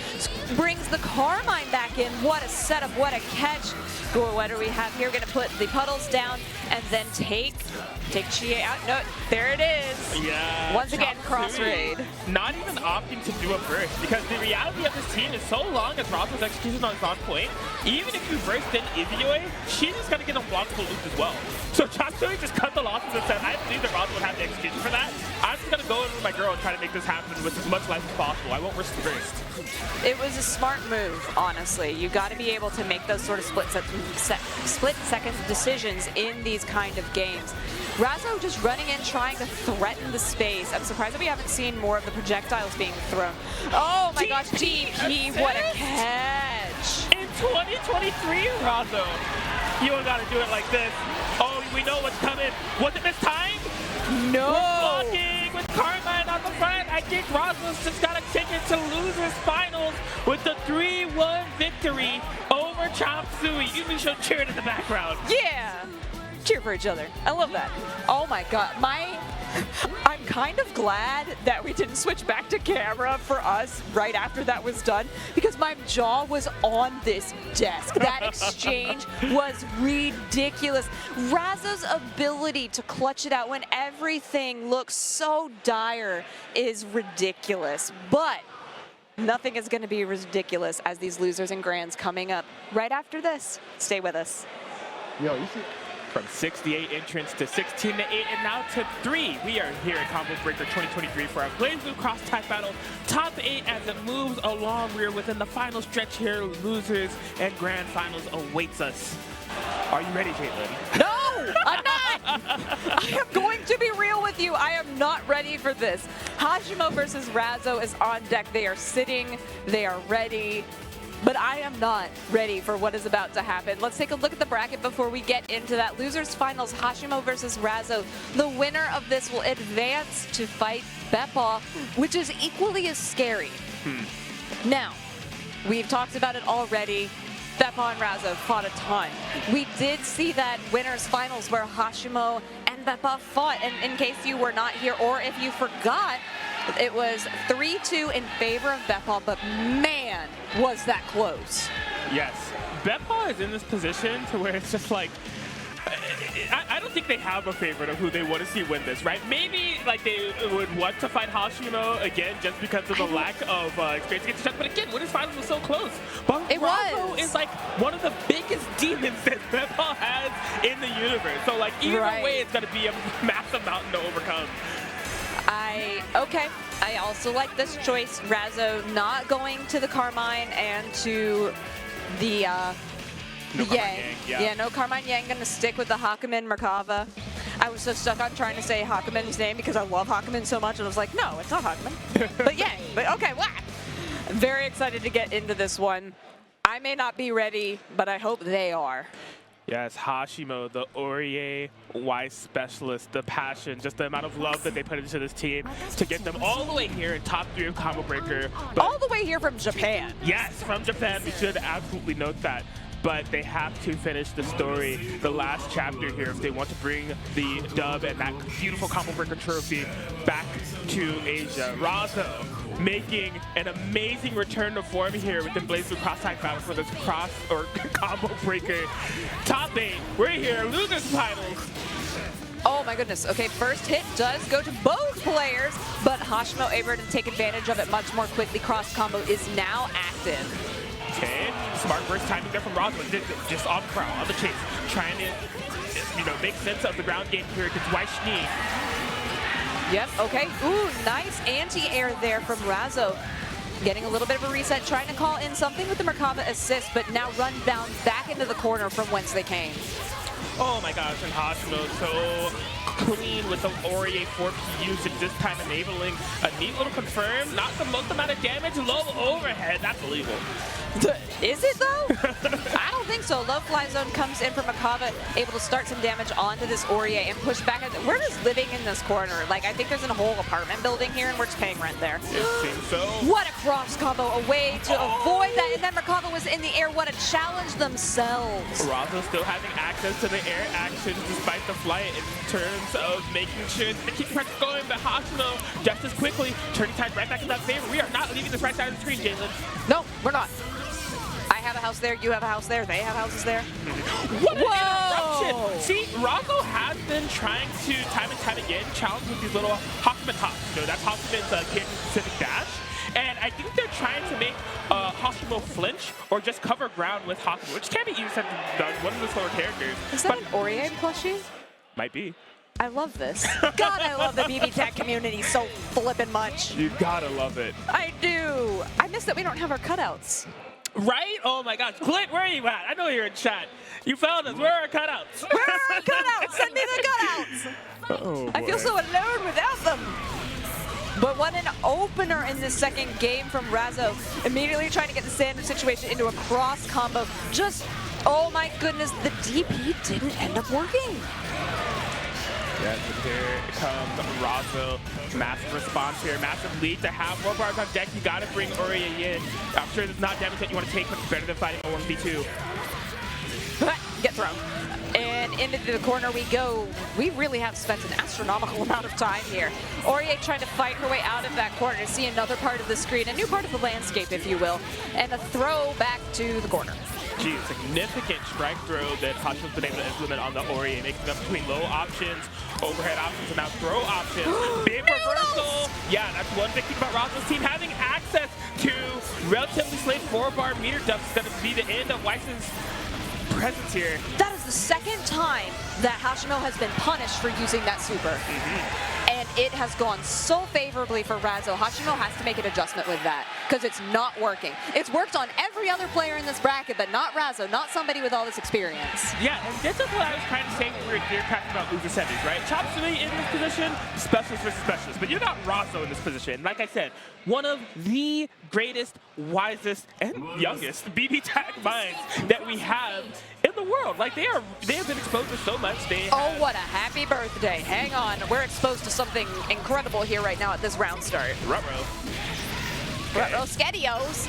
Brings the Carmine back in. What a setup. What a catch. What do we have here? We're going to put the puddles down and then take Chie out. No, there it is. Yeah. Once again, cross raid. Not even opting to do a burst because the reality of this team is so long as Razzo's execution is on point, even if you burst in Izayoi, she's just going to get a blockable loop as well. So Chopsuey just cut the losses and said, I believe that Razzo would have the execution for that. I'm just going to go in with my girl and try to make this happen with as much life as possible. I won't risk the burst. It was a smart move, honestly. You got to be able to make those sort of split-second decisions in these kind of games. Razzo just running in, trying to threaten the space. I'm surprised that we haven't seen more of the projectiles being thrown. Oh my gosh, DP, what a catch. In 2023, Razzo, you don't got to do it like this. Oh, we know what's coming. Was it this time? No. Blocking with Carmine on the front. I think Razzo's just got a ticket to losers finals with the 3-1 victory over Chopsuey. You should cheer it in the background. Yeah. cheer for each other. I love that. Oh my god, I'm kind of glad that we didn't switch back to camera for us right after that was done, because my jaw was on this desk. That exchange was ridiculous. Razzo's ability to clutch it out when everything looks so dire is ridiculous, but nothing is going to be ridiculous as these losers and grands coming up right after this. Stay with us. Yo, you see? From 68 entrants to 16 to 8 and now to 3. We are here at Combo Breaker 2023 for our BlazBlue cross tag battle. Top 8 as it moves along. We are within the final stretch here. Losers and grand finals awaits us. Are you ready, Jaidlyn? No, I'm not. I am going to be real with you. I am not ready for this. Hashimo versus Razzo is on deck. They are sitting. They are ready. But I am not ready for what is about to happen. Let's take a look at the bracket before we get into that. Losers finals, Hashimo versus Razzo. The winner of this will advance to fight BePaw, which is equally as scary. Now, we've talked about it already. BePaw and Razzo fought a ton. We did see that winners finals where Hashimo and BePaw fought. And in case you were not here or if you forgot, it was 3-2 in favor of BePaw, but man, was that close. Yes. BePaw is in this position to where it's just like, I don't think they have a favorite of who they want to see win this, right? Maybe like they would want to fight Hashimo again just because of the lack of experience against each other. But again, winners finals was so close. But It Razzo was. is like one of the biggest demons that BePaw has in the universe. So like either Right. way, it's going to be a massive mountain to overcome. Okay. I also like this choice. Razzo not going to the Carmine and to the Carmine Yang. Yang, yeah. No Carmine Yang, gonna stick with the Hakumen Merkava. I was so stuck on trying to say Hakumen's name because I love Hakumen so much, and I was like, no, it's not Hakumen. But Yang. But okay, whack. Very excited to get into this one. I may not be ready, but I hope they are. Yes, Hashimo, the Aurier Y specialist, the passion, just the amount of love that they put into this team to get them all the way here in top 3 of Combo Breaker. But All the way here from Japan. yes, from Japan, we should absolutely note that. But they have to finish the story, the last chapter here, if they want to bring the dub and that beautiful Combo Breaker trophy back to Asia. Razzo making an amazing return to form here with the BlazBlue cross tag battle for this cross or Combo Breaker top 8. We're here, losers finals. Oh my goodness. Okay, first hit does go to both players, but Hashimo able to take advantage of it much more quickly. Cross combo is now active. Okay, smart burst timing there from Razzo, just on the prowl, on the chase, trying to, make sense of the ground game here against Waishni. Yep, okay. Ooh, nice anti-air there from Razzo. Getting a little bit of a reset, trying to call in something with the Merkava assist, but now run down back into the corner from whence they came. Oh my gosh, and Hashimo so clean with the Aurier 4P usage, this time enabling a neat little confirm, not the most amount of damage, low overhead, that's illegal. Is it though? I don't think so. Low fly zone comes in from Merkava, able to start some damage onto this Aurier and push back. We're just living in this corner. Like, I think there's a whole apartment building here and we're just paying rent there. It seems so. What a cross combo, a way to avoid that. And then Merkava was in the air. What a challenge themselves. Razzo still having access to the air actions despite the flight in terms of making sure to keep pressure going, but Hashimo just as quickly turning tide right back in that favor. We are not leaving this right side of the screen, Jaidlyn. No, we're not. I have a house there, you have a house there, they have houses there. What an interruption! See, Razzo has been trying to, time and time again, challenge with these little Hakumen hops. That's Hakumen's Canyon-specific dash. And I think they're trying to make Hashimo flinch or just cover ground with Hakumen, which can be easy said than done. One of the slower characters. Is that an Aurier plushie? Might be. I love this. God, I love the BBTAG community so flippin' much. You gotta love it. I do. I miss that we don't have our cutouts. Right? Oh my gosh. Clint, where are you at? I know you're in chat. You found us. Where are our cutouts? Where are our cutouts? Send me the cutouts. Oh, I feel so alone without them. But what an opener in this second game from Razzo. Immediately trying to get the standard situation into a cross combo. Just, oh my goodness, the DP didn't end up working. Yes, and here comes Razzo. Massive response here, massive lead to have more bars on deck. You gotta bring Aurier in. I'm sure there's not damage that you want to take, but it's better than fighting a 1v2. Get thrown. And into the corner we go. We really have spent an astronomical amount of time here. Aurier trying to fight her way out of that corner to see another part of the screen, a new part of the landscape, if you will, and a throw back to the corner. Geez, significant strike throw that Hashimo's been able to implement on the Aurier, making up between low options, overhead options, and now throw options. Big reversal. Yeah, that's one big thing about Razzo's team, having access to relatively slate 4-bar meter dumps is going to be the end of Weiss's presence here. That is the second time that Hashimo has been punished for using that super. And it has gone so favorably for Razzo. Hashimo has to make an adjustment with that because it's not working. It's worked on every other player in this bracket, but not Razzo, not somebody with all this experience. Yeah, and this is what I was trying to say when we were talking about loser semis, right? Chopsuey in this position, specialist versus specialist, but you got Razzo in this position. Like I said, one of the greatest, wisest, and youngest BBTAG minds that we have in the world. Like they have been exposed to so much. Oh, what a happy birthday. Hang on, we're exposed to something incredible here right now at this round start. Ruh-roh. Ruh-roh Skedios.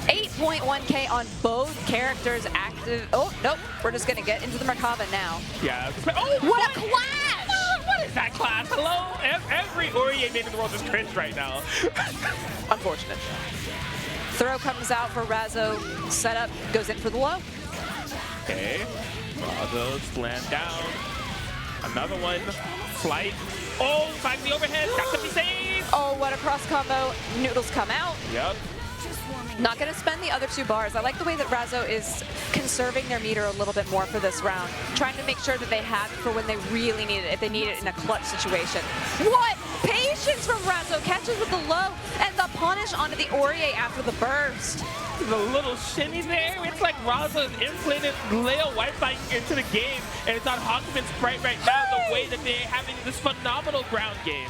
8.1K on both characters active. Oh, nope, we're just gonna get into the Merkava now. Yeah. Oh, what a clash! What is that clash? Hello? Every Aurier main in the world is cringe right now. Unfortunate. Throw comes out for Razzo. Setup goes in for the low. Okay. Razzo slammed down. Another one. Flight. Oh, finding the overhead. That could be saved. Oh, what a cross combo. Noodles come out. Yep. Not going to spend the other 2 bars. I like the way that Razzo is conserving their meter a little bit more for this round, trying to make sure that they have it for when they really need it, if they need it in a clutch situation. What patience from Razzo, catches with the low, and the punish onto the Aurier after the burst. The little shimmy there. It's like Razzo has implanted Leo Wi-Fi into the game, and it's on Hakumen's sprite right now, the way that they're having this phenomenal ground game.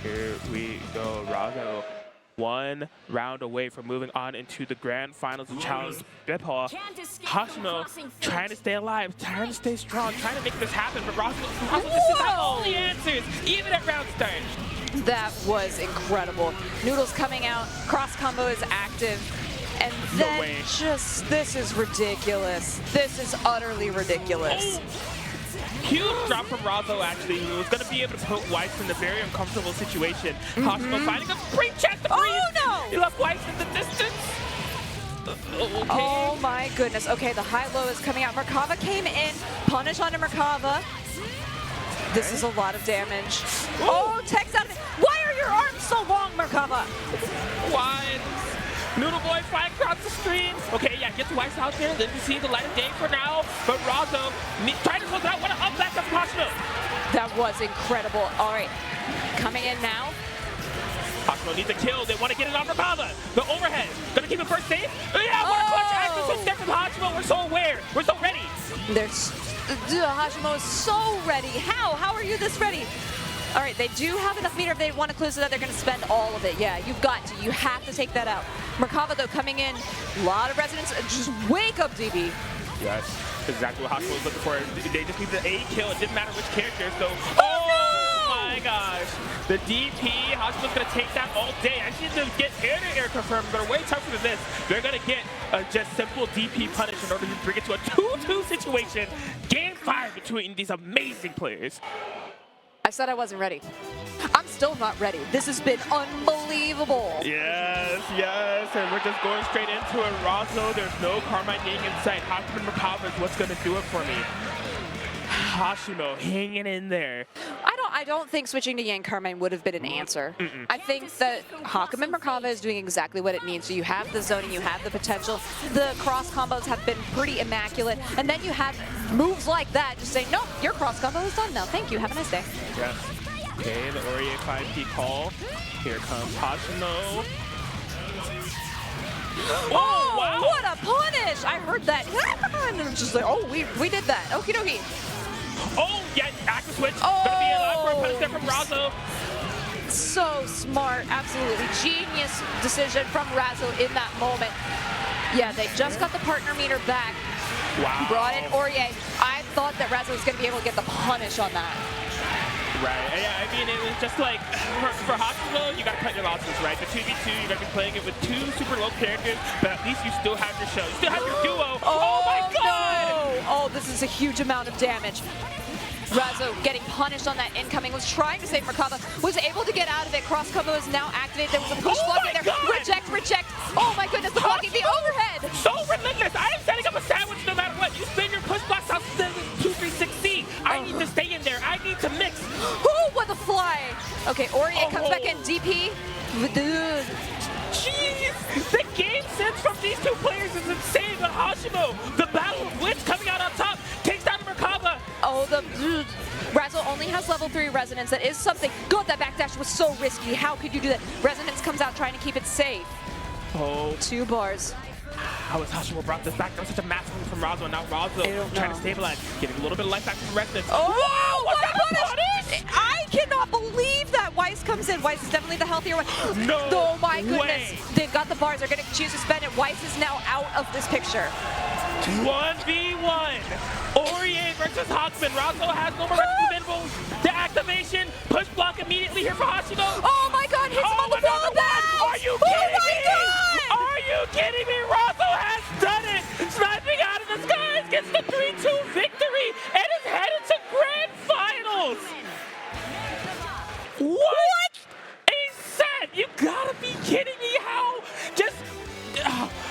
Here we go, Razzo. 1 round away from moving on into the grand finals of Challenge BePaw. Hashimo trying to stay alive, trying to stay strong, trying to make this happen, but Razzo just is not all the answers, even at round start. That was incredible. Noodles coming out, cross combo is active, and then this is ridiculous. This is utterly ridiculous. Oh. Huge drop from Razzo, actually, who was going to be able to put Weiss in a very uncomfortable situation. Hashimo finding a great chance to breathe. Oh, no! He left Weiss in the distance. Okay. Oh, my goodness. Okay, the high-low is coming out. Merkava came in. Punish onto Merkava. This is a lot of damage. Ooh. Oh, Tech's out of it. Why are your arms so long, Merkava? Why? Noodle Boy flying across the screen. Okay, yeah, gets Weiss out there. Then we see the light of day for now. But Razzo trying to close out. What an up back of Hashimo. That was incredible. All right, coming in now. Hashimo needs a kill. They want to get it on Merkava. The overhead. Gonna keep it first safe. Yeah, what a clutch action switch there from Hashimo. We're so aware. We're so ready. Hashimo is so ready. How are you this ready? All right, they do have enough meter if they want to close it out. They're going to spend all of it. Yeah, you've got to. You have to take that out. Merkava, though, coming in. A lot of resonance. Just wake up, DB. Yes, exactly what Hashimo was looking for. They just need the A kill. It didn't matter which character. So, no! My gosh. The DP, Hashimo's going to take that all day. I need to get air-to-air confirmed, but way tougher than this. They're going to get a just simple DP punish in order to bring it to a 2-2 situation. Game 5 between these amazing players. I said I wasn't ready. I'm still not ready. This has been unbelievable. Yes, yes, and we're just going straight into it. Razzo, there's no Carmine Yang in sight. Hakumen Merkava is what's going to do it for me. Hashimo hanging in there. I don't think switching to Yang Carmine would have been an answer. I think that Hakumen Merkava is doing exactly what it needs. So you have the zoning, you have the potential. The cross combos have been pretty immaculate. And then you have moves like that just saying, nope, your cross combo is done now. Thank you. Have a nice day. Yes. Okay, the Aurier 5P call. Here comes Hashimo. Oh, wow. What a punish! I heard that. And I'm just like, oh, we did that. Okie dokie. Oh, yeah, active switch. Oh. Gonna be alive for a punish there from Razzo. So smart, absolutely genius decision from Razzo in that moment. Yeah, they just got the partner meter back. Wow. Brought in Aurier. I thought that Razzo was going to be able to get the punish on that. Right. Yeah, I mean, it was just like, for Hashimo, you got to cut your losses, right? The 2v2, you got to be playing it with 2 super low characters, but at least you still have your show. You still have your duo. Oh my god! No. Oh, this is a huge amount of damage. Razzo getting punished on that incoming, was trying to save Merkaba, was able to get out of it. Cross combo is now activated. There was a push block in there. God. Reject. Oh my goodness, the blocking, the overhead. So relentless. I am setting up a sandwich no matter what. You spin your push blocks out 2-3-6C. I need to stay in there. I need to mix. Ooh, what the fly. Okay, Aurier comes back in. DP. Jeez. The game sense from these 2 players is insane. But Hashimo, the battle of wits coming out on top, takes down Merkaba. Oh, the Razzo only has level 3 resonance. That is something. God, that backdash was so risky. How could you do that? Resonance comes out trying to keep it safe. Oh. 2 bars. How has Hashimo brought this back? That was such a massive move from Razzo, and now Razzo trying to stabilize, getting a little bit of life back from Resonance. Oh, wow, what's that punish? I cannot believe that Weiss comes in. Weiss is definitely the healthier one. No Oh my goodness. way. They've got the bars. They're going to choose to spend it. Weiss is now out of this picture. 1v1. Aurier versus Hawkman. Razzo has no more resonance. The activation. Push block immediately here for Hashimo. Oh my god, hits him on the wall now! Are you kidding me? God! Are you kidding me? Razzo has done it. Sniping out of the skies gets the 3-2 victory and is headed to grand finals. What? A set? You gotta be kidding me. How? Just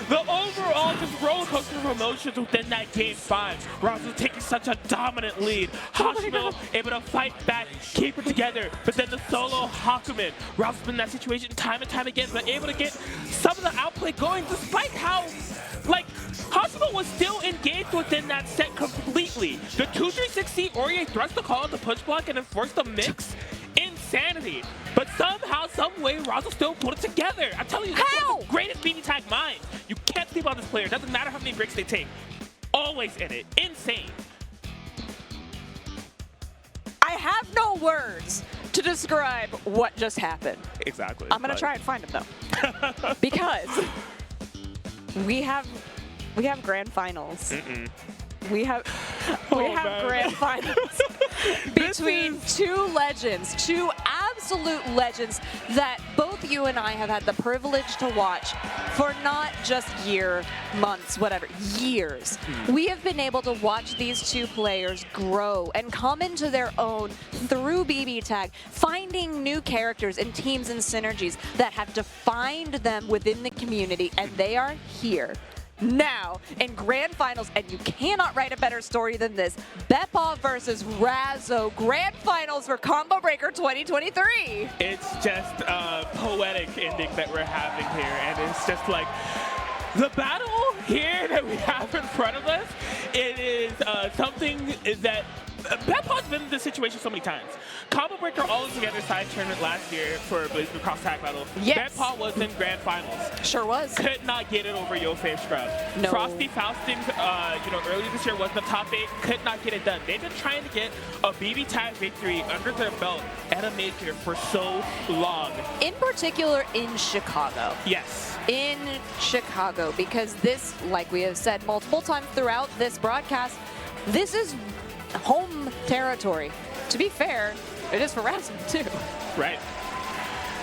the overall just roller coaster of emotions within that game 5. Razzo taking such a dominant lead. Hashimo able to fight back, keep it together, but then the solo Hakumen. Razzo's been in that situation time and time again, but able to get some of the outplay going despite how, like, Hashimo was still engaged within that set completely. The 2-3-6C Aurier thrust the call to push block and enforce the mix. Insanity. But somehow, some way, Razzo still put it together. I'm telling you, that's one of the greatest BBTAG minds. You can't sleep on this player. Doesn't matter how many breaks they take. Always in it. Insane. I have no words to describe what just happened. Exactly. I'm going to try and find them, though. Because we have grand finals. We have grand finals between 2 legends, 2 absolute legends that both you and I have had the privilege to watch for not just months, whatever, years. We have been able to watch these 2 players grow and come into their own through BBTAG, finding new characters and teams and synergies that have defined them within the community, and they are here now in grand finals, and you cannot write a better story than this. BePaw versus Razzo, grand finals for Combo Breaker 2023. It's just a poetic ending that we're having here, and it's just like the battle here that we have in front of us. It is something that BePaw's been in this situation so many times. Combo Breaker All Together side tournament last year for BlazBlue Cross Tag Battle. Yes. BePaw was in grand finals. Sure was. Could not get it over Yo-Fave Scrub. No. Frosty Fausting, earlier this year was the top 8. Could not get it done. They've been trying to get a BBTAG victory under their belt at a major for so long. In particular in Chicago. Yes. In Chicago, because this, like we have said multiple times throughout this broadcast, this is home territory. To be fair, it is for Razzo too. Right.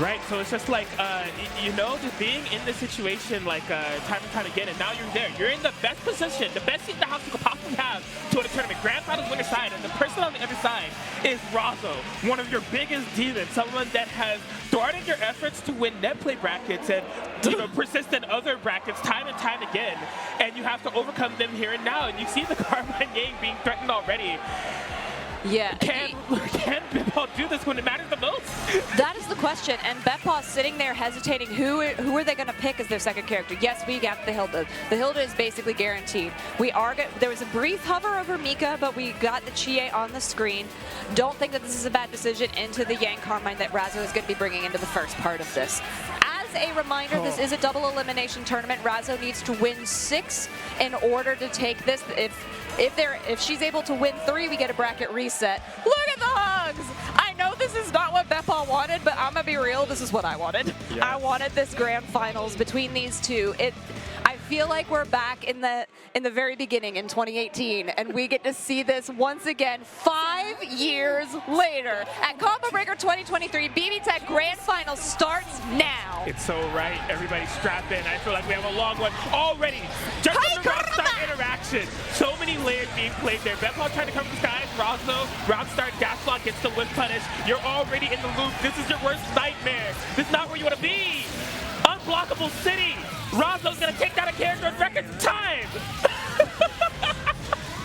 Right, so it's just like, just being in this situation like time and time again, and now you're there. You're in the best position, the best seat in the house you could possibly have to win a tournament. Grand Finals winner side, and the person on the other side is Razzo, one of your biggest demons, someone that has thwarted your efforts to win net play brackets and persist in other brackets time and time again, and you have to overcome them here and now, and you see the Carbine Yang being threatened already. Yeah. Can BePaw do this when it matters the most? That is the question, and BePaw sitting there hesitating. Who are they going to pick as their second character? Yes, we got the Hilda. The Hilda is basically guaranteed. There was a brief hover over Mika, but we got the Chie on the screen. Don't think that this is a bad decision into the Yang Carmine that Razzo is going to be bringing into the first part of this. As a reminder, this is a double elimination tournament. Razzo needs to win 6 in order to take this. If she's able to win 3, we get a bracket reset. Look at the hugs! I know this is not what BePaw wanted, but I'm gonna be real, this is what I wanted. Yeah. I wanted this grand finals between these 2. I feel like we're back in the very beginning in 2018, and we get to see this once again 5 years later at Combo Breaker 2023. BBTAG Grand Final starts now. It's so right. Everybody strap in. I feel like we have a long one already. Just from the Rockstar interaction. So many layers being played there. BePaw trying to come from the skies. Razzo, Rockstar dash block gets the whip punish. You're already in the loop. This is your worst nightmare. This is not where you want to be. Unblockable city. Razzo's going to take down a character in record time.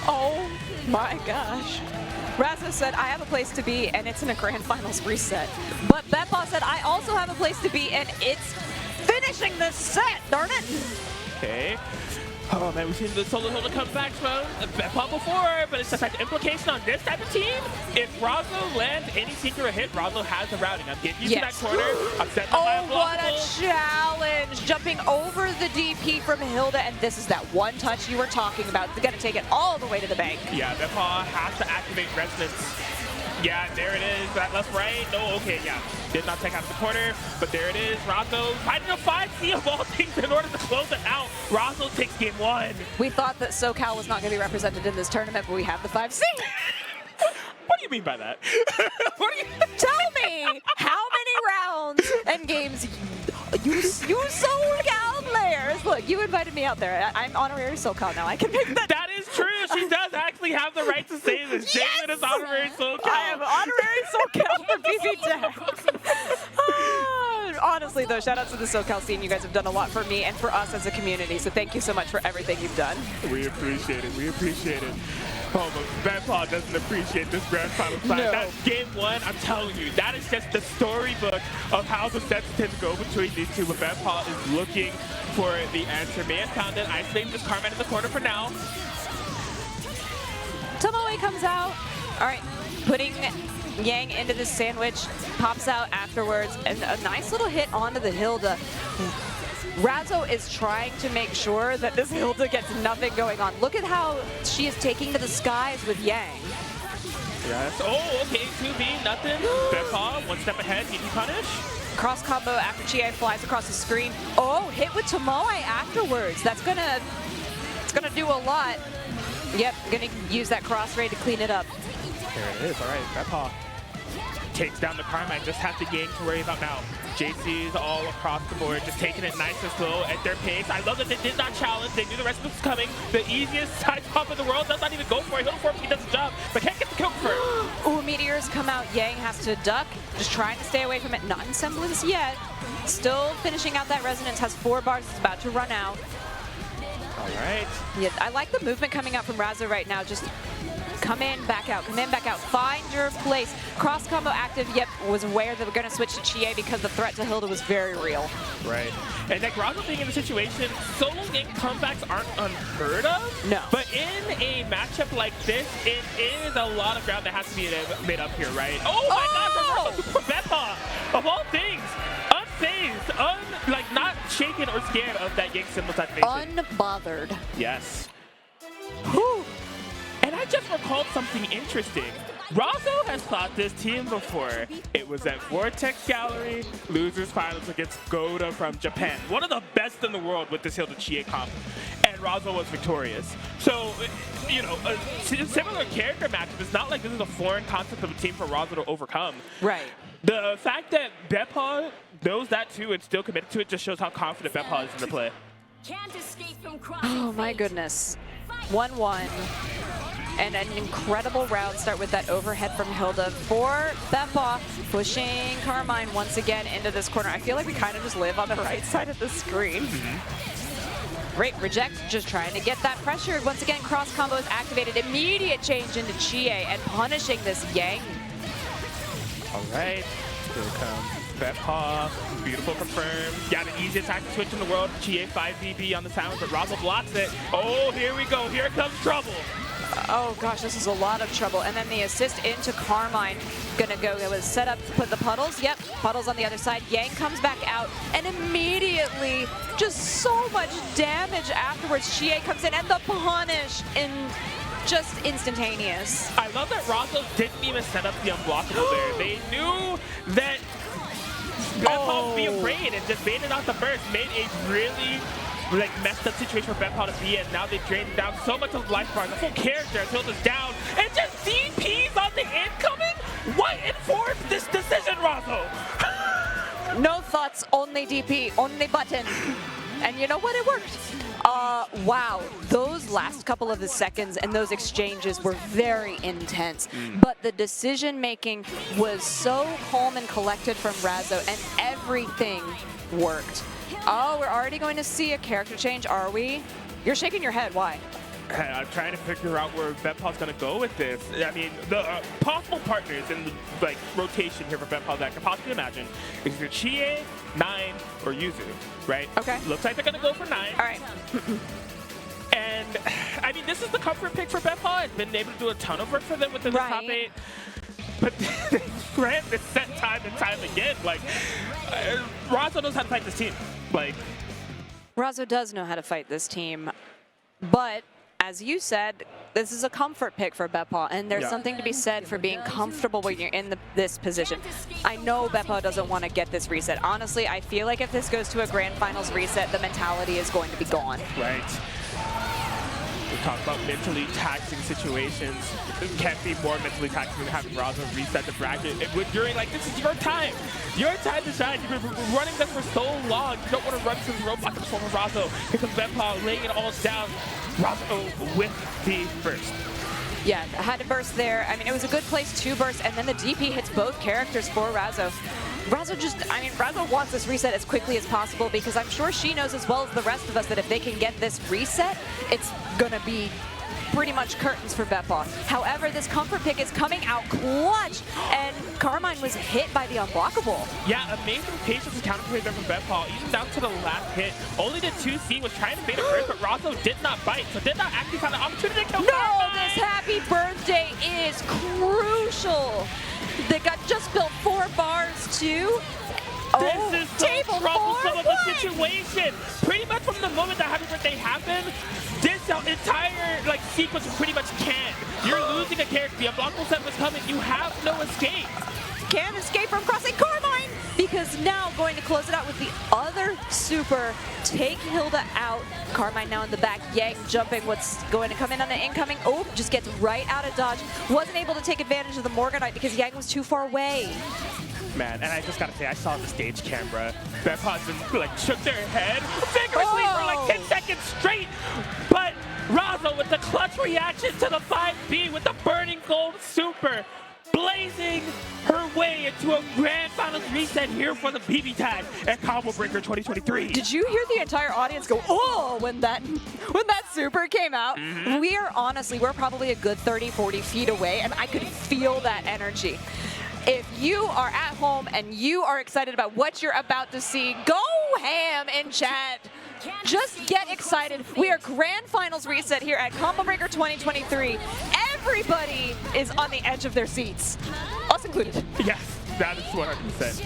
Oh my gosh. Razzo said, I have a place to be, and it's in a Grand Finals reset. But BePaw said, I also have a place to be, and it's finishing the set, darn it. Okay. Oh man, we've seen the solo Hilda come back from BePaw before, but it's just like the implication on this type of team. If Razzo lands any secret hit, Razzo has the routing. I'm getting used to that corner. I'm setting up my what a challenge! Jumping over the DP from Hilda, and this is that one touch you were talking about. They're gonna take it all the way to the bank. Yeah, BePaw has to activate Resonance. Yeah, there it is. That left, right. No, okay, yeah. Did not take out the corner, but there it is. Razzo fighting a 5C of all things in order to close it out. Razzo takes game 1. We thought that SoCal was not going to be represented in this tournament, but we have the 5C. What do you mean by that? What do you Tell me how many rounds and games you SoCal players. Look, you invited me out there. I'm honorary SoCal now. I can make that. That is true. She does actually have the right to say this. Yes! Jaidlyn is honorary SoCal. I am honorary SoCal for BBTAG. Honestly, though, shout out to the SoCal scene. You guys have done a lot for me and for us as a community, so thank you so much for everything you've done. We appreciate it. We appreciate it. Oh, but BePaw doesn't appreciate this Grand Final fight. No. That's game 1. I'm telling you, that is just the storybook of how the sets tend to go between these two. But BePaw is looking for the answer. May have found it. Isolating this Carmine in the corner for now. Tomoe comes out. All right, putting Yang into the sandwich, pops out afterwards, and a nice little hit onto the Hilda. Razzo is trying to make sure that this Hilda gets nothing going on. Look at how she is taking to the skies with Yang. Yes. Oh, okay. 2B, nothing. BePaw, one step ahead. DP punish. Cross combo after Chie flies across the screen. Oh, hit with Tomoe afterwards. It's gonna do a lot. Yep, gonna use that cross ray to clean it up. There it is. All right, BePaw takes down the Carmine. Just have the Yang to worry about now. JC's all across the board, just taking it nice and slow at their pace. I love that they did not challenge. They knew the rest of this was coming. The easiest side pop in the world does not even go for it. Hill 4P does the job, but can't get the kill for it. Ooh, meteors come out. Yang has to duck, just trying to stay away from it. Not in semblance yet. Still finishing out that resonance, has 4 bars, it's about to run out. All right. Yeah, I like the movement coming out from Razzo right now. Just come in, back out, come in, back out. Find your place. Cross combo active, yep, was aware that we're going to switch to Chie because the threat to Hilda was very real. Right. And like Razzo being in the situation, solo game comebacks aren't unheard of. No. But in a matchup like this, it is a lot of ground that has to be made up here, right? Oh my God, BePaw, of all things, unfazed, like not shaken or scared of that Yang symbol activation. Unbothered. Yes. Whew. And I just recalled something interesting. Razzo has fought this team before. It was at Vortex Gallery, losers finals against Goda from Japan. One of the best in the world with this Hilda Chie comp. And Razzo was victorious. So, you know, a similar character matchup. It's not like this is a foreign concept of a team for Razzo to overcome. Right. The fact that BePaw knows that too and still committed to it just shows how confident BePaw is in the play. Can't escape from Oh my goodness. 1-1. And an incredible round start with that overhead from Hilda for BePaw, pushing Carmine once again into this corner. I feel like we kind of just live on the right side of the screen. Great reject, just trying to get that pressure. Once again, cross combo is activated. Immediate change into Chie and punishing this Yang. All right, here it comes. BePaw, beautiful confirmed. Yeah, the easiest active switch in the world. Chie 5 BB on the silence, but Razzo blocks it. Oh, here we go. Here comes trouble. Oh gosh, this is a lot of trouble. And then the assist into Carmine. Gonna go, it was set up to put the puddles. Yep, puddles on the other side. Yang comes back out and immediately just so much damage afterwards. Chie comes in and the punish in just instantaneous. I love that Razzo didn't even set up the unblockable there. They knew that BePaw be afraid and just baited out the burst, made a really messed up situation for BePaw to be in. Now they drained down so much of the life bar. The full character until it's down and just DPs on the incoming. What informed this decision, Razzo? No thoughts, only DP, only button. And you know what? It worked. Wow, those last couple of the seconds and those exchanges were very intense. But the decision making was so calm and collected from Razzo, and everything worked. Oh, we're already going to see a character change, are we? You're shaking your head, why? I'm trying to figure out where BePaw's going to go with this. I mean, the possible partners in the rotation here for BePaw that I can possibly imagine is either Chie, 9, or Yuzu, right? Okay. Looks like they're going to go for 9. All right. And, I mean, this is the comfort pick for BePaw. It's been able to do a ton of work for them within the top 8. But they grant this set time and time again. Like, Razzo knows how to fight this team. Like, Razzo does know how to fight this team, but as you said, this is a comfort pick for BePaw, and there's something to be said for being comfortable when you're in this position. I know BePaw doesn't want to get this reset. Honestly, I feel like if this goes to a Grand Finals reset, the mentality is going to be gone. Right. We talk about mentally taxing situations. It can't be more mentally taxing than having Razzo reset the bracket. During, like, this is your time. Your time to shine. You've been running this for so long. You don't want to run to the roadblock in the form of Razzo. Here comes BePaw laying it all down. Razzo with the burst. Yeah, had to burst there. I mean, it was a good place to burst, and then the DP hits both characters for Razzo. Razzo wants this reset as quickly as possible because I'm sure she knows as well as the rest of us that if they can get this reset, it's gonna be pretty much curtains for BePaw. However, this comfort pick is coming out clutch, and Carmine was hit by the unblockable. Yeah, amazing patience and counterplay there from BePaw, even down to the last hit. Only the 2C was trying to bait a burst, but Razzo did not bite, so did not actually find an opportunity to kill Carmine. This happy birthday is crucial. They got just built 4 bars too. This is so troublesome of a situation. Pretty much from the moment that happy birthday happened, this entire sequence was pretty much canned. You're losing a character. The unblockable set was coming. You have no escape. Can't escape from crossing Carmine, because now going to close it out with the other super, take Hilda out. Carmine now in the back, Yang jumping what's going to come in on the incoming. Oh, just gets right out of dodge. Wasn't able to take advantage of the Morganite because Yang was too far away. Man, and I just gotta say, I saw the stage camera. BePaw's been shook their head vigorously for 10 seconds straight. But Razzo with the clutch reaction to the 5B with the burning gold super, blazing her way into a Grand Finals reset here for the BBTAG at Combo Breaker 2023. Did you hear the entire audience go, oh, when that super came out? We're probably a good 30, 40 feet away, and I could feel that energy. If you are at home and you are excited about what you're about to see, go ham in chat. Just get excited. We are Grand Finals reset here at Combo Breaker 2023. Everybody is on the edge of their seats, us included. Yes, that is 100%.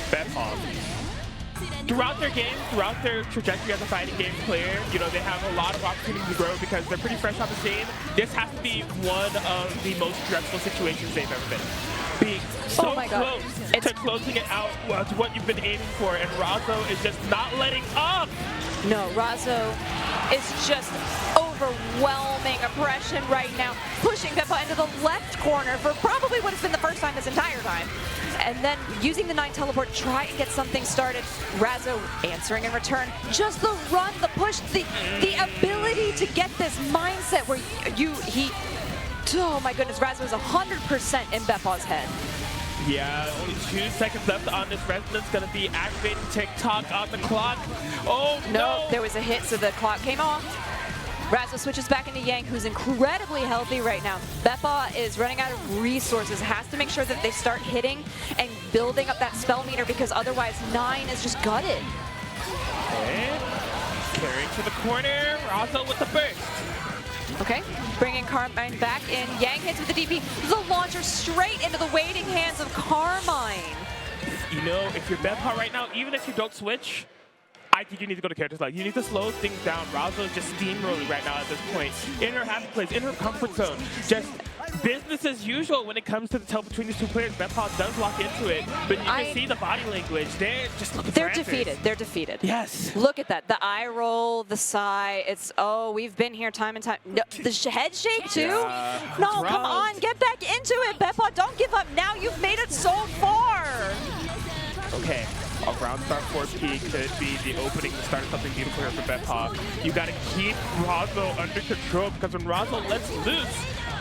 BePaw. Throughout their game, throughout their trajectory as a fighting game player, they have a lot of opportunity to grow because they're pretty fresh on the scene. This has to be one of the most stressful situations they've ever been. Being so close to closing it out to what you've been aiming for, and Razzo is just not letting up. No, Razzo is just overwhelming oppression right now, pushing BePaw into the left corner for probably what has been the first time this entire time. And then using the 9 teleport to try and get something started. Razzo answering in return. Just the run, the push, the ability to get this mindset where oh my goodness, Razzo is 100% in BePaw's head. Yeah, only 2 seconds left on this resonance. Gonna be activating TikTok on the clock. Oh no! There was a hit, so the clock came off. Razzo switches back into Yang, who's incredibly healthy right now. BePaw is running out of resources, has to make sure that they start hitting and building up that spell meter because otherwise 9 is just gutted. Okay. Carrying to the corner, Razzo with the burst. Okay, bringing Carmine back in. Yang hits with the DP. The launcher straight into the waiting hands of Carmine. If you're BePaw right now, even if you don't switch, I think you need to go to character select. You need to slow things down. Razzo is just steamrolling right now at this point. In her happy place, in her comfort zone. Just business as usual when it comes to the tell between these two players. BePaw does lock into it, but you can see the body language. They're just looking for answers. defeated. They're defeated. Yes. Look at that. The eye roll, the sigh. It's, oh, we've been here time and time. No, the head shake too? Yeah. No, Drugs. come on. Get back into it, BePaw. Don't give up now. You've made it so far. Okay. A ground start 4P could be the opening to start something beautiful here for BePaw. You got to keep Razzo under control because when Razzo lets loose,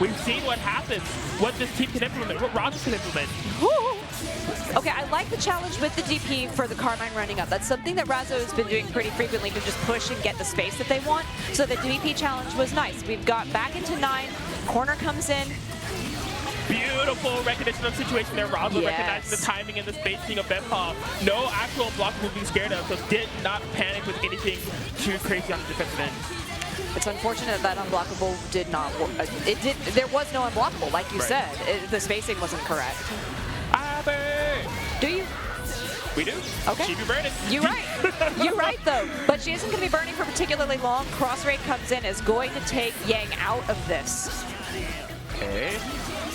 we've seen what happens, what this team can implement, what Razzo can implement. Okay, I like the challenge with the DP for the Carmine running up. That's something that Razzo has been doing pretty frequently to just push and get the space that they want. So the DP challenge was nice. We've got back into 9, corner comes in. Beautiful recognition of situation there. Razzo recognizing the timing and the spacing of BePaw. No actual block move being scared of, so did not panic with anything too crazy on the defensive end. It's unfortunate that unblockable did not work. There was no unblockable, like you said. The spacing wasn't correct. Do you? We do. Okay. She be burning. You're right. You're right, though. But she isn't going to be burning for particularly long. Cross raid comes in, is going to take Yang out of this. Okay.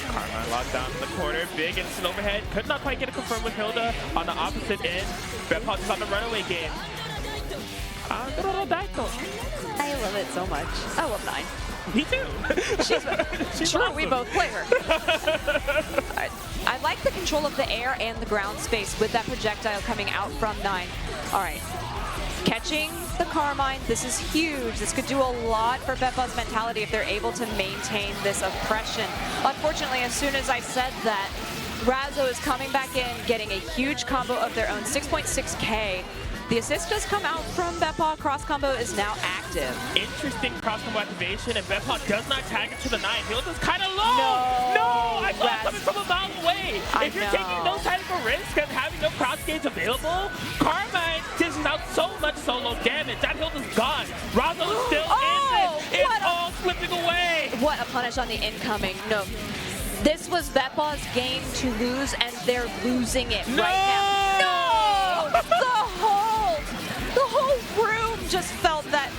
Carmine locked down in the corner. Big instant overhead. Could not quite get it confirmed with Hilda on the opposite end. BePaw is on the runaway game. I love it so much. I love 9. Me too. She's sure, awesome. We both play her. I like the control of the air and the ground space with that projectile coming out from 9. All right. Catching the Carmine, this is huge. This could do a lot for BePaw's mentality if they're able to maintain this oppression. Unfortunately, as soon as I said that, Razzo is coming back in, getting a huge combo of their own, 6.6K. The assist does come out from BePaw. Cross combo is now active. Interesting cross combo activation, and BePaw does not tag it to the 9. Hilda's kind of low. No, I saw it coming from a mile away. If you're taking those type of risks and having no cross gauge available, Carmine dishes out so much solo damage. That Hilda's gone. Razzo is still in it. It's all slipping away. What a punish on the incoming. No. This was BePaw's game to lose, and they're losing it right now. No! The whole room just felt that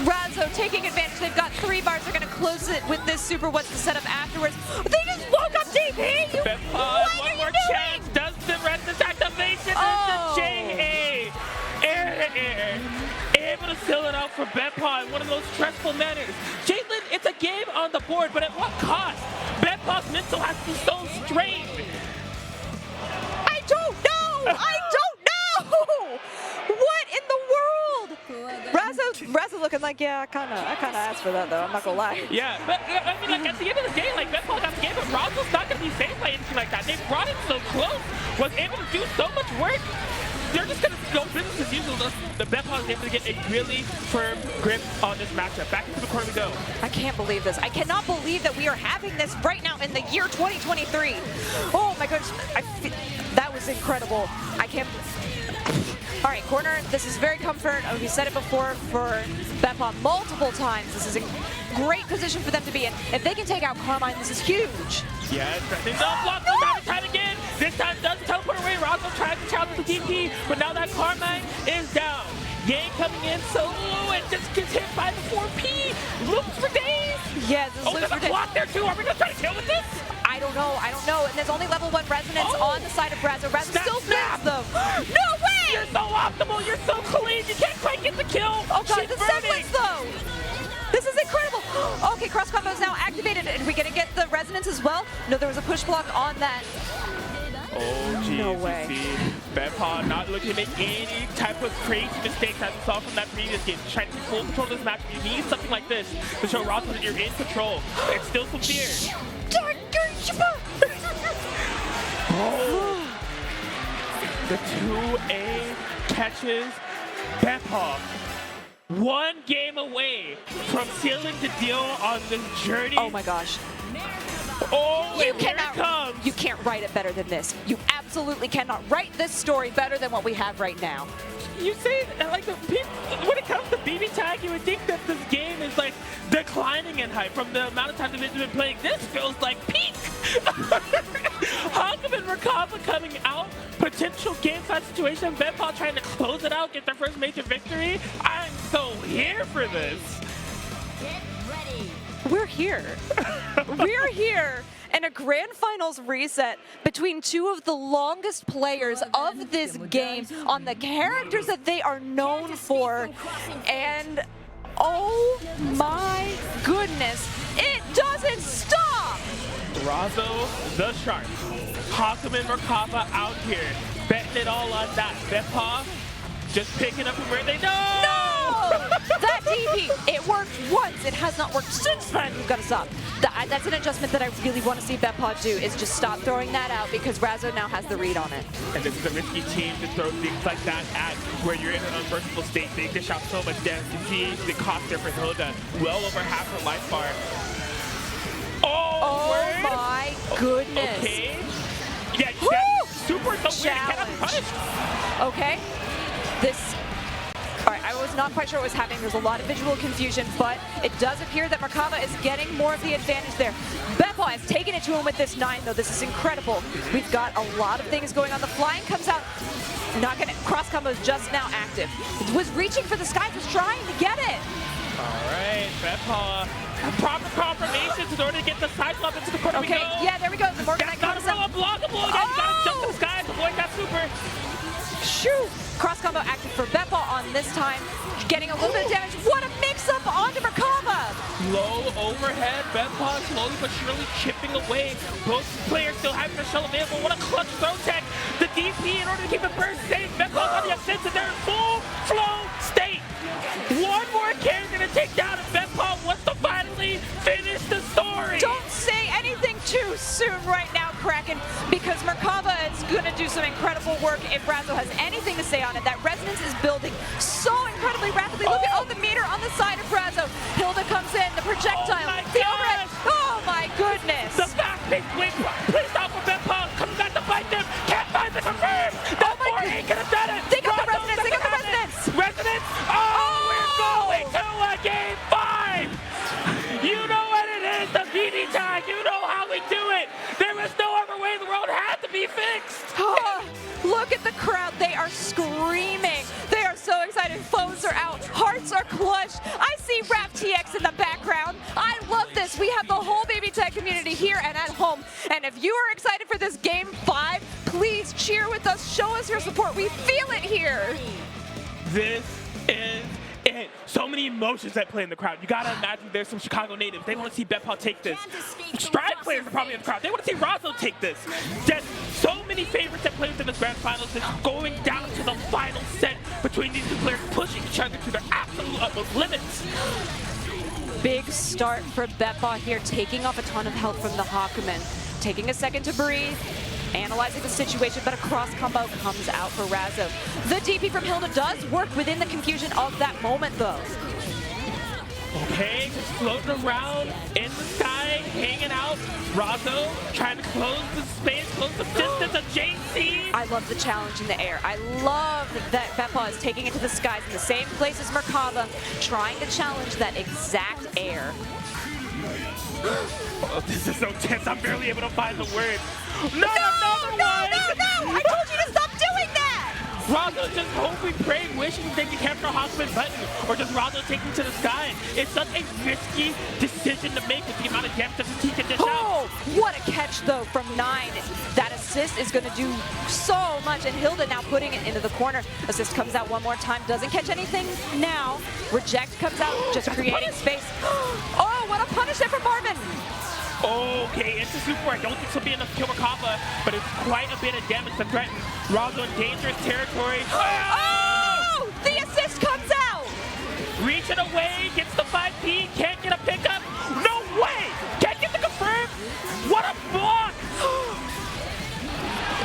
Razzo taking advantage. They've got 3 bars. They're going to close it with this super. What's the setup afterwards? They just woke up DP! BePaw, one more chance. Does the resistance activation and the JA. Air. Able to seal it out for BePaw in one of those stressful manners. Jaidlyn, it's a game on the board, but at what cost? BePaw's mental has to be so strained. I don't know! What in the world? Razzo looking like, yeah, I kind of asked for that, though. I'm not going to lie. Yeah, but I mean, like, at the end of the day, like, BePaw got the game, but Razzo's not going to be saved by anything like that. They brought it so close, was able to do so much work. They're just going to go business as usual. The BePaw is able to get a really firm grip on this matchup. Back into the corner we go. I can't believe this. I cannot believe that we are having this right now in the year 2023. Oh my goodness. That was incredible. I can't. All right, corner. This is very comfort. We said it before for BePaw multiple times. This is a great position for them to be in. If they can take out Carmine, this is huge. Yes, they don't block this time again. This time does teleport away. Razzo tries to challenge the DP, but now that Carmine is down. Yang coming in solo and just gets hit by the 4P. Loops for days. Yeah, this there's a block there too. Are we gonna try to kill with this? I don't know. And there's only level 1 resonance on the side of Razzo. Razzo still snaps them. No way! You're so optimal. You're so clean. You can't quite get the kill. Oh god, the semblance though. This is incredible. Okay, cross combo is now activated. Are we gonna get the resonance as well? No, there was a push block on that. Oh, geez. No way. BePaw not looking to make any type of crazy mistakes as we saw from that previous game. Trying to full control this match. You need something like this to show Razzo that you're in control. It's still some fear. Oh. The 2A catches BePaw. 1 game away from sealing the deal on this journey. Oh my gosh. Oh, here it comes. You can't write it better than this. You absolutely cannot write this story better than what we have right now. You say, like, when it comes to BBTAG, you would think that this game is, like, declining in hype from the amount of time that they've been playing. This feels like peak. Hakumen Merkava coming out, potential game side situation, BePaw trying to close it out, get their first major victory. I'm so here for this. Get ready. We're here. We're here in a grand finals reset between two of the longest players of this game on the characters that they are known for. And oh my goodness, it doesn't stop! Razzo, the Shark, Hakumen, Merkava out here, betting it all on that. BePaw just picking up from where they know. No! That DP, it worked once. It has not worked since then. You've got to stop. That's an adjustment that I really want to see BePaw do, is just stop throwing that out because Razzo now has the read on it. And this is a risky team to throw things like that at where you're in an unversatile state. They dish out so much damage. You see the cost there for Hilda, well over half her life bar. Oh word? My goodness. Okay. Yeah, that's super so weird. It cannot be punished. Okay. All right, I was not quite sure what was happening. There's a lot of visual confusion, but it does appear that Merkava is getting more of the advantage there. BePaw has taken it to him with this 9, though. This is incredible. We've got a lot of things going on. The flying comes out. Not gonna. Cross combo is just now active. Was reaching for the skies, was trying to get it. All right, BePaw. Proper confirmations in order to get the side swap into the corner. Okay, yeah, there we go. The Morgan That's gotta roll unblockable again. You gotta jump to the skies. Avoid that super. Shoot! Cross combo active for BePaw on this time. Getting a little bit of damage. What a mix-up onto Merkava! Low overhead. BePaw slowly but surely chipping away. Both players still having their shell available. What a clutch throw tech. The DP in order to keep it first safe. BePaw's on the offensive. They're in full flow state. One more character to take down, and BePaw wants to finally finish the story. Don't say anything too soon right now, Crackin, because Merkava is going to do some incredible work if Razzo has anything to say on it. That resonance is building so incredibly rapidly. Look at the meter on the side of Razzo. Hilda comes in, the projectile, the overhead. Oh my goodness! The fast-paced win, please stop for BePaw. Coming back to fight them. Can't find the confirm. That 4-8 could have done it. They got the resonance. They got the resonance. Resonance. We're going to a game 5. You know what it is, the BBTAG. You know how we do it. There is no other way the world had to be fixed. Look at the crowd. They are screaming. They are so excited. Phones are out. Hearts are clutched. I see Rap TX in the background. I love this. We have the whole BBTAG community here and at home. And if you are excited for this game 5, please cheer with us. Show us your support. We feel it here. This is it. So many emotions at play in the crowd. You gotta imagine there's some Chicago natives. They want to see BePaw take this. Stride players are probably in the crowd. They want to see Razzo take this. Just so many favorites that play within this grand finals. It's going down to the final set between these two players, pushing each other to their absolute utmost limits. Big start for BePaw here, taking off a ton of help from the Hakumen. Taking a second to breathe. Analyzing the situation, but a cross combo comes out for Razzo. The DP from Hilda does work within the confusion of that moment, though. Okay, just floating around in the sky, hanging out. Razzo trying to close the space, close the distance of JC. I love the challenge in the air. I love that BePaw is taking it to the skies in the same place as Merkava, trying to challenge that exact air. Oh, this is so tense. I'm barely able to find the words. No! I told you to stop doing that! Razzo just hope, we pray, wishing they can capture a Hakumen button, or just Razzo taking to the sky. It's such a risky decision to make with the amount of damage that he can dish out. What a catch, though, from 9. That assist is going to do so much, and Hilda now putting it into the corner. Assist comes out one more time, doesn't catch anything now. Reject comes out, just creating space. Oh, what a punish there from Marvin! Okay, into super. I don't think this will be enough to kill Merkava, but it's quite a bit of damage to threaten. Razzo in dangerous territory. Oh! The assist comes out! Reaching away, gets the 5P, can't get a pickup. No way! Can't get the confirm. What a block!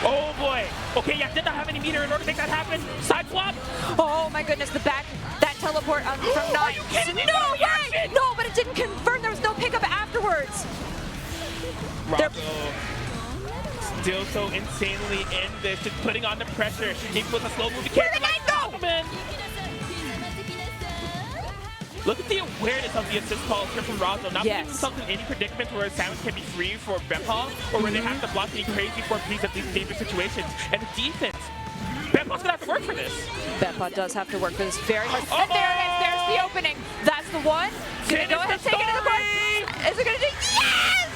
Oh boy. Okay, yeah, did not have any meter in order to make that happen. Side swap. Oh my goodness, the back, that teleport from 9. Are you kidding me? No way! No, but it didn't confirm. There was no pickup afterwards. Razzo still so insanely in this, just putting on the pressure. Even with a slow moving character like Hakumen. look at the awareness of the assist calls here from Razzo. Not putting Yes. himself in any predicament where Samus can be free for BePaw or where they have to block any crazy 4Ps at these dangerous situations. And the defense, BePaw's gonna have to work for this. BePaw does have to work for this very hard. And there it is. There's the opening. That's the one. Gonna go ahead and take it to the board. Is it gonna do? Yes!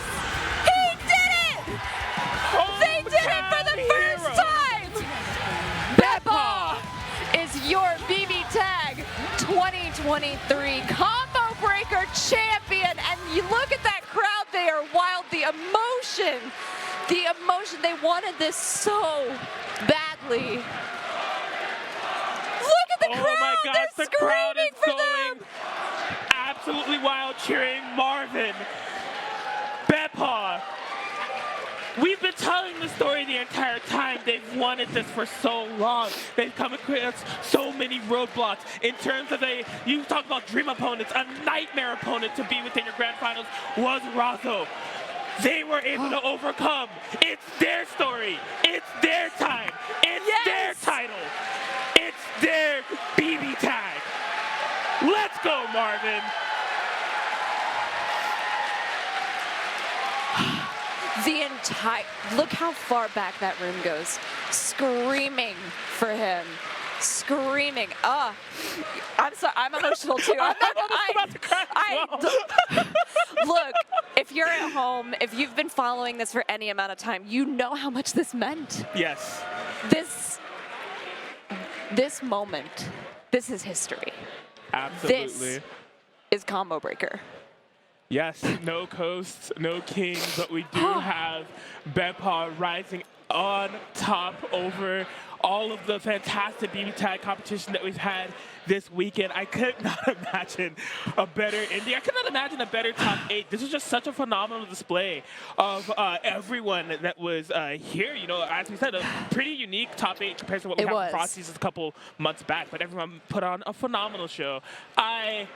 He did it! They did it for the first time! BePaw is your BBTAG 2023 Combo Breaker champion. And you look at that crowd, they are wild. The emotion, they wanted this so badly. Look at the crowd, Oh my gosh, they're the crowd screaming is for going them. absolutely wild, cheering Marvin. BePaw. We've been telling the story the entire time. They've wanted this for so long. They've come across so many roadblocks in terms of you talk about dream opponents, a nightmare opponent to be within your grand finals was Razzo. They were able to overcome. It's their story. It's their time. It's their title. It's their BB tag. Let's go, Marvin. Look how far back that room goes. Screaming for him. Screaming. I'm sorry, I'm emotional too. I'm about to cry as well. Look, if you're at home, if you've been following this for any amount of time, you know how much this meant. Yes. This moment, this is history. Absolutely. This is Combo Breaker. Yes, no coasts, no kings, but we do have BePaw rising on top over all of the fantastic BBTAG competition that we've had this weekend. I could not imagine a better indie. I could not imagine a better top 8. This was just such a phenomenal display of everyone that was here. You know, as we said, a pretty unique top 8 compared to what we had from Frosty's a couple months back, but everyone put on a phenomenal show. I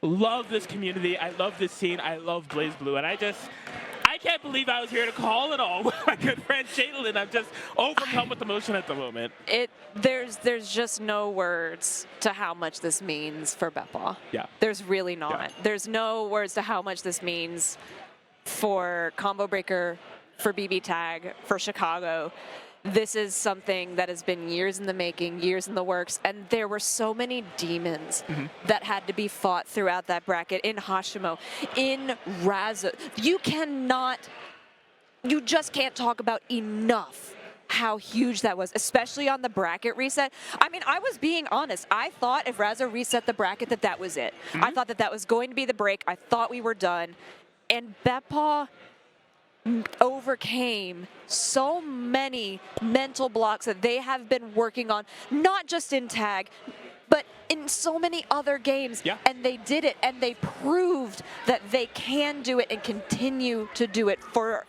love this community. I love this scene. I love BlazBlue, and I can't believe I was here to call it all with my good friend Jaidlyn. I'm just overcome with emotion at the moment. There's just no words to how much this means for BePaw. Yeah. There's really not. Yeah. There's no words to how much this means for Combo Breaker, for BBTAG, for Chicago. This is something that has been years in the making, years in the works, and there were so many demons that had to be fought throughout that bracket in Hashimo, in Razzo. You just can't talk about enough how huge that was, especially on the bracket reset. I mean, I was being honest. I thought if Razzo reset the bracket that was it. I thought that was going to be the break. I thought we were done. And BePaw overcame so many mental blocks that they have been working on, not just in tag, but in so many other games. Yeah. And they did it, and they proved that they can do it and continue to do it for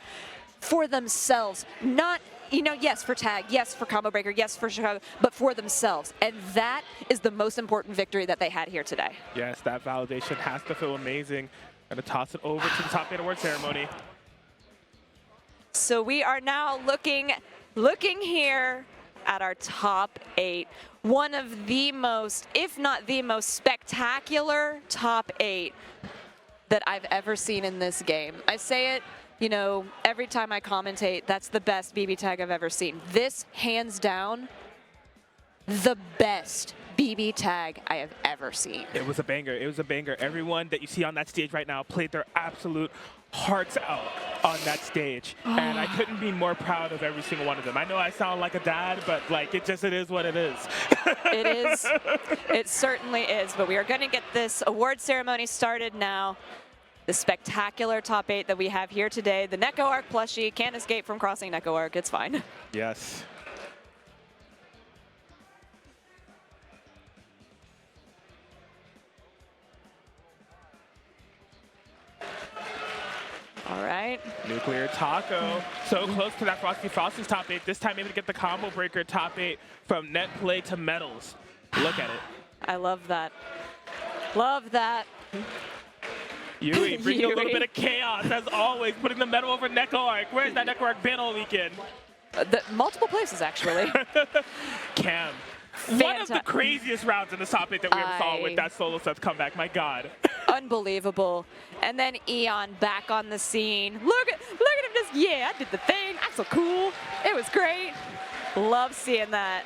themselves. Not, yes, for tag, yes, for Combo Breaker, yes, for Chicago, but for themselves. And that is the most important victory that they had here today. Yes, that validation has to feel amazing. Gonna toss it over to the top 8 award ceremony. So we are now looking here at our top 8. One of the most, if not the most spectacular top 8 that I've ever seen in this game. I say it, every time I commentate, that's the best BBTAG I've ever seen. This, hands down, the best BBTAG I have ever seen. It was a banger. It was a banger. Everyone that you see on that stage right now played their absolute hearts out on that stage, and I couldn't be more proud of every single one of them. I know I sound like a dad, but it is what it is. It is. It certainly is. But we are going to get this award ceremony started now. The spectacular top 8 that we have here today. The Neko Arc plushie can't escape from crossing Neko Arc. It's fine. Yes. All right. Nuclear Taco. So close to that Frosty's top 8. This time able to get the Combo Breaker top 8 from net play to medals. Look at it. I love that. Love that. Yui bringing a little bit of chaos, as always, putting the medal over Neko Arc. Where's that Neko Arc been all weekend? Multiple places, actually. Cam. One of the craziest rounds in the top 8 that we ever saw with that solo set comeback. My God. Unbelievable. And then Eon back on the scene. Look at him just, yeah, I did the thing. I'm so cool. It was great. Love seeing that.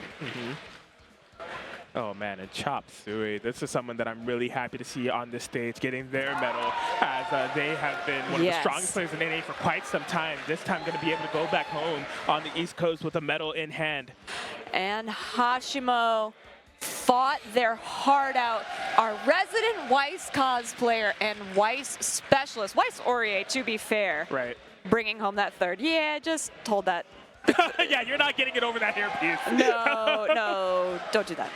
Oh man, and Chopsuey, this is someone that I'm really happy to see on this stage getting their medal, as they have been one of the strongest players in NA for quite some time. This time going to be able to go back home on the East Coast with a medal in hand. And Hashimo fought their heart out. Our resident Weiss cosplayer and Weiss specialist, Weiss Aurier to be fair, Right. bringing home that third. Yeah, just told that. Yeah, you're not getting it over that hairpiece. No, don't do that.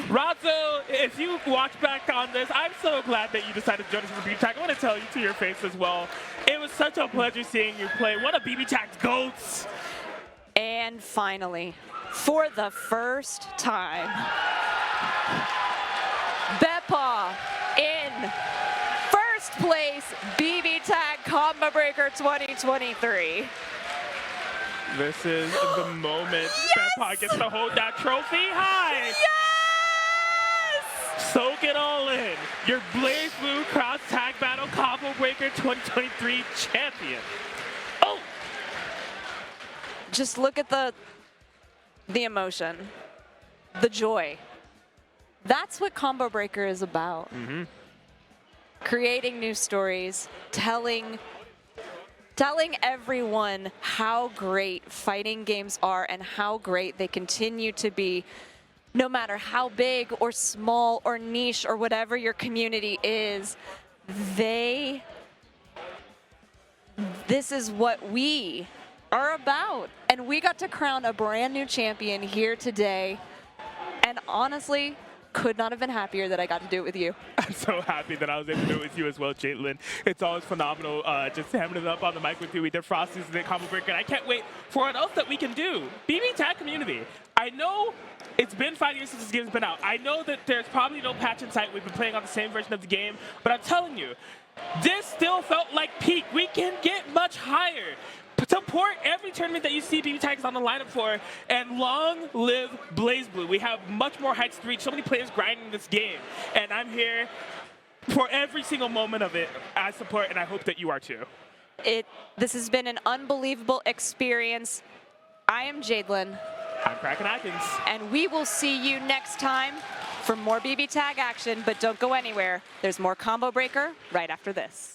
Razzo, if you watch back on this, I'm so glad that you decided to join us for BBTAG. I want to tell you to your face as well. It was such a pleasure seeing you play. One of BBTAG's GOATs. And finally, for the first time, BePaw in first place BBTAG Combo Breaker 2023. This is the moment BePaw gets to hold that trophy high. Yes! Soak it all in. Your BlazBlue Cross Tag Battle Combo Breaker 2023 champion. Oh! Just look at the emotion, the joy. That's what Combo Breaker is about. Creating new stories, telling everyone how great fighting games are and how great they continue to be, no matter how big or small or niche or whatever your community is. This is what we are about. And we got to crown a brand new champion here today. And honestly, could not have been happier that I got to do it with you. I'm so happy that I was able to do it with you as well, Jaidlyn. It's always phenomenal just hammering it up on the mic with you. We did Frosty's and then Combo Breaker, and I can't wait for what else that we can do. BBTAG community, I know it's been 5 years since this game's been out. I know that there's probably no patch in sight. We've been playing on the same version of the game, but I'm telling you, this still felt like peak. We can get much higher. Support every tournament that you see BBTAG is on the lineup for, and long live BlazBlue. We have much more heights to reach. So many players grinding this game, and I'm here for every single moment of it as support, and I hope that you are too. This has been an unbelievable experience. I am Jaidlyn. I'm Crackin Atkins. And we will see you next time for more BBTAG action, but don't go anywhere. There's more Combo Breaker right after this.